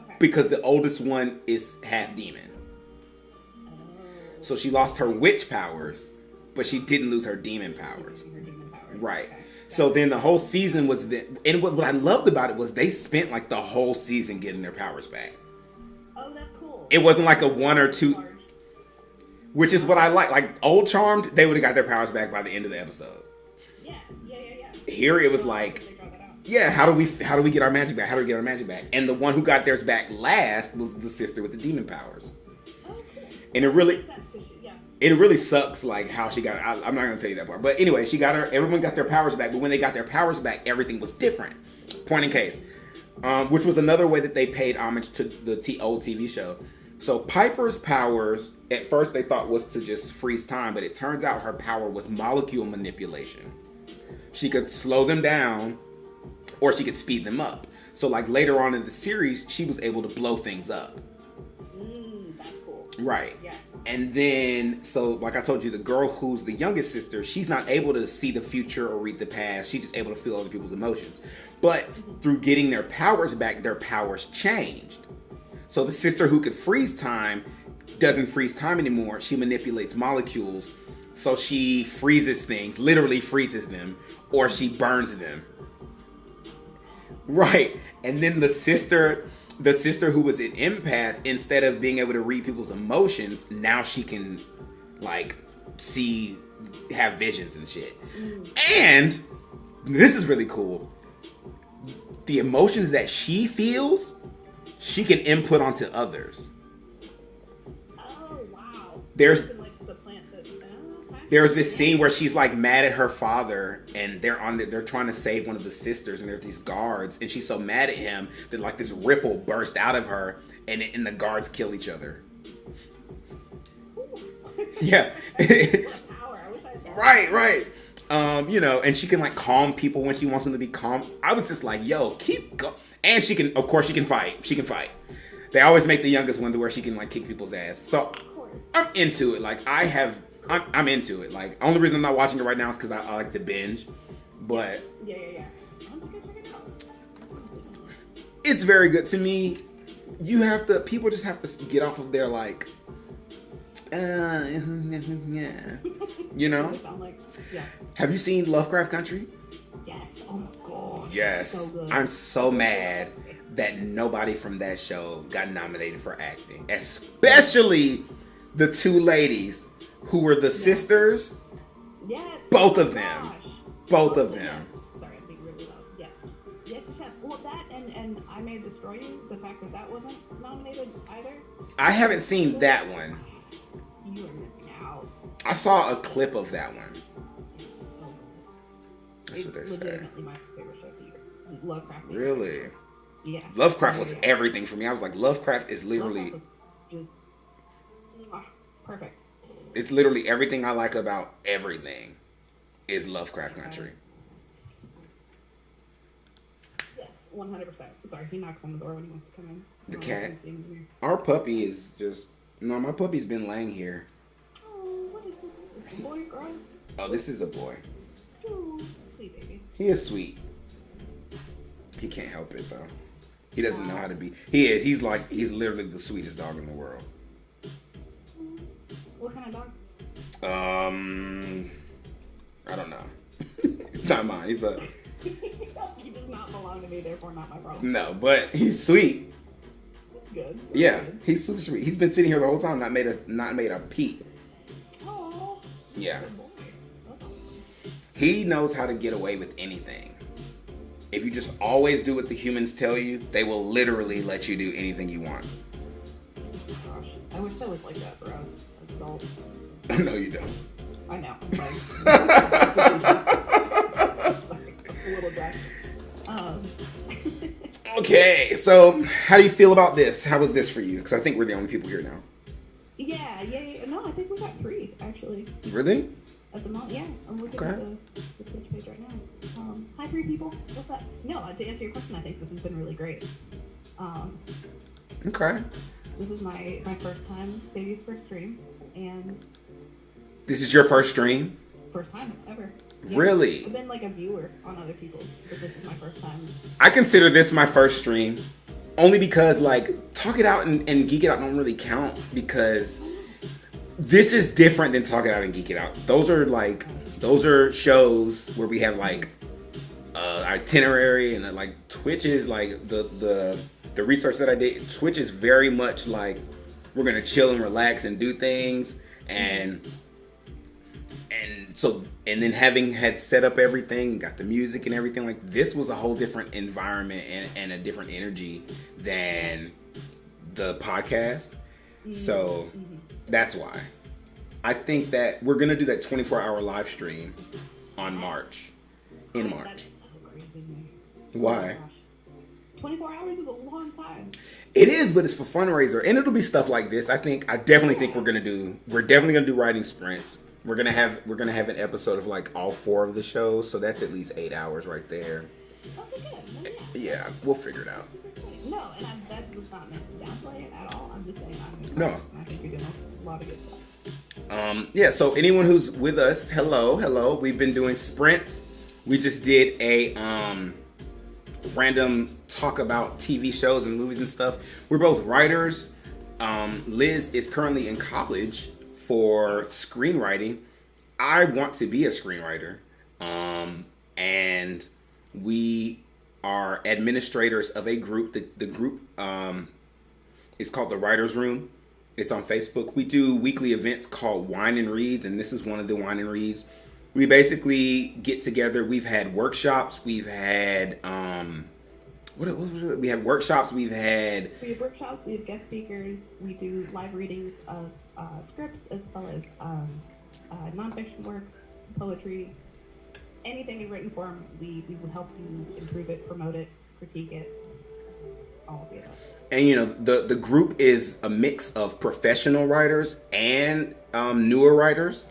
Okay. because the oldest one is half demon. Oh. So she lost her witch powers, but she didn't lose her demon powers. Her demon powers. Right. Okay. So then the whole season was and what I loved about it was they spent like the whole season getting their powers back. Oh, that's cool. It wasn't like a 1 or 2, Large. which is what I like. Like old Charmed, they would have got their powers back by the end of the episode. Yeah. Here it was like, They draw that out. yeah, how do we get our magic back? How do we get our magic back? And the one who got theirs back last was the sister with the demon powers. Oh, cool. And it really Makes sense, 'cause yeah. it really sucks like how she got it. I'm not gonna tell you that part. But anyway, everyone got their powers back, but when they got their powers back, everything was different. Point in case. Which was another way that they paid homage to the old TV show. So Piper's powers, at first they thought was to just freeze time, but it turns out her power was molecule manipulation. She could slow them down, or she could speed them up. So like later on in the series, she was able to blow things up. That's cool. Right. Yeah. And then, so like I told you, the girl who's the youngest sister, she's not able to see the future or read the past. She's just able to feel other people's emotions. But through getting their powers back, their powers changed. So the sister who could freeze time doesn't freeze time anymore. She manipulates molecules So she freezes things, literally freezes them, or she burns them. Right. And then the sister who was an empath, instead of being able to read people's emotions, now she can like have visions and shit. And this is really cool. The emotions that she feels, she can input onto others. Oh wow. There's You can, like, supplant the- okay. There's this scene where she's like mad at her father, and they're trying to save one of the sisters, and there's these guards, and she's so mad at him that like this ripple burst out of her, and the guards kill each other. Ooh. Yeah. What a power. I wish I had that. Right. And she can like calm people when she wants them to be calm. I was just like, yo, keep going. And she can, of course, she can fight. She can fight. They always make the youngest one to where she can like kick people's ass. So Of course. I'm into it. Like I'm into it. Like only reason I'm not watching it right now is because I like to binge. But Yeah. I'm just gonna check it out. That's what I'm saying. it's very good to me. People just have to get off of their like, yeah, you know. They sound like, yeah. Have you seen Lovecraft Country? Yes. Oh my god. Yes. So good. I'm so mad that nobody from that show got nominated for acting, especially the two ladies who were the sisters. Yes. Both oh of my them. gosh. Both of them. Yes. Sorry, I'm being really loud. Yes. Yes. Well, that and I May Destroy You. The fact that wasn't nominated either. I haven't seen that one. You are missing out. I saw a clip of that one. It's so good. That's what they It's say. legitimately my favorite show of the year. Lovecraft. Really? Yeah. Lovecraft was Yeah. everything for me. I was like, Lovecraft is literally, Lovecraft was just perfect. it's literally everything I like about everything is Lovecraft Country. Yes, 100%. Sorry, he knocks on the door when he wants to come in. The I cat? can see him in here. Our puppy is just, no, my puppy's been laying here. Oh, what is this? Boy, girl? Oh, this is a boy. Oh, sweet baby. He is sweet. He can't help it though. He doesn't know how to be. He is. He's literally the sweetest dog in the world. What kind of dog? I don't know. It's not mine. He's a He does not belong to me, therefore not my problem. no, but he's sweet. Good. Yeah, Good. he's super sweet. He's been sitting here the whole time, not made a peep. Oh, Yeah, good boy. That's awesome. he knows how to get away with anything. If you just always do what the humans tell you, they will literally let you do anything you want. Gosh, I wish that was like that for us as adults. No, you don't. I know. I'm like, sorry, a little dry. Okay, so how do you feel about this? How was this for you? Because I think we're the only people here now. Yeah. No, I think we got 3 actually Really? at the moment. Yeah, I'm looking Okay. at the Twitch page right now. Hi, 3 people. What's up? No, to answer your question, I think this has been really great. Okay. This is my first time, baby's first stream, and This is your first stream? first time ever. Really? I've been like a viewer on other people's, but this is my first time. I consider this my first stream. Only because like Talk It Out and Geek It Out don't really count because this is different than Talk It Out and Geek It Out. Those are shows where we have like itinerary and like Twitch is like the research that I did. Twitch is very much like we're gonna chill and relax and do things and then having had set up everything, got the music and everything, like this was a whole different environment and a different energy than the podcast. So that's why I think that we're gonna do that 24-hour live stream on March. In That's March. so crazy to me. Why? Oh my gosh. 24 hours is a long time. It is, but it's for fundraiser, and it'll be stuff like this. I definitely think we're definitely gonna do writing sprints. We're gonna have an episode of like all 4 of the shows, so that's at least 8 hours right there. Okay, good. Then Yeah, we'll figure it out. No, and that was not meant to downplay it at all. I'm just saying No. I think you're doing a lot of good stuff. Yeah, so anyone who's with us, hello. We've been doing sprints. We just did a random talk about TV shows and movies and stuff. We're both writers. Liz is currently in college for screenwriting. I want to be a screenwriter, and we are administrators of a group. The group is called the Writers Room. It's on Facebook. We do weekly events called Wine and Reads, and this is one of the Wine and Reads. We basically get together. We've had workshops. We've had we have workshops. We have workshops. We have guest speakers. We do live readings of scripts as well as nonfiction works, poetry, anything in written form. We will help you improve it, promote it, critique it, all of the above. And you know, the group is a mix of professional writers and newer writers.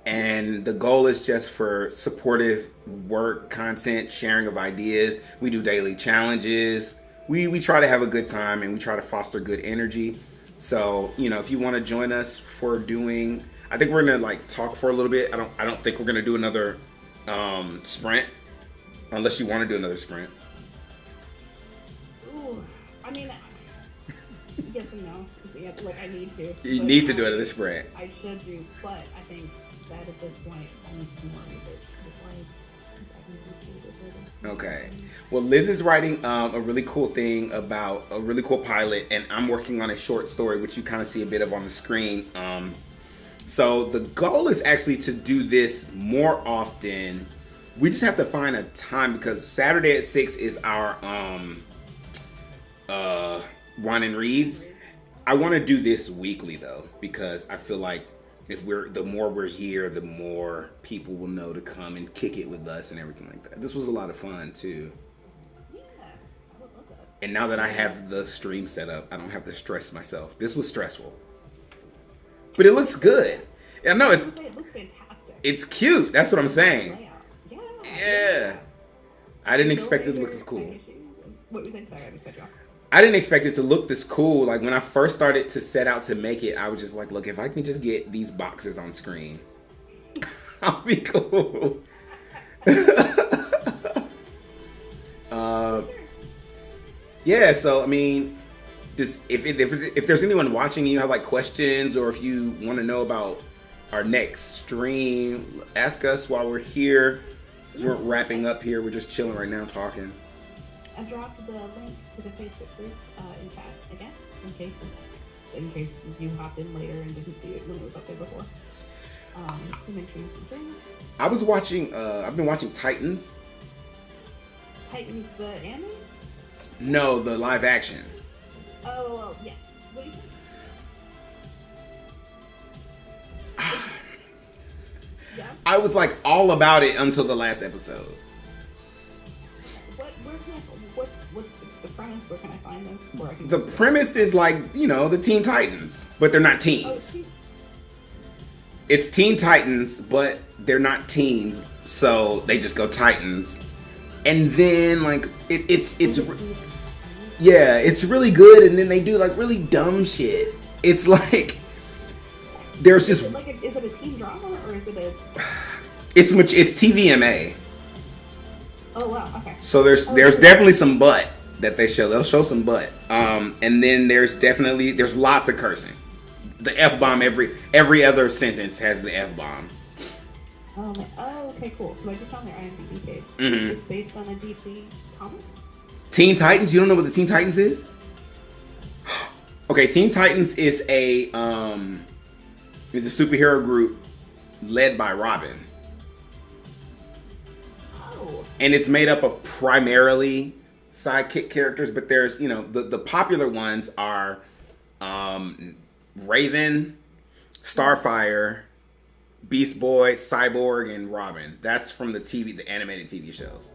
And the goal is just for supportive work, content, sharing of ideas. We do daily challenges. We try to have a good time, and we try to foster good energy. So, you know, if you want to join us for doing, I think we're gonna like talk for a little bit. I don't think we're gonna do another sprint, unless you want to do another sprint. Ooh, I mean, yes and no. Yeah, like I need to. You need to do another sprint. I should do, but I think that at this point I need to do more research before I can do it further. Okay. Well, Liz is writing a really cool thing about a really cool pilot, and I'm working on a short story, which you kind of see a bit of on the screen. So the goal is actually to do this more often. We just have to find a time, because Saturday at 6 is our Wine and Reads. I want to do this weekly though, because I feel like the more we're here, the more people will know to come and kick it with us and everything like that. This was a lot of fun too. Yeah, I would love that. And now that I have the stream set up, I don't have to stress myself. This was stressful, but it looks good. Yeah, no, It looks fantastic. it's cute. That's what I'm saying. Layout. Yeah. I didn't No expect it to look major this cool. issues. What was I? Sorry, I cut you off. I didn't expect it to look this cool. Like when I first started to set out to make it, I was just like, look, if I can just get these boxes on screen, I'll be cool. Yeah, so I mean, just if there's anyone watching and you have like questions, or if you want to know about our next stream, ask us while we're here. We're wrapping up here. We're just chilling right now, talking. I dropped the link to the Facebook group in chat again, in case you hopped in later and didn't see it when it was up there before. So make sure you can join us. I was watching. I've been watching Titans. Titans the anime? No, the live action. Oh, yes. What do you think? Yeah. I was like all about it until the last episode. What's the premise? Where can I find this? Where I can The premise is like, you know, the Teen Titans, but they're not Oh, teens. It's Teen Titans, but they're not teens, so they just go Titans. And then like it's yeah, it's really good, and then they do like really dumb shit. It's like there's just is it a teen drama or is it a? it's TVMA. Oh wow, okay. So there's definitely some butt that they show. They'll show some butt. And then there's lots of cursing. The F-bomb, every other sentence has the F-bomb. Oh, man. Oh, okay, cool. So I just found their IMDb page. Mhm. It's based on a DC comic? Teen Titans, you don't know what the Teen Titans is? Okay, Teen Titans is it's a superhero group led by Robin. Oh. And it's made up of primarily sidekick characters, but there's, you know, the popular ones are Raven, Starfire, Beast Boy, Cyborg, and Robin. That's from the animated TV shows.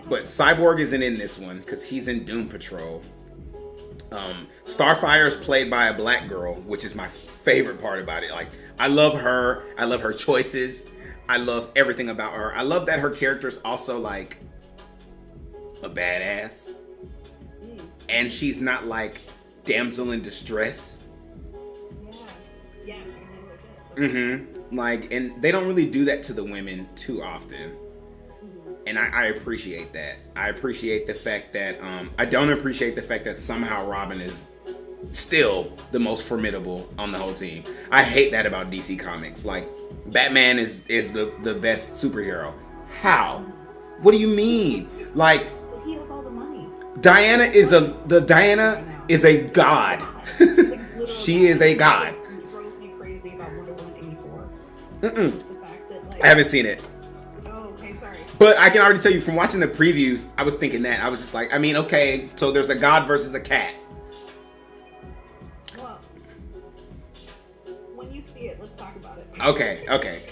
But Cyborg isn't in this one because he's in Doom Patrol. Starfire is played by a black girl, which is my favorite part about it. Like, I love her. I love her choices. I love everything about her. I love that her character is also like a badass, and she's not like damsel in distress. Yeah. I know. Like, and they don't really do that to the women too often. And I appreciate that. I appreciate the fact that I don't appreciate the fact that somehow Robin is still the most formidable on the whole team. I hate that about DC Comics. Like, Batman is the best superhero. How? What do you mean? Like, But he has all the money. Diana is a god. She is a god. What drove me crazy about Wonder Woman 84 Mm-mm. was the fact that, like, I haven't seen it. oh, okay, sorry. But I can already tell you from watching the previews, I was thinking that. I was just like, I mean, okay, so there's a god versus a cat. Well, when you see it, let's talk about it. Okay.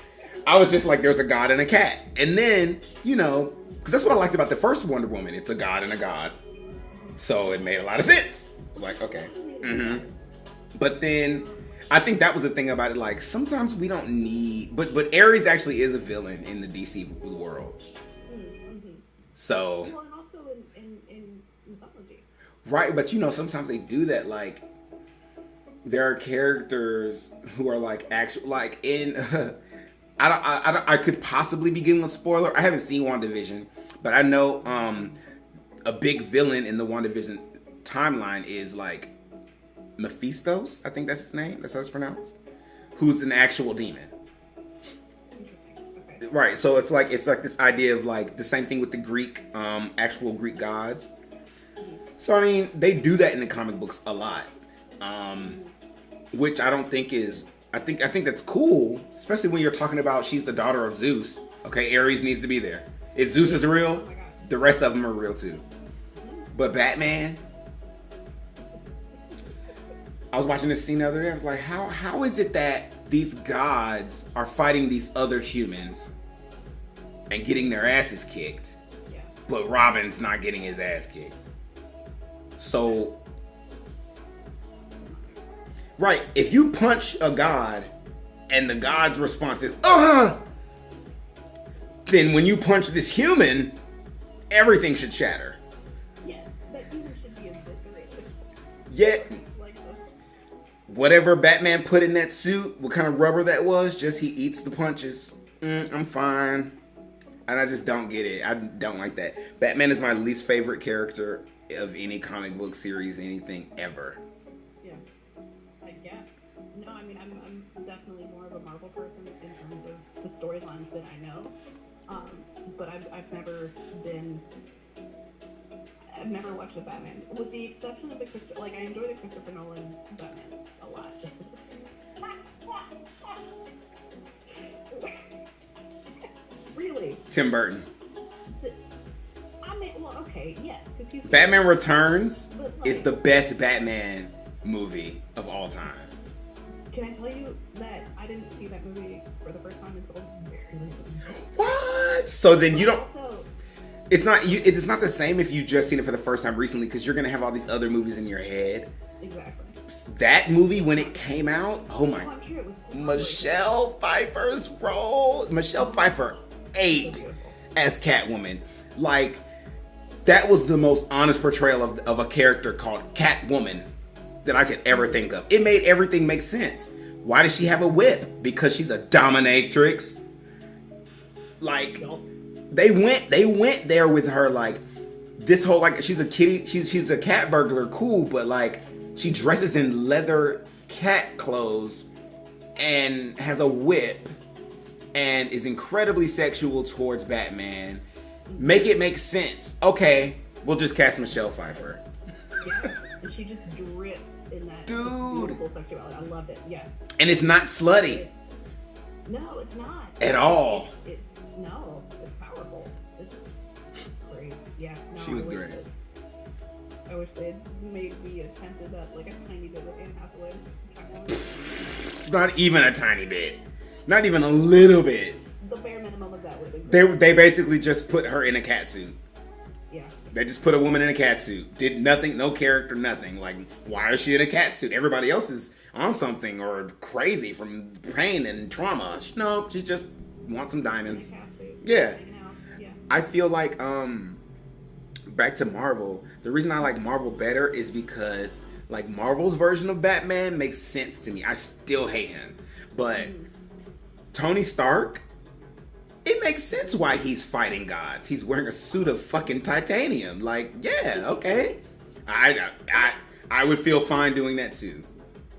I was just like, there's a god and a cat. And then, you know, because that's what I liked about the first Wonder Woman. It's a god and a god. So it made a lot of sense. I was like, okay. Mm-hmm. But then, I think that was the thing about it. Like, sometimes we don't need... But Ares actually is a villain in the DC world. Mm-hmm. So... Well, and also in mythology. Right, but you know, sometimes they do that. Like, there are characters who are like actual, like in. I could possibly be giving a spoiler. I haven't seen WandaVision, but I know a big villain in the WandaVision timeline is like Mephistos. I think that's his name. That's how it's pronounced. Who's an actual demon. Interesting. Okay. Right, so it's like this idea of like the same thing with the Greek, actual Greek gods. So I mean, they do that in the comic books a lot, which I don't think is. I think that's cool, especially when you're talking about she's the daughter of Zeus. Okay, Ares needs to be there. If Zeus is real, my God. the rest of them are real too. But Batman, I was watching this scene the other day. I was like, how is it that these gods are fighting these other humans and getting their asses kicked, Yeah. but Robin's not getting his ass kicked? So, right, if you punch a god and the god's response is, then when you punch this human, everything should shatter. Yes, that human should be eviscerated. Yet, Like this. whatever Batman put in that suit, what kind of rubber that was, just he eats the punches. I'm fine. And I just don't get it. I don't like that. Batman is my least favorite character of any comic book series, anything ever. Yeah. Yeah. No, I mean, I'm definitely more of a Marvel person in terms of the storylines that I know. But I've never watched a Batman, with the exception of I enjoy the Christopher Nolan Batmans a lot. Really? Tim Burton. I mean, well, okay, yes, because he's Batman Returns But, like- is the best Batman movie of all time. Can I tell you that I didn't see that movie for the first time until very recently? What? So then you don't. Also, It's not the same if you just seen it for the first time recently, because you're gonna have all these other movies in your head. exactly. That movie when it came out, oh my, I'm sure it was Michelle Pfeiffer's role. Michelle Pfeiffer ate as Catwoman. Like, that was the most honest portrayal of a character called Catwoman that I could ever think of. It made everything make sense. Why does she have a whip? Because she's a dominatrix. Like, they went there with her, like, this whole, like, she's a kitty, she's a cat burglar, cool, but like, she dresses in leather cat clothes and has a whip and is incredibly sexual towards Batman. Make it make sense. Okay, we'll just cast Michelle Pfeiffer. Yeah, and she just drips in that Dude. beautiful sexuality. I love it. Yeah. And it's not slutty No, it's not at all. It's powerful. It's great. Yeah. No, She was I wish great. that- I wish they'd maybe attempted that like a tiny bit with Anne Hathaway's Catwoman. Not even a tiny bit. Not even a little bit. The bare minimum of that would have been They basically just put her in a cat suit. yeah. They just put a woman in a cat suit. Did nothing, no character, nothing. Like, why is she in a cat suit? Everybody else is on something or crazy from pain and trauma. No, she just wants some diamonds. Yeah. Yeah. I feel like, back to Marvel, the reason I like Marvel better is because, like, Marvel's version of Batman makes sense to me. I still hate him. But Tony Stark, it makes sense why he's fighting gods. He's wearing a suit of fucking titanium. Like, yeah, okay. I would feel fine doing that too.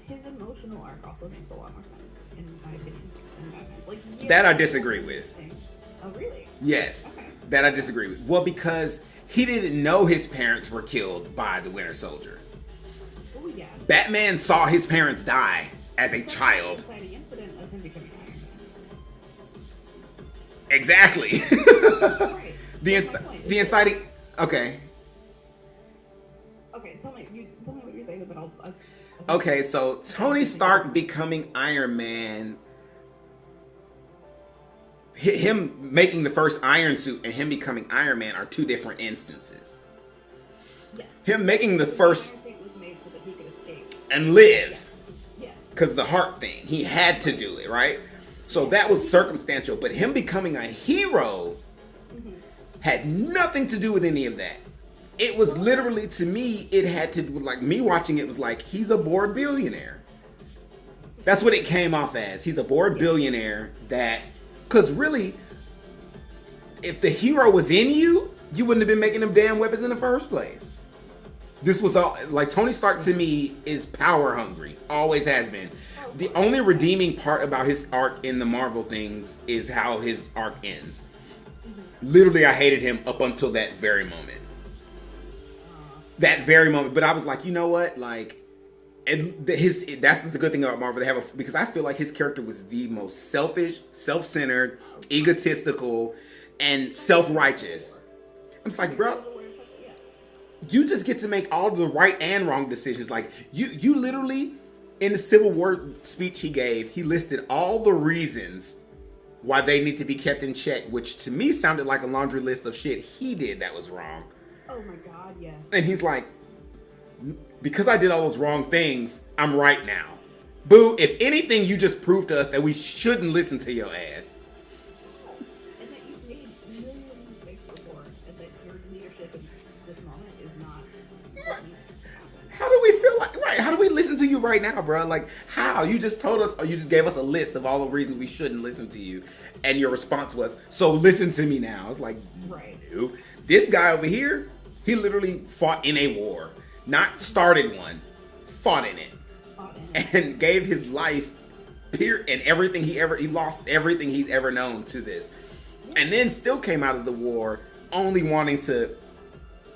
His emotional arc also makes a lot more sense, in my opinion, than Batman. Like, yeah, That I disagree with. Oh, really? Yes, Okay. that I disagree with. Well, because he didn't know his parents were killed by the Winter Soldier. Oh, yeah. Batman saw his parents die as a child. The inciting incident of him becoming Iron Exactly. Man. Right. the That's my point. inciting. Okay. Okay, tell me what you're saying, and then I'll Okay, so Tony Stark becoming Iron Man, him making the first Iron Suit and him becoming Iron Man are two different instances. Yes. Him making the first Iron Suit was made so that he could escape. and live, Yeah. because the heart thing, he had to do it, right? So that was circumstantial, but him becoming a hero had nothing to do with any of that. It was literally, to me, it had to do, like, me watching it was like, he's a bored billionaire. That's what it came off as. He's a bored billionaire that, because really, if the hero was in you, you wouldn't have been making them damn weapons in the first place. This was all, like, Tony Stark to me is power hungry. Always has been. The only redeeming part about his arc in the Marvel things is how his arc ends. Literally, I hated him up until that very moment. That very moment. But I was like, you know what? Like, that's the good thing about Marvel. They have because I feel like his character was the most selfish, self-centered, egotistical, and self-righteous. I'm just like, bro, you just get to make all the right and wrong decisions. Like, you literally, in the Civil War speech he gave, he listed all the reasons why they need to be kept in check, which to me sounded like a laundry list of shit he did that was wrong. Oh my god, yes. And he's like, because I did all those wrong things, I'm right now. Boo, if anything, you just proved to us that we shouldn't listen to your ass. And that you've made millions of mistakes before, and that your leadership in this moment is not what needs to happen. How do we feel like, right, how do we listen to you right now, bro? Like, how? You just told us, or you just gave us a list of all the reasons we shouldn't listen to you. And your response was, so listen to me now. It's like, Right. no. This guy over here, he literally fought in a war. Not started one, fought in it. And gave his life, and everything he lost everything he'd ever known to this. And then still came out of the war only wanting to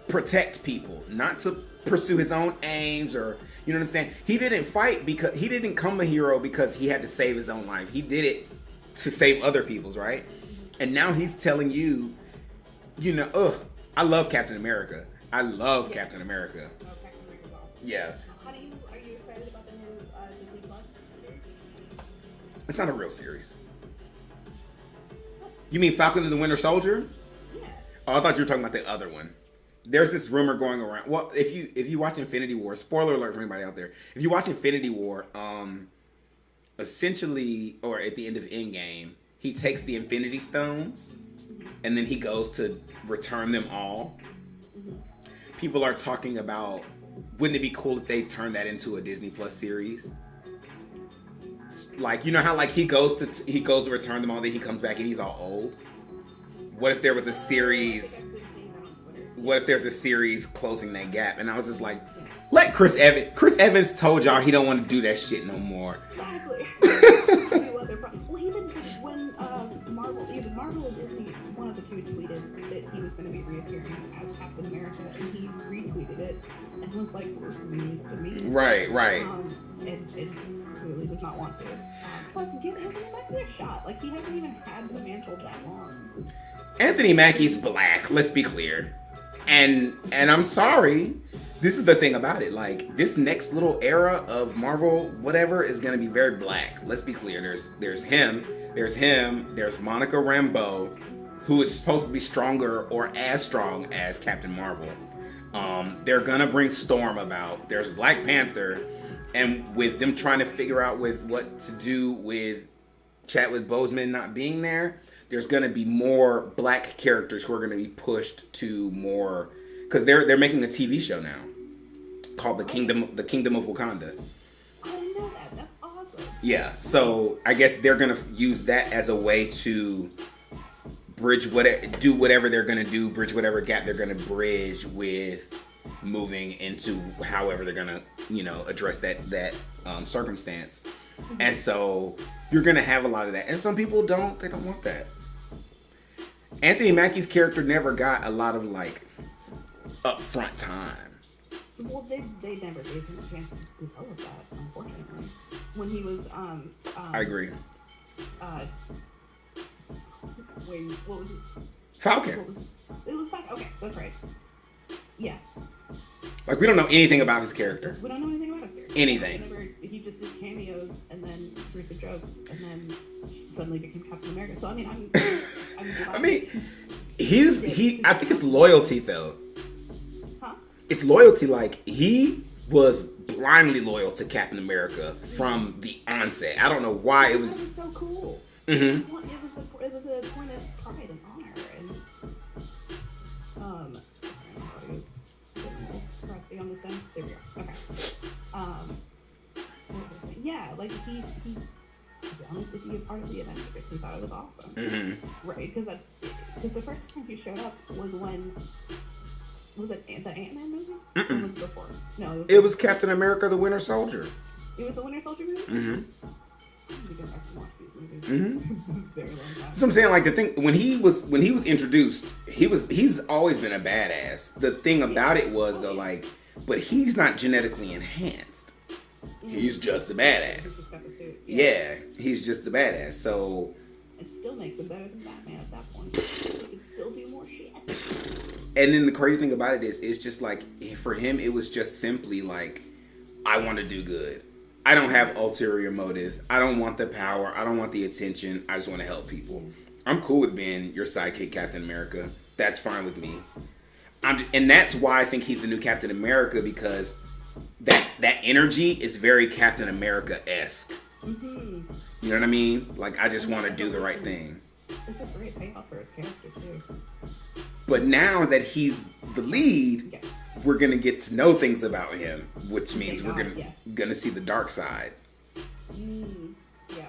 protect people, not to pursue his own aims, or, you know what I'm saying? He didn't fight because, he didn't come a hero because he had to save his own life. He did it to save other people's, right? And now he's telling you, you know, I love Captain America. I love Captain America. Oh, Captain America's awesome. Yeah. Are you excited about the new Disney Plus series? It's not a real series. You mean Falcon and the Winter Soldier? Yeah. Oh, I thought you were talking about the other one. There's this rumor going around. Well, if you watch Infinity War, spoiler alert for anybody out there. If you watch Infinity War, essentially, or at the end of Endgame, he takes the Infinity Stones, and then he goes to return them all. People are talking about, wouldn't it be cool if they turned that into a Disney Plus series? Like, you know how, like, he goes to return them all, then he comes back and he's all old? What if there was a series? What if there's a series closing that gap? And I was just like, let Chris Evans told y'all he don't want to do that shit no more. Exactly. Well, even when Marvel or Disney, one of the two tweeted that he was going to be reappearing as Captain America, and he retweeted it and was like, "This is news to me." Right. And clearly does not want to. Plus, give Anthony Mackie a shot. Like, he hasn't even had the mantle that long. Anthony Mackie's black. Let's be clear. And I'm sorry. This is the thing about it. Like, this next little era of Marvel, whatever, is gonna be very black. Let's be clear. There's him. There's Monica Rambeau, who is supposed to be stronger or as strong as Captain Marvel. They're gonna bring Storm about. There's Black Panther, and with them trying to figure out with what to do with Chadwick Boseman not being there, there's gonna be more black characters who are gonna be pushed to more, because they're making a TV show now called The Kingdom of Wakanda. I didn't know that. That's awesome. Yeah, so I guess they're gonna use that as a way to bridge whatever they're gonna do, bridge whatever gap they're gonna bridge with moving into however they're gonna, address that circumstance. And so you're gonna have a lot of that. And some people don't. They don't want that. Anthony Mackie's character never got a lot of like upfront time. Well, they never gave him a chance to develop that, unfortunately. When he was I agree. Wait, what was it? Falcon. It was Falcon. Okay, that's right. Yeah. Like, we don't know anything about his character. We don't know anything about his character. Anything. He just did cameos and then threw some jokes and then suddenly became Captain America. So I mean, I'm I mean, I think it's loyalty though. Huh? It's loyalty. Like, he was blindly loyal to Captain America from the onset. I don't know why it was. That was so cool. Mm-hmm. Well, it was a point of pride and honor, and sorry, I was getting a little crusty on this end. There we go. Okay. What was I saying? Yeah, like he wanted to be a part of the Avengers. He thought it was awesome, right? Because the first time he showed up was when. Was it the Ant-Man movie? Or was it before? No, It was Captain America: The Winter Soldier. It was the Winter Soldier movie. Mm-hmm. I need to go back and watch these movies. Very long time. So I'm saying, like, the thing when he was introduced, he's always been a badass. The thing about it was though, like, but he's not genetically enhanced. He's just a He's badass. just got the suit. Yeah, he's just a badass. So, It still makes him better than Batman at that point. He could still do more shit. and then the crazy thing about it is, it's just like, for him, it was just simply like, I want to do good. I don't have ulterior motives. I don't want the power. I don't want the attention. I just want to help people. I'm cool with being your sidekick, Captain America. That's fine with me. And that's why I think he's the new Captain America, because that energy is very Captain America-esque. Mm-hmm. You know what I mean? Like, I just want to do the right thing. It's a great payoff for his character too. But now that he's the lead, Yeah. we're gonna get to know things about him, which means Thank we're God, gonna see the dark side. Yeah.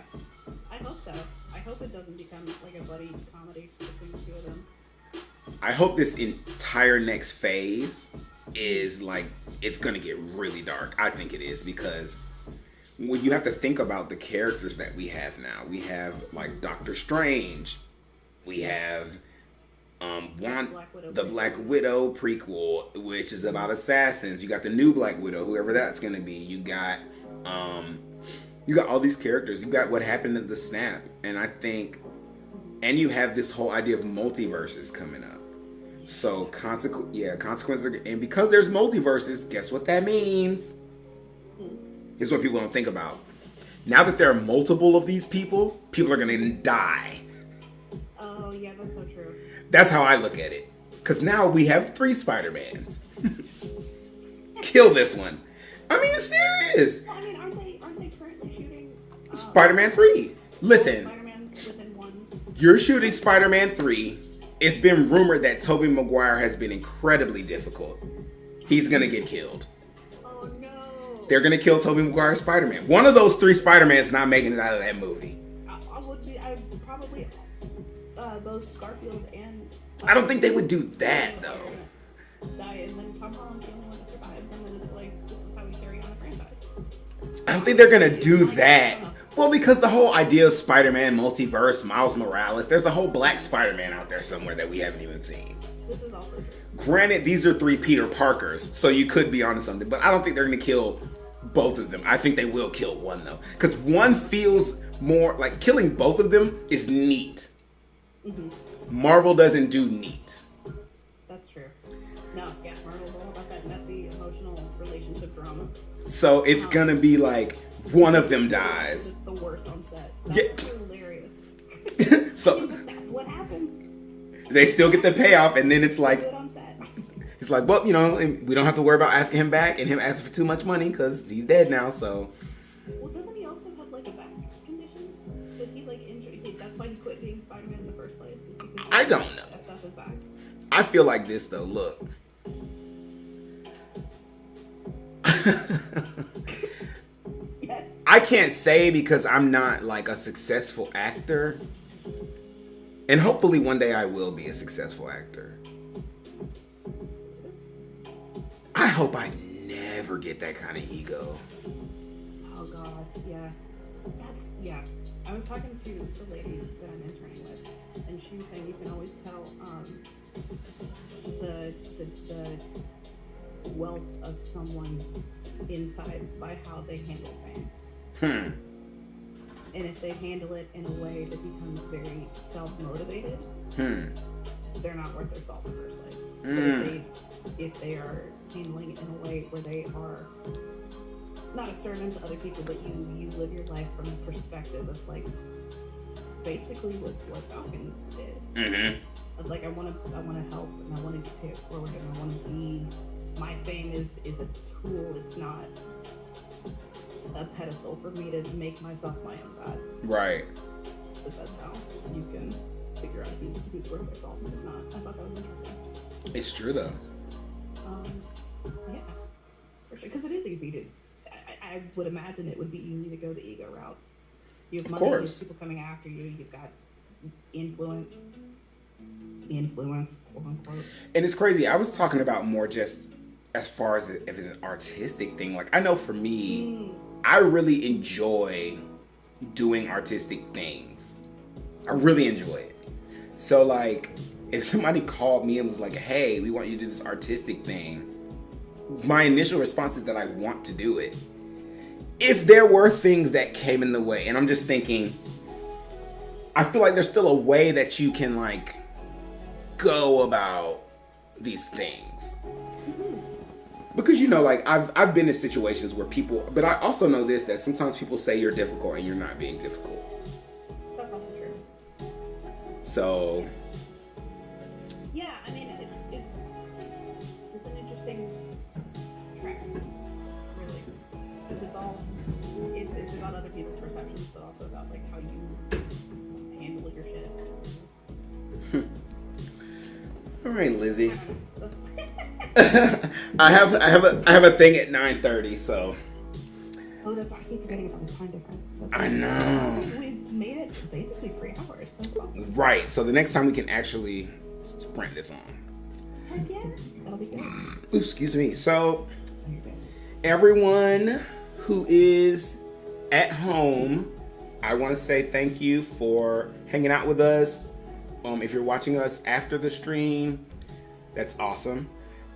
I hope so. I hope it doesn't become like a buddy comedy between the two of them. I hope this entire next phase is like, it's gonna get really dark. I think it is, because when you have to think about the characters that we have now, we have like Doctor Strange, we have the Black Widow prequel, which is about assassins. You got the new Black Widow, whoever that's gonna be. You got all these characters. You got what happened at the snap, and I think, and you have this whole idea of multiverses coming up. So consequences, and because there's multiverses, guess what that means? Is what people don't think about. Now that there are multiple of these people are gonna die. Oh yeah, that's so true. That's how I look at it. Because now we have 3 Spider-Mans. Kill this one. I mean, it's serious. Well, I mean, aren't they currently shooting Spider-Man 3. Listen, Spider-Man's within one? you're shooting Spider-Man 3. It's been rumored that Tobey Maguire has been incredibly difficult. He's going to get killed. Oh no. They're going to kill Tobey Maguire's Spider-Man. One of those 3 Spider-Mans not making it out of that movie. I would probably both Garfield and. I don't think they would do that, though. Die, and then Tom Holland's the only one that survives, and then it's like, this is how we carry on a franchise. I don't think they're going to do that. Well, because the whole idea of Spider-Man, multiverse, Miles Morales, there's a whole black Spider-Man out there somewhere that we haven't even seen. This is also true. Granted, these are 3 Peter Parkers, so you could be onto something, but I don't think they're going to kill both of them. I think they will kill one, though. Because one feels more like killing both of them is neat. Mm-hmm. Marvel doesn't do neat. That's true. No, yeah, Marvel's all about that messy, emotional relationship drama. So it's going to be like one of them dies. It's the worst on set. That's Yeah. hilarious. So But that's what happens. they still get the payoff, and then it's like, Good on set. it's like, well, we don't have to worry about asking him back and him asking for too much money because he's dead now, so. Well, doesn't he also have like a back condition? Did he like injure? That's why he quit being Spider-Man in the first place. Is because I don't know. That's his back. I feel like this, though. Look. Yes. I can't say because I'm not like a successful actor. And hopefully one day I will be a successful actor. I hope I never get that kind of ego. Oh God, yeah. Yeah. I was talking to the lady that I'm interning with, and she was saying you can always tell the wealth of someone's insides by how they handle fame. And if they handle it in a way that becomes very self-motivated, they're not worth their salt in the first place. But if they are handling it in a way where they are not assertive to other people, but you live your life from the perspective of like basically what Falcon did. Of like I want to help and I want to pay it forward and I want to be. My fame is a tool. It's not a pedestal for me to make myself my own god. Right. But that's how you can figure out who's worth their salt and who's not. I thought that was interesting. It's true though. Yeah, for sure. Because it is easy to. I would imagine it would be easy to go the ego route. You have money, you have people coming after you. You've got influence, quote unquote. And it's crazy. I was talking about more just as far as if it's an artistic thing. Like I know for me, I really enjoy doing artistic things. I really enjoy it. So like, if somebody called me and was like, "Hey, we want you to do this artistic thing," my initial response is that I want to do it. If there were things that came in the way, and I'm just thinking, I feel like there's still a way that you can like go about these things. Because you know, like I've been in situations where people, but I also know this, that sometimes people say you're difficult and you're not being difficult. That's also true. So Yeah, I mean it's an interesting track, really, because it's about other people's perceptions, but also about like how you handle your shit. all right, Lizzie. I have a thing at 9:30, so. Oh, that's right. I keep forgetting about the time difference. I know. We made it basically 3 hours. That's awesome. Right. So the next time we can actually sprint this on. Heck yeah, that'll be good. Ooh, excuse me. So Oh, you're good. everyone who is at home, I want to say thank you for hanging out with us. If you're watching us after the stream, that's awesome.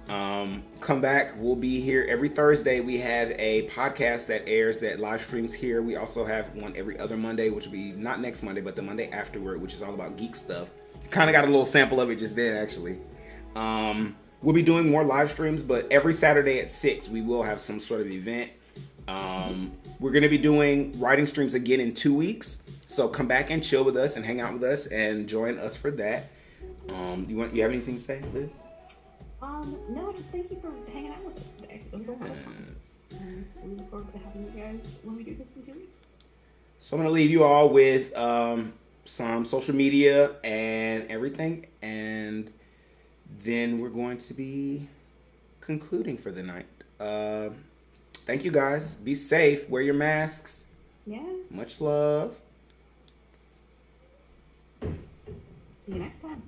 Come back. We'll be here every Thursday. We have a podcast that airs that live streams here. We also have one every other Monday, which will be not next Monday, but the Monday afterward, which is all about geek stuff. Kind of got a little sample of it just then, actually. We'll be doing more live streams, but every Saturday at 6, we will have some sort of event. We're going to be doing writing streams again in 2 weeks. So come back and chill with us and hang out with us and join us for that. You have anything to say, Liz? No, just thank you for hanging out with us today. It was a lot of fun. And we look forward to having you guys when we do this in 2 weeks. So I'm going to leave you all with some social media and everything. And then we're going to be concluding for the night. Thank you guys. Be safe. Wear your masks. Yeah. Much love. See you next time.